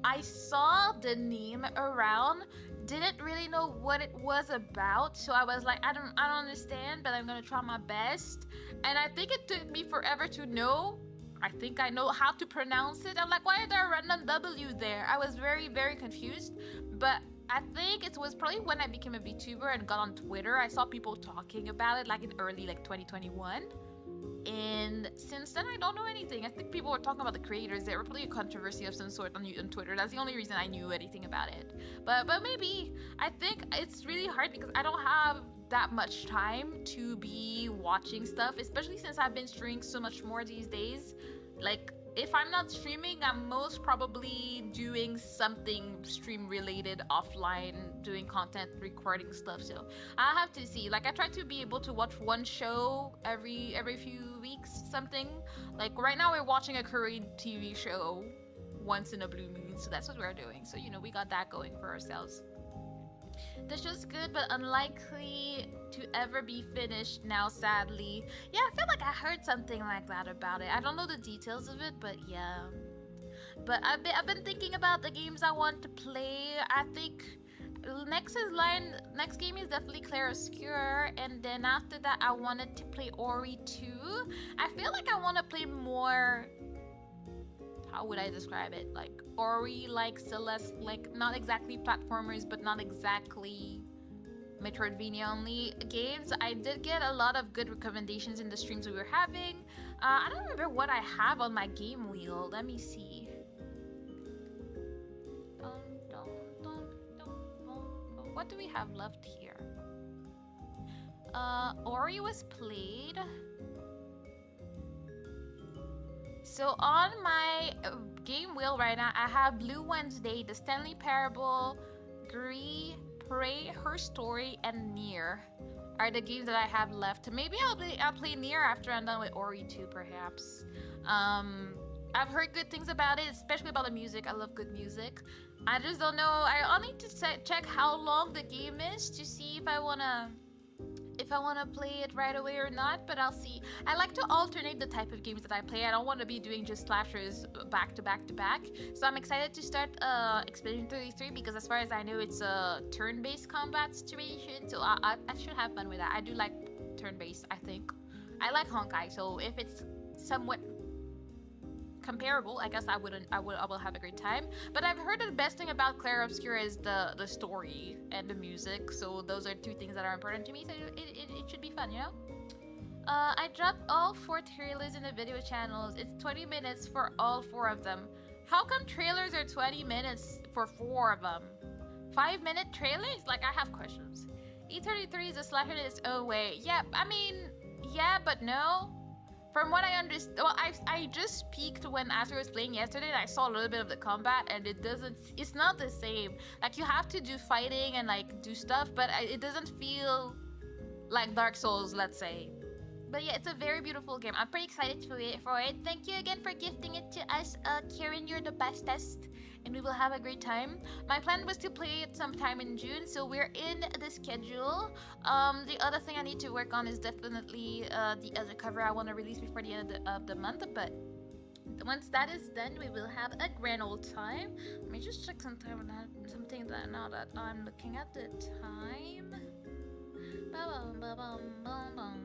I saw the name around, didn't really know what it was about, so I was like, I don't understand, but I'm gonna try my best. And I think it took me forever to know. I think I know how to pronounce it. I'm like, why is there a random W there? I was very, very confused. But I think it was probably when I became a VTuber and got on Twitter. I saw people talking about it like in early 2021. And since then, I don't know anything. I think people were talking about the creators. There were probably a controversy of some sort on Twitter. That's the only reason I knew anything about it. But maybe. I think it's really hard because I don't have that much time to be watching stuff, especially since I've been streaming so much more these days. Like, if I'm not streaming, I'm most probably doing something stream related offline, doing content, recording stuff. So I have to see. Like, I try to be able to watch one show every few weeks, something. Like right now we're watching a Korean TV show once in a blue moon, so that's what we're doing. So, you know, we got that going for ourselves. The show's good, but unlikely to ever be finished now, sadly. Yeah, I feel like I heard something like that about it. I don't know the details of it, but yeah. But I've been thinking about the games I want to play. I think next game is definitely Claroscure, and then after that I wanted to play Ori 2. I feel like I want to play more, how would I describe it? Like Ori, like Celeste, like not exactly platformers, but not exactly Metroidvania only games. I did get a lot of good recommendations in the streams we were having. I don't remember what I have on my game wheel. Let me see. What do we have left here? Ori was played. So on my game wheel right now, I have Blue Wednesday, The Stanley Parable, Gree, Prey, Her Story, and Nier are the games that I have left. Maybe I'll play Nier after I'm done with Ori 2, perhaps. I've heard good things about it, especially about the music. I love good music. I just don't know. I'll need to check how long the game is to see if I wanna play it right away or not, but I'll see. I like to alternate the type of games that I play. I don't want to be doing just slashers back to back to back. So I'm excited to start Expedition 33 because as far as I know, it's a turn-based combat situation. So I should have fun with that. I do like turn-based, I think. I like Honkai, so if it's somewhat comparable, I guess I will have a great time. But I've heard that the best thing about Claroscure is the story and the music, so those are two things that are important to me, so it should be fun, you know? I dropped all 4 trailers in the video channels. It's 20 minutes for all 4 of them. How come trailers are 20 minutes for 4 of them? 5-minute trailers? Like, I have questions. E33 is a slasher in its own way. Yeah, I mean, yeah, but no. From what I understand, well, I just peeked when Astro was playing yesterday and I saw a little bit of the combat and it's not the same. Like, you have to do fighting and like do stuff, but it doesn't feel like Dark Souls, let's say. But yeah, it's a very beautiful game. I'm pretty excited for it. Thank you again for gifting it to us. Kieran, you're the bestest. And we will have a great time. My plan was to play it sometime in June, so we're in the schedule. The other thing I need to work on is definitely the other cover I want to release before the end of the month. But once that is done, we will have a grand old time. Let me just check something that now that I'm looking at the time. Ba-bum, ba-bum, ba-bum.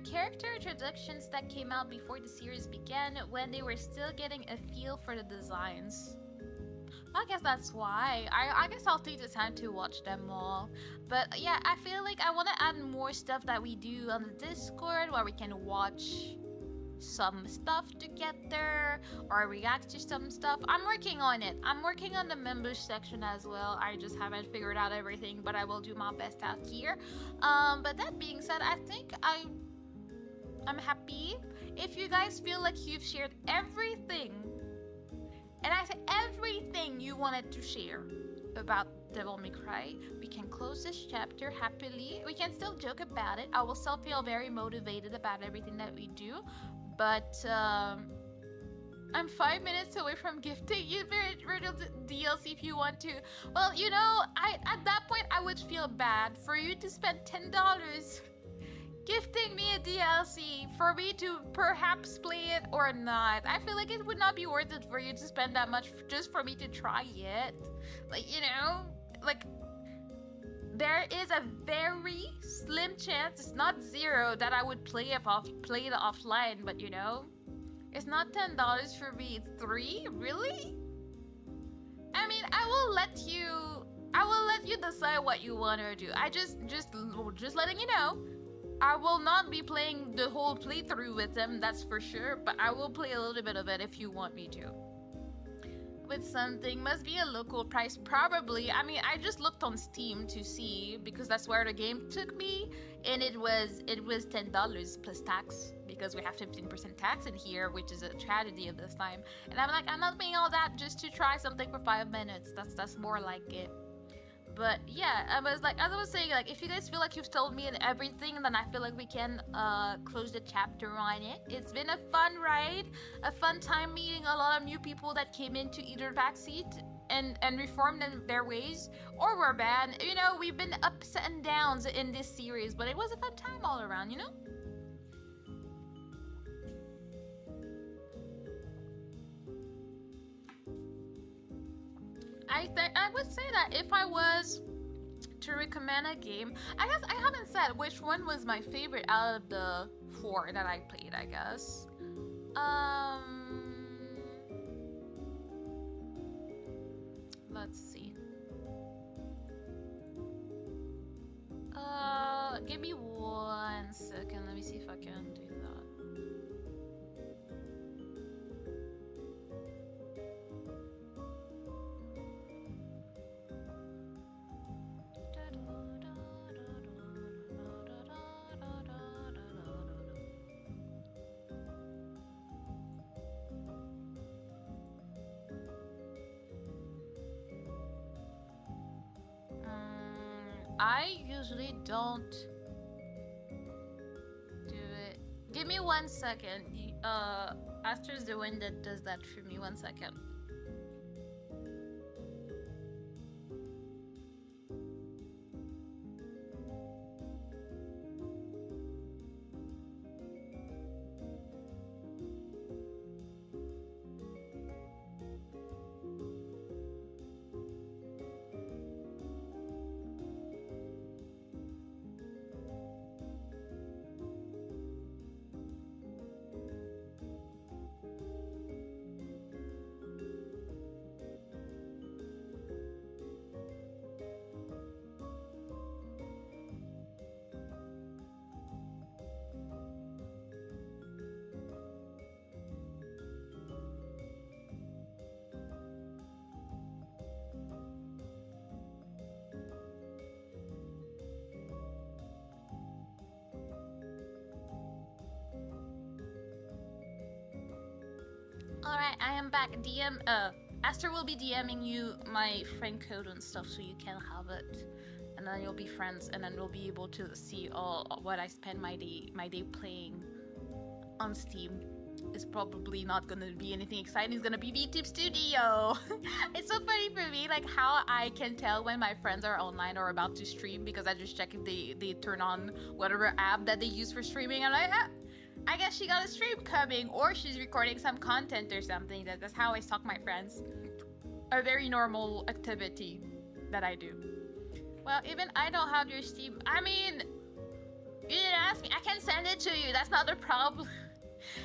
character introductions that came out before the series began when they were still getting a feel for the designs. I guess that's why. I guess I'll take the time to watch them all. But yeah, I feel like I want to add more stuff that we do on the Discord where we can watch some stuff together or react to some stuff. I'm working on it. I'm working on the members section as well. I just haven't figured out everything, but I will do my best out here. But that being said, I think I'm happy. If you guys feel like you've shared everything, and I said everything you wanted to share about Devil May Cry, we can close this chapter happily. We can still joke about it. I will still feel very motivated about everything that we do. But I'm 5 minutes away from gifting you Virtual DLC if you want to. Well, you know, at that point I would feel bad for you to spend $10 gifting me a DLC for me to perhaps play it or not. I feel like it would not be worth it for you to spend that much just for me to try it. Like, you know, like there is a very slim chance, it's not zero, that I would play it offline, but you know, it's not $10 for me, it's $3? Really? I mean, I will let you decide what you want to do. I just letting you know, I will not be playing the whole playthrough with them, that's for sure, but I will play a little bit of it if you want me to. With something, must be a local price, probably. I mean, I just looked on Steam to see, because that's where the game took me, and it was $10 plus tax, because we have 15% tax in here, which is a tragedy of this time. And I'm like, I'm not paying all that just to try something for 5 minutes. That's more like it. But yeah, as I was saying, like, if you guys feel like you've told me everything, then I feel like we can close the chapter on it. It's been a fun ride, a fun time meeting a lot of new people that came into either backseat and reformed in their ways, or were bad. You know, we've been ups and downs in this series, but it was a fun time all around, you know? I would say that if I was to recommend a game, I guess I haven't said which one was my favorite out of the 4 that I played, I guess. Let's see. Give me 1 second. Let me see if I can do that. I usually don't do it. Give me 1 second. Aster's the one that does that for me. 1 second. Alright, I am back. Aster will be DMing you my friend code and stuff so you can have it. And then you'll be friends, and then we'll be able to see all what I spend my day playing on Steam. It's probably not gonna be anything exciting. It's gonna be VTube Studio. It's so funny for me, like how I can tell when my friends are online or about to stream, because I just check if they turn on whatever app that they use for streaming. I'm like, I guess she got a stream coming, or she's recording some content or something. That's how I stalk my friends. A very normal activity that I do. Well, even I don't have your Steam. I mean, You didn't ask me. I can send it to you. That's not the problem.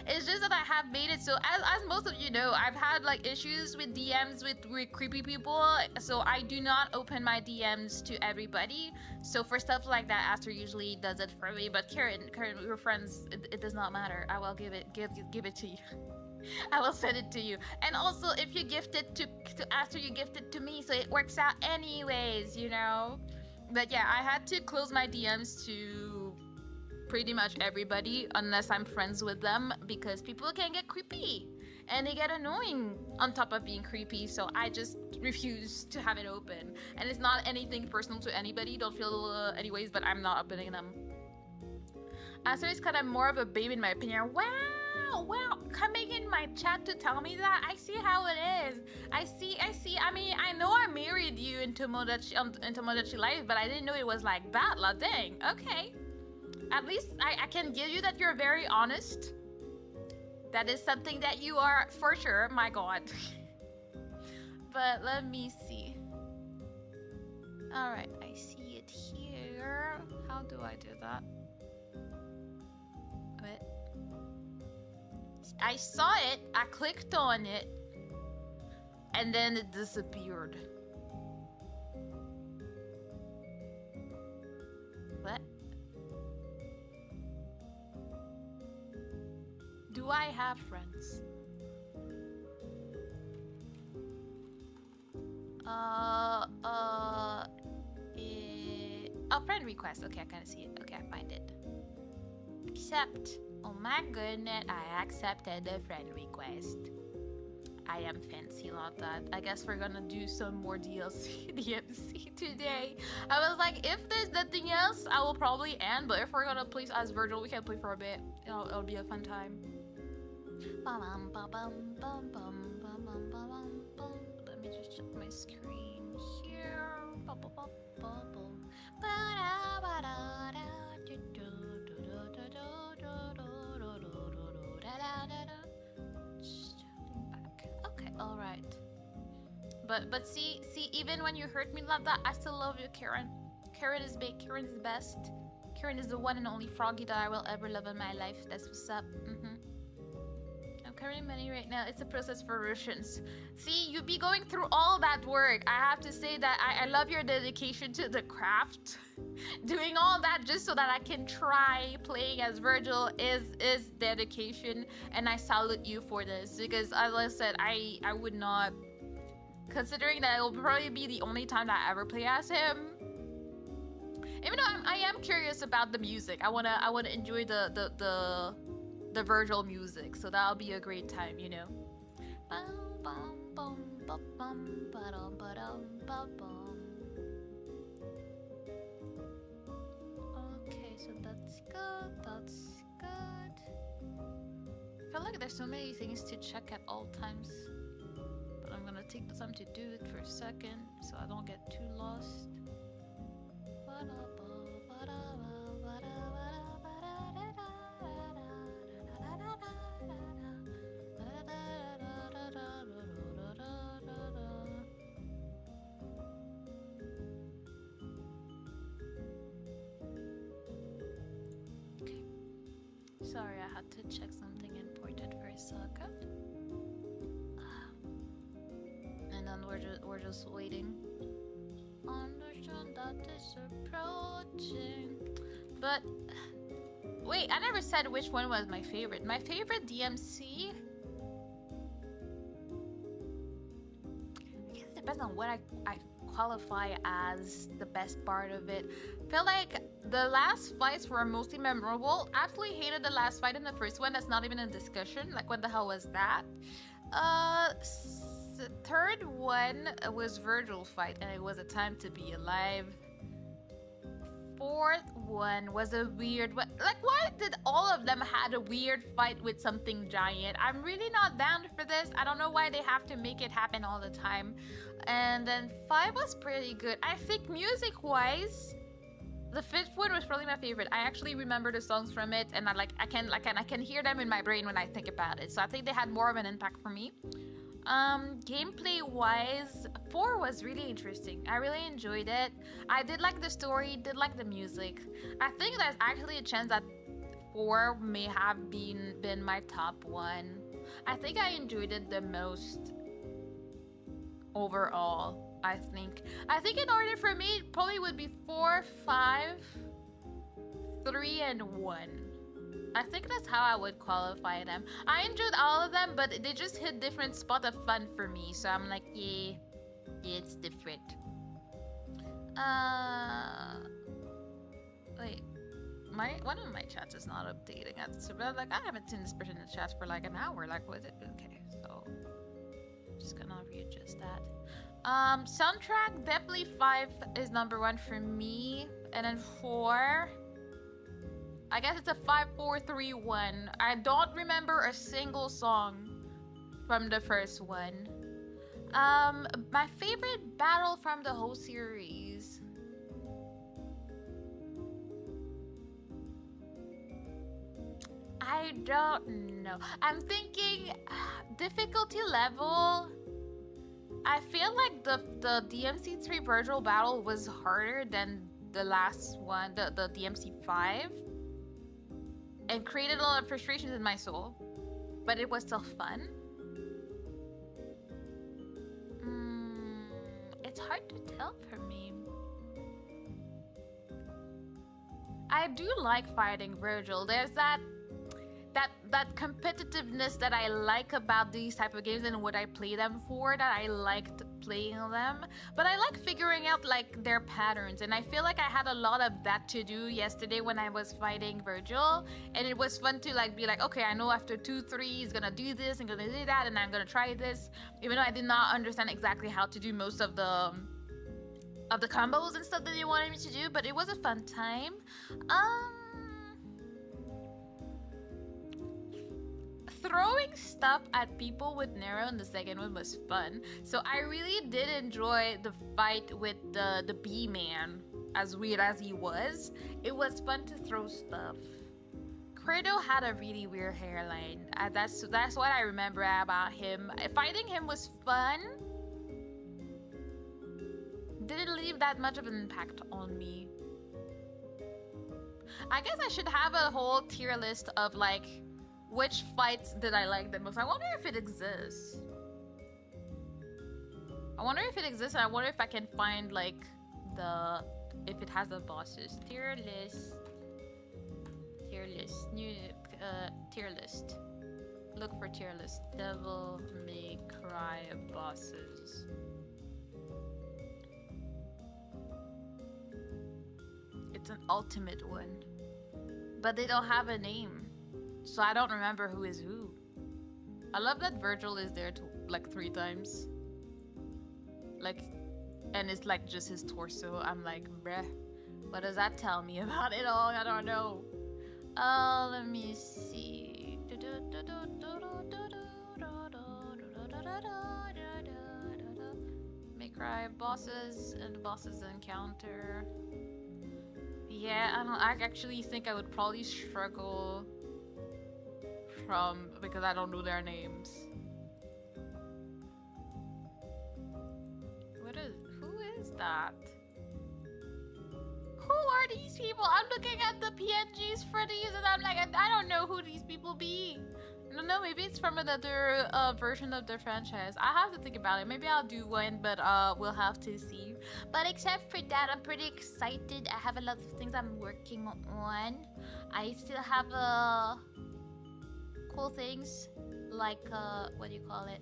It's just that I have made it so, as most of you know, I've had like issues with DMs with creepy people, so I do not open my DMs to everybody. So for stuff like that, Aster usually does it for me. But Karen, we're friends. It does not matter. I will give it to you. I will send it to you. And also, if you gift it to Aster, you gift it to me, so it works out anyways, you know. But yeah, I had to close my DMs to pretty much everybody unless I'm friends with them, because people can get creepy and they get annoying on top of being creepy. So I just refuse to have it open, and it's not anything personal to anybody, don't feel anyways, but I'm not opening them. Aster is kind of more of a babe in my opinion. Wow, coming in my chat to tell me that. I see how it is. I see. I mean, I know I married you in Tomodachi Life, but I didn't know it was like that. La dang. Okay. At least I can give you that you're very honest. That is something that you are for sure, my god. But let me see. Alright, I see it here. How do I do that? Wait. I saw it, I clicked on it, and then it disappeared. What? Do I have friends? Oh, friend request. Okay, I kind of see it. Okay, I find it. Accept. Oh my goodness, I accepted the friend request. I am fancy like that. I guess we're gonna do some more DLC DMC today. I was like, if there's nothing else, I will probably end. But if we're gonna play as Virgil, we can play for a bit. It'll be a fun time. Let me just check my screen here. Okay, all right. But see, even when you hurt me like that, I still love you, Karen. Karen is big. Karen is the best. Karen is the one and only froggy that I will ever love in my life. That's what's up. I'm carrying money right now. It's a process for Russians. See, you be going through all that work. I have to say that I love your dedication to the craft. Doing all that just so that I can try playing as Virgil is dedication, and I salute you for this, because as I said, I would not, considering that it will probably be the only time that I ever play as him. Even though I am curious about the music, I wanna enjoy the Virgil music, so that'll be a great time, you know. Okay, so that's good. That's good. I feel like there's so many things to check at all times, but I'm gonna take the time to do it for a second so I don't get too lost. Okay. Sorry, I had to check something important for a second. And then we're just waiting. Understand that is approaching. But wait, I never said which one was my favorite. My favorite DMC, I guess it depends on what I qualify as the best part of it. I feel like the last fights were mostly memorable. Absolutely hated the last fight in the first one. That's not even a discussion. Like, what the hell was that? The third one was Virgil's fight, and it was a time to be alive. Fourth one was a weird one. Like, why did all of them had a weird fight with something giant? I'm really not down for this. I don't know why they have to make it happen all the time. And then 5 was pretty good. I think music-wise, the 5th one was probably my favorite. I actually remember the songs from it, and I can hear them in my brain when I think about it. So I think they had more of an impact for me. Gameplay wise, 4 was really interesting. I really enjoyed it. I did like the story, did like the music. I think there's actually a chance that 4 may have been my top one. I think I enjoyed it the most overall. I think in order for me, it probably would be 4, 5, 3, and 1. I think that's how I would qualify them. I enjoyed all of them, but they just hit different spot of fun for me. So I'm like, yeah, it's different. Wait, one of my chats is not updating. So like, I haven't seen this person in the chat for like an hour. Like, what is it? Okay, so just gonna readjust that. Soundtrack, definitely 5 is number 1 for me, and then 4. I guess it's a 5, 4, 3, 1. I don't remember a single song from the first one. My favorite battle from the whole series. I don't know. I'm thinking difficulty level. I feel like the DMC 3 Virgil battle was harder than the last one, the DMC 5. And created a lot of frustrations in my soul. But it was still fun. It's hard to tell for me. I do like fighting Virgil. There's that competitiveness that I like about these type of games and what I play them for, that I liked playing them. But I like figuring out like their patterns, and I feel like I had a lot of that to do yesterday when I was fighting Virgil, and it was fun to like be like, okay, I know after 2, 3 he's gonna do this and gonna do that, and I'm gonna try this, even though I did not understand exactly how to do most of the combos and stuff that they wanted me to do, but it was a fun time. Throwing stuff at people with Nero in the second one was fun. So I really did enjoy the fight with the B-man, as weird as he was. It was fun to throw stuff. Credo had a really weird hairline. That's what I remember about him. Fighting him was fun. Didn't leave that much of an impact on me. I guess I should have a whole tier list of like which fights did I like the most. I wonder if it exists. I wonder if it exists, and I wonder if I can find like if it has the bosses. Tier list, new tier list. Look for tier list. Devil May Cry bosses. It's an ultimate one, but they don't have a name. So I don't remember who is who. I love that Virgil is there like 3 times. Like, and it's like just his torso. I'm like, bruh, what does that tell me about it all? I don't know. Let me see. May Cry bosses and bosses encounter. Yeah, I actually think I would probably struggle because I don't know their names. Who is that? Who are these people? I'm looking at the PNGs for these and I'm like, I don't know who these people be. I don't know, maybe it's from another version of the franchise. I have to think about it. Maybe I'll do one, but we'll have to see. But except for that, I'm pretty excited. I have a lot of things I'm working on. I still have cool things like what do you call it?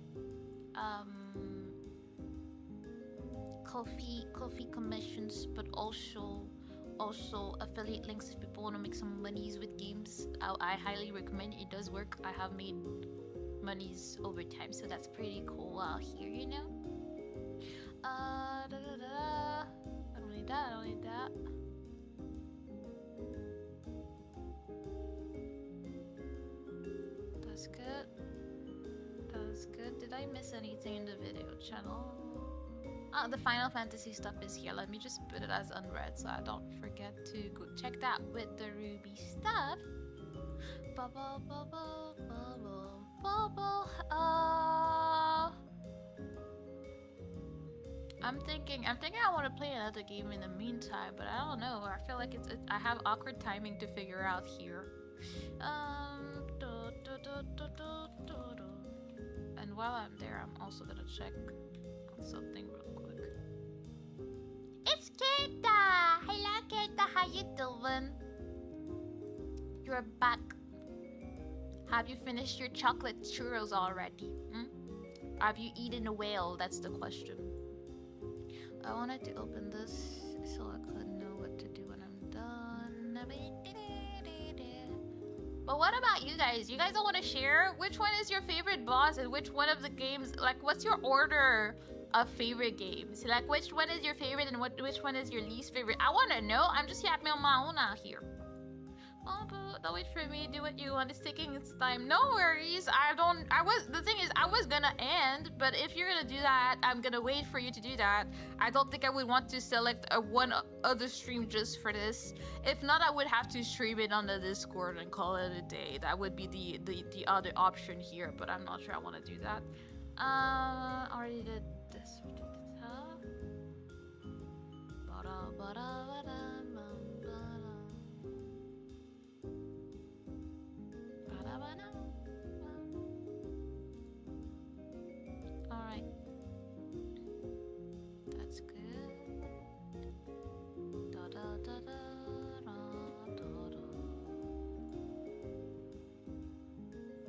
Coffee commissions, but also affiliate links if people want to make some monies with games. I highly recommend it. It does work. I have made monies over time, so that's pretty cool out here, you know. I don't need that. That's good. Did I miss anything in the video channel? The Final Fantasy stuff is here. Let me just put it as unread so I don't forget to go check that with the Ruby stuff. Bubble. I'm thinking I want to play another game in the meantime, but I don't know. I feel like I have awkward timing to figure out here. And while I'm there, I'm also gonna check on something real quick. It's Keita! Hello, Keita. How you doing? You're back. Have you finished your chocolate churros already? Have you eaten a whale? That's the question. I wanted to open this so I could know what to do when I'm done. But what about you guys? You guys don't want to share? Which one is your favorite boss and which one of the games? Like, what's your order of favorite games? Like, which one is your favorite and which one is your least favorite? I want to know. I'm just yapping on my own out here. Oh, but don't wait for me. Do what you want. It's taking its time. No worries. The thing is, I was gonna end, but if you're gonna do that, I'm gonna wait for you to do that. I don't think I would want to select one other stream just for this. If not, I would have to stream it on the Discord and call it a day. That would be the other option here, but I'm not sure I want to do that. Already did this. Alright. That's good.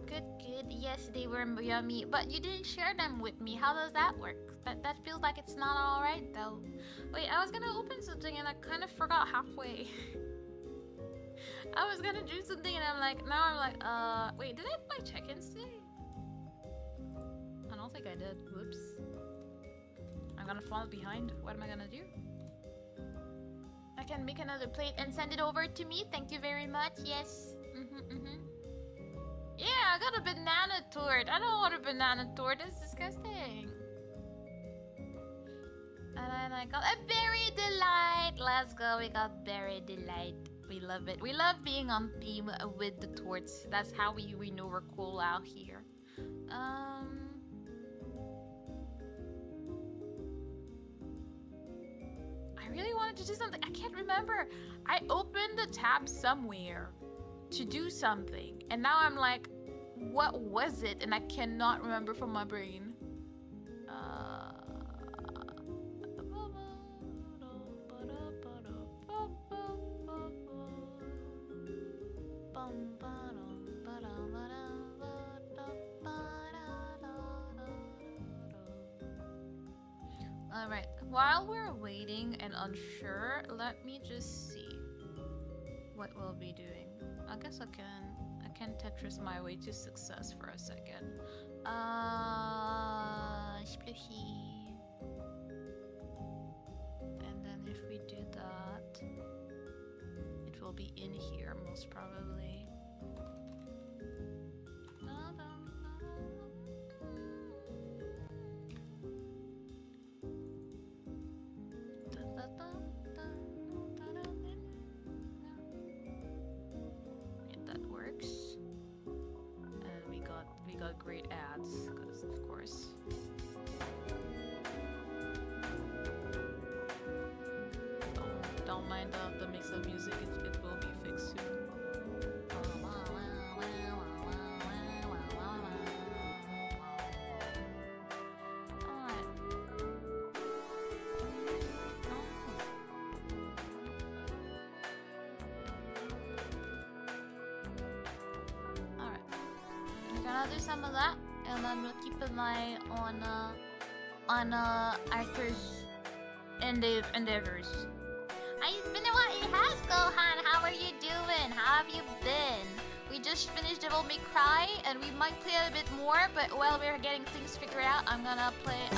Good. Yes, they were yummy, but you didn't share them with me. How does that work? That feels like it's not alright though. Wait, I was gonna open something and I kind of forgot halfway. I was gonna do something and I'm like, wait, did I have my check-ins today? I don't think I did. Whoops. I'm gonna fall behind. What am I gonna do? I can make another plate and send it over to me. Thank you very much. Yes. Yeah, I got a banana torte. I don't want a banana torte. It's disgusting. And then I got a berry delight. Let's go. We got berry delight. We love it. We love being on theme with the torts. That's how we know we're cool out here. I really wanted to do something. I can't remember. I opened the tab somewhere to do something. And now I'm like, what was it? And I cannot remember from my brain. Alright, while we're waiting and unsure, let me just see what we'll be doing. I guess I can Tetris my way to success for a second. Splooshy. And then if we do that, it will be in here most probably. Great ads, because of course. Don't mind the mix of music, it will be fixed soon. I'll do some of that, and then we'll keep an eye on Arthur's endeavors. It's been a while. It has, Gohan. How are you doing? How have you been? We just finished Devil May Cry, and we might play a bit more. But while we're getting things figured out, I'm gonna play a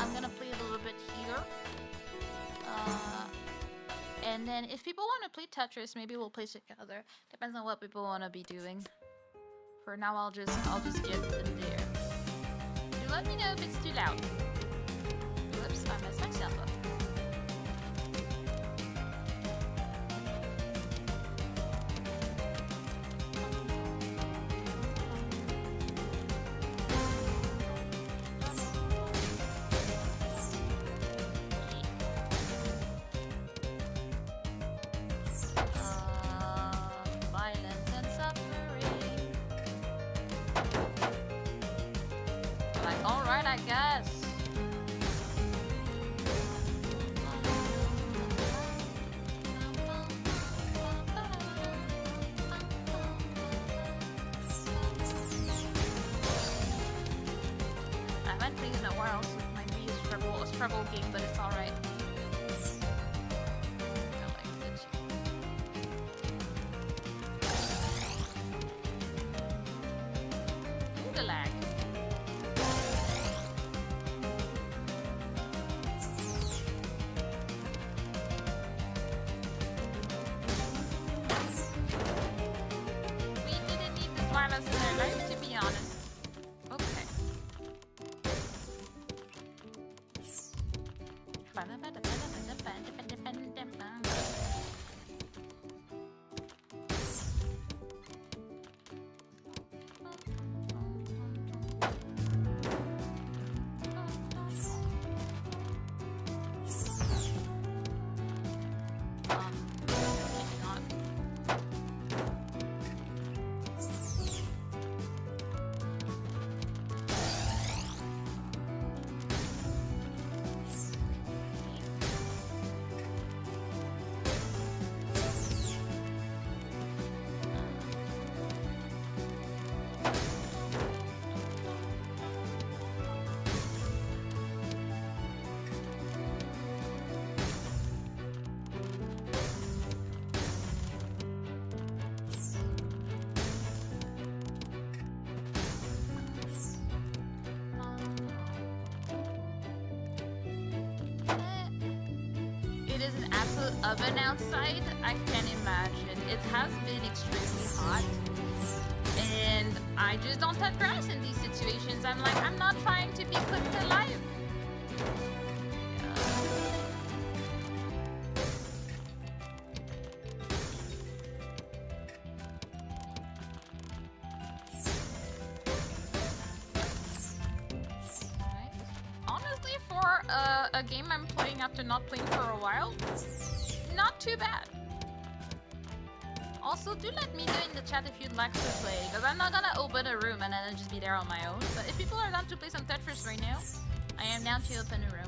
little bit here. And then if people want to play Tetris, maybe we'll play together. Depends on what people want to be doing. For now, I'll just get in there. Do let me know if it's too loud. Whoops, I messed myself up. I guess. I haven't played in a while, so it might be a struggle game, but it's alright. The lag. We didn't need this violence in our life, to be honest. Okay. It is an absolute oven outside. I can imagine. It has been extremely hot. And I just don't touch grass in these situations. I'm like, I'm not trying to be cooked alive. Honestly, for a game I'm playing after not playing for a while, not too bad. Also, do let me know in the chat if you'd like to play, because I'm not gonna open a room and then just be there on my own. But if people are down to play some Tetris right now, I am down to open a room.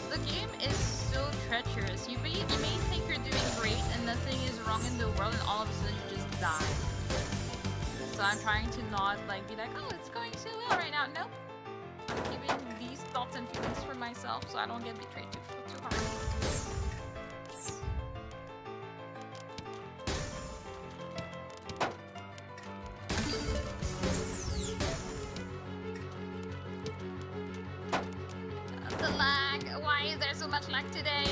The game is so treacherous. You may think you're doing great and nothing is wrong in the world and all of a sudden you just die. So I'm trying to not like be like, oh, it's going so well right now. Nope. I'm keeping these thoughts and feelings for myself so I don't get betrayed too hard. The lag. Why is there so much lag today?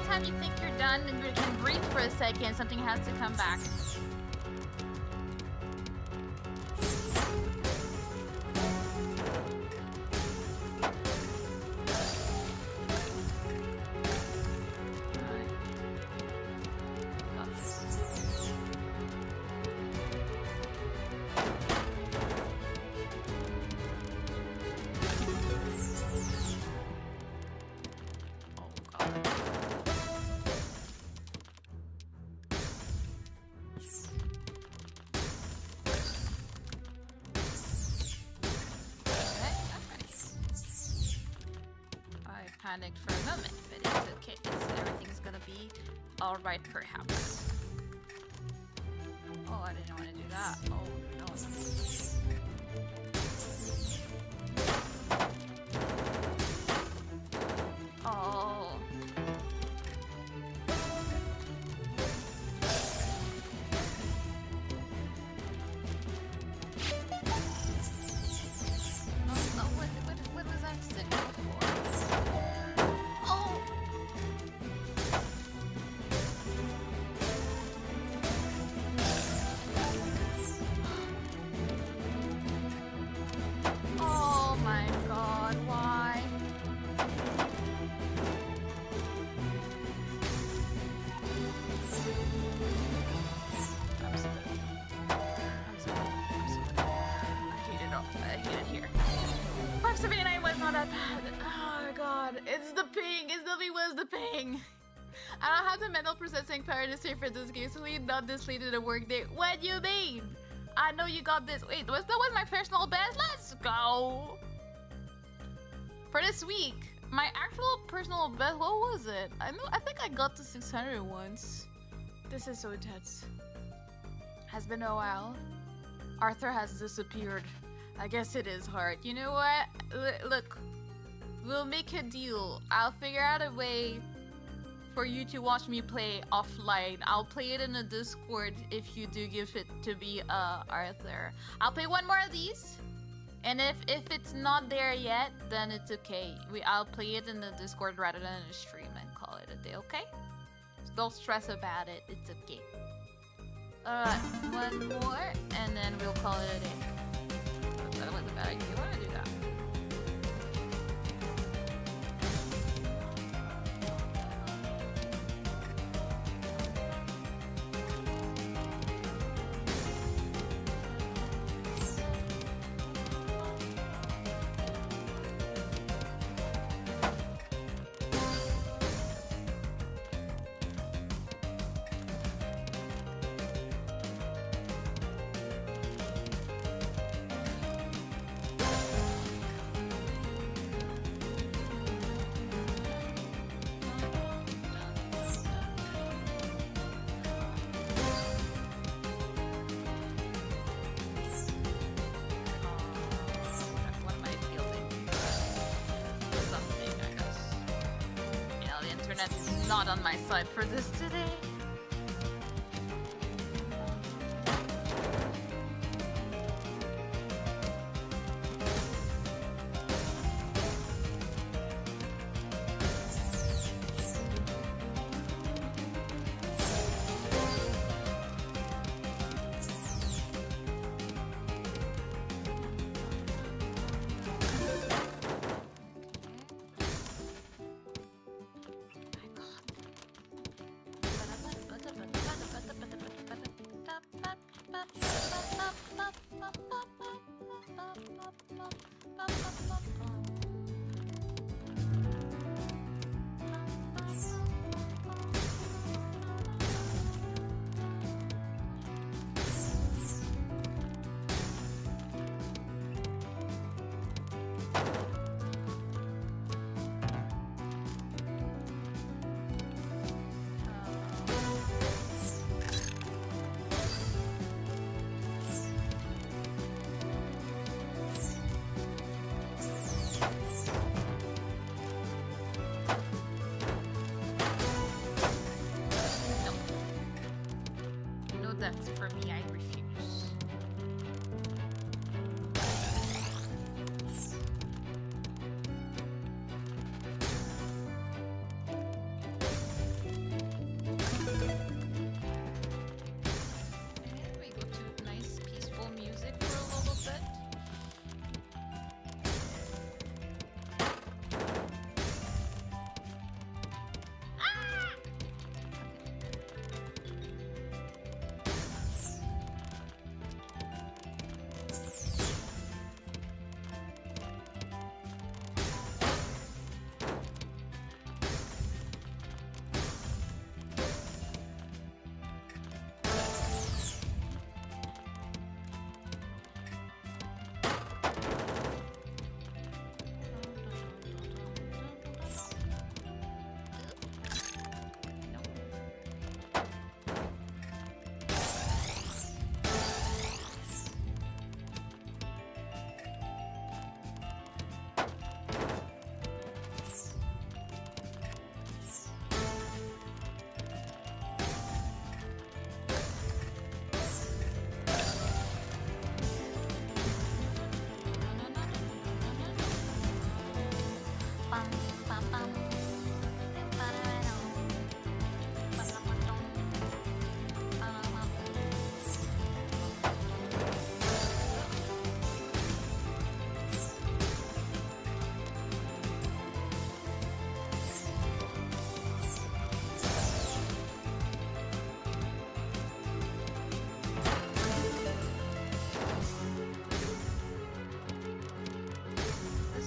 time you think you're done and you can breathe for a second, something has to come back. Panicked for a moment, but it's okay. Everything's gonna be alright, perhaps. Oh, I didn't want to do that. Oh, no. Oh. No, what was that signal for? Oh my god, why? I'm sorry. I hate it here. 579 was not that bad. Oh god, it's the ping. It's the was the ping. I don't have the mental processing power to stay for this game, so we not this late in the workday. What do you mean? I know you got this. Wait, that was my personal best? Let's go! For this week, my actual personal best, what was it? I think I got to 600 once. This is so intense. Has been a while. Arthur has disappeared. I guess it is hard. You know what? Look, we'll make a deal. I'll figure out a way for you to watch me play offline. I'll play it in the Discord if you do give it to me, Arthur. I'll play one more of these, and if it's not there yet, then it's okay. I'll play it in the Discord rather than in a stream and call it a day, okay? So don't stress about it, it's okay. Alright, one more, and then we'll call it a day. That was a bad idea. You wanna do that? Not on my side for this today.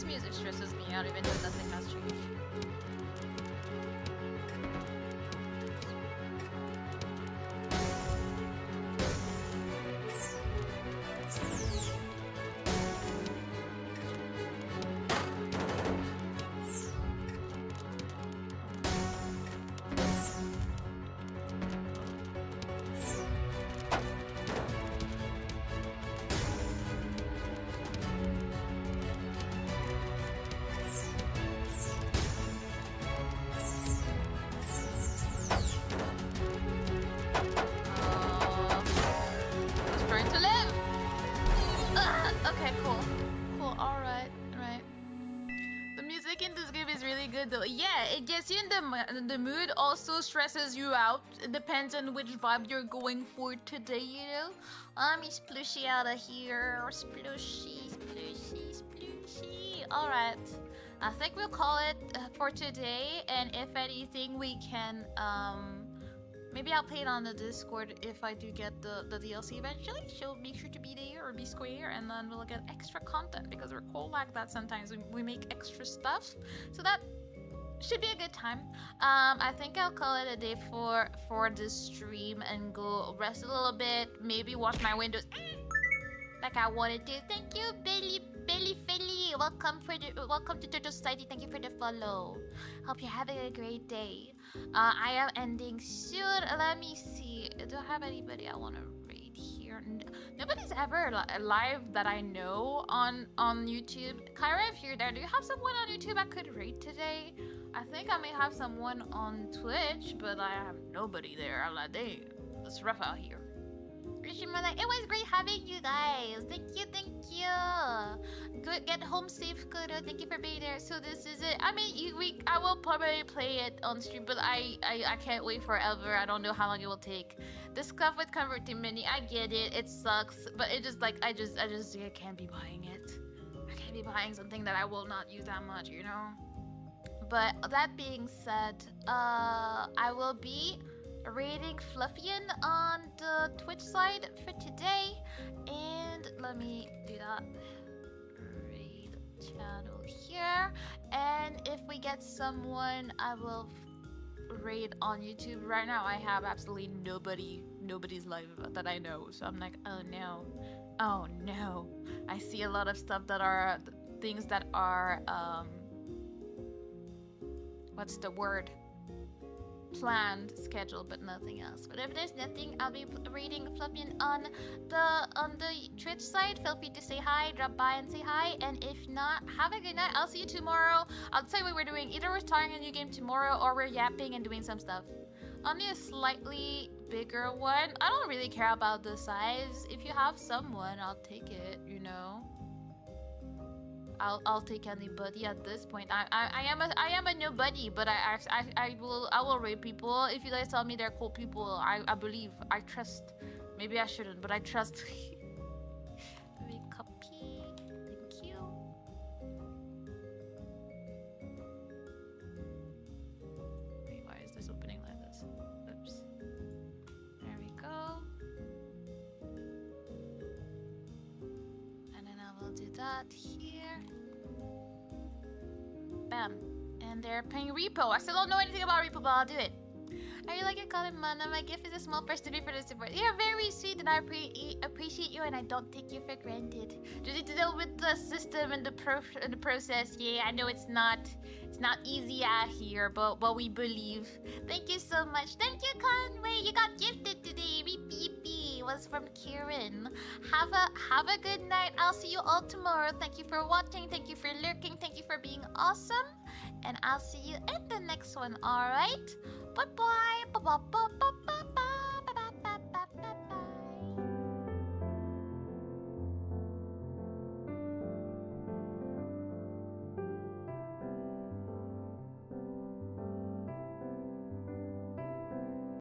This music stresses me out even though nothing has changed. Trying to live. Okay, cool. Cool. All right. Right. The music in this game is really good, though. Yeah, it gets you in the mood. Also stresses you out. It depends on which vibe you're going for today. You know. Me splooshy out of here. Splooshy, splooshy, splooshy. All right. I think we'll call it for today. And if anything, we can maybe I'll play it on the Discord if I do get the DLC eventually. So make sure to be there or be square, and then we'll get extra content because we're cool like that. Sometimes we make extra stuff, so that should be a good time. I think I'll call it a day for this stream and go rest a little bit. Maybe wash my windows like I wanted to. Thank you, Billy Philly. Welcome to Turtle Society. Thank you for the follow. Hope you're having a great day. I am ending soon. Let me see. Do I have anybody I want to raid here? Nobody's ever live that I know on YouTube. Kyra, if you're there, do you have someone on YouTube I could raid today? I think I may have someone on Twitch, but I have nobody there. I'm like, dang, it's rough out here. It was great having you guys. Thank you, thank you. Good, get home safe, Kudo. Thank you for being there. So this is it. I mean, I will probably play it on stream, but I can't wait forever. I don't know how long it will take. The stuff with converting mini, I get it. It sucks, but it just like I can't be buying it. I can't be buying something that I will not use that much, you know. But that being said, I will be raiding Fluffian on the Twitch side for today, and let me do that. Raid channel here, and if we get someone, I will raid on YouTube. Right now, I have absolutely nobody's live that I know, so I'm like, oh no. I see a lot of stuff that are things that are what's the word? Planned schedule, but nothing else. But if there's nothing, I'll be reading Fluffian on the Twitch side. Feel free to say hi, drop by and say hi. And if not, have a good night. I'll see you tomorrow. I'll tell you what we're doing. Either we're starting a new game tomorrow or we're yapping and doing some stuff. Only a slightly bigger one. I don't really care about the size. If you have someone, I'll take it, you know. I'll take anybody at this point. I am a nobody, but I will raid people if you guys tell me they're cool people. I believe, I trust. Maybe I shouldn't, but I trust. Let me copy. Thank you. Wait, why is this opening like this? Oops. There we go. And then I will do that here. Bam. And they're paying repo. I still don't know anything about repo, but I'll do it. I really like your comment, Mana. My gift is a small price to pay for the support. You're very sweet, and I appreciate you, and I don't take you for granted. Just need to deal with the system and the process. Yeah, I know it's not easy out here, but we believe. Thank you so much. Thank you, Conway. You got gifted today. Repeat was from Kieran. Have a good night. I'll see you all tomorrow. Thank you for watching. Thank you for lurking. Thank you for being awesome. And I'll see you in the next one. All right. Bye bye. Bye bye. Bye bye. Bye bye.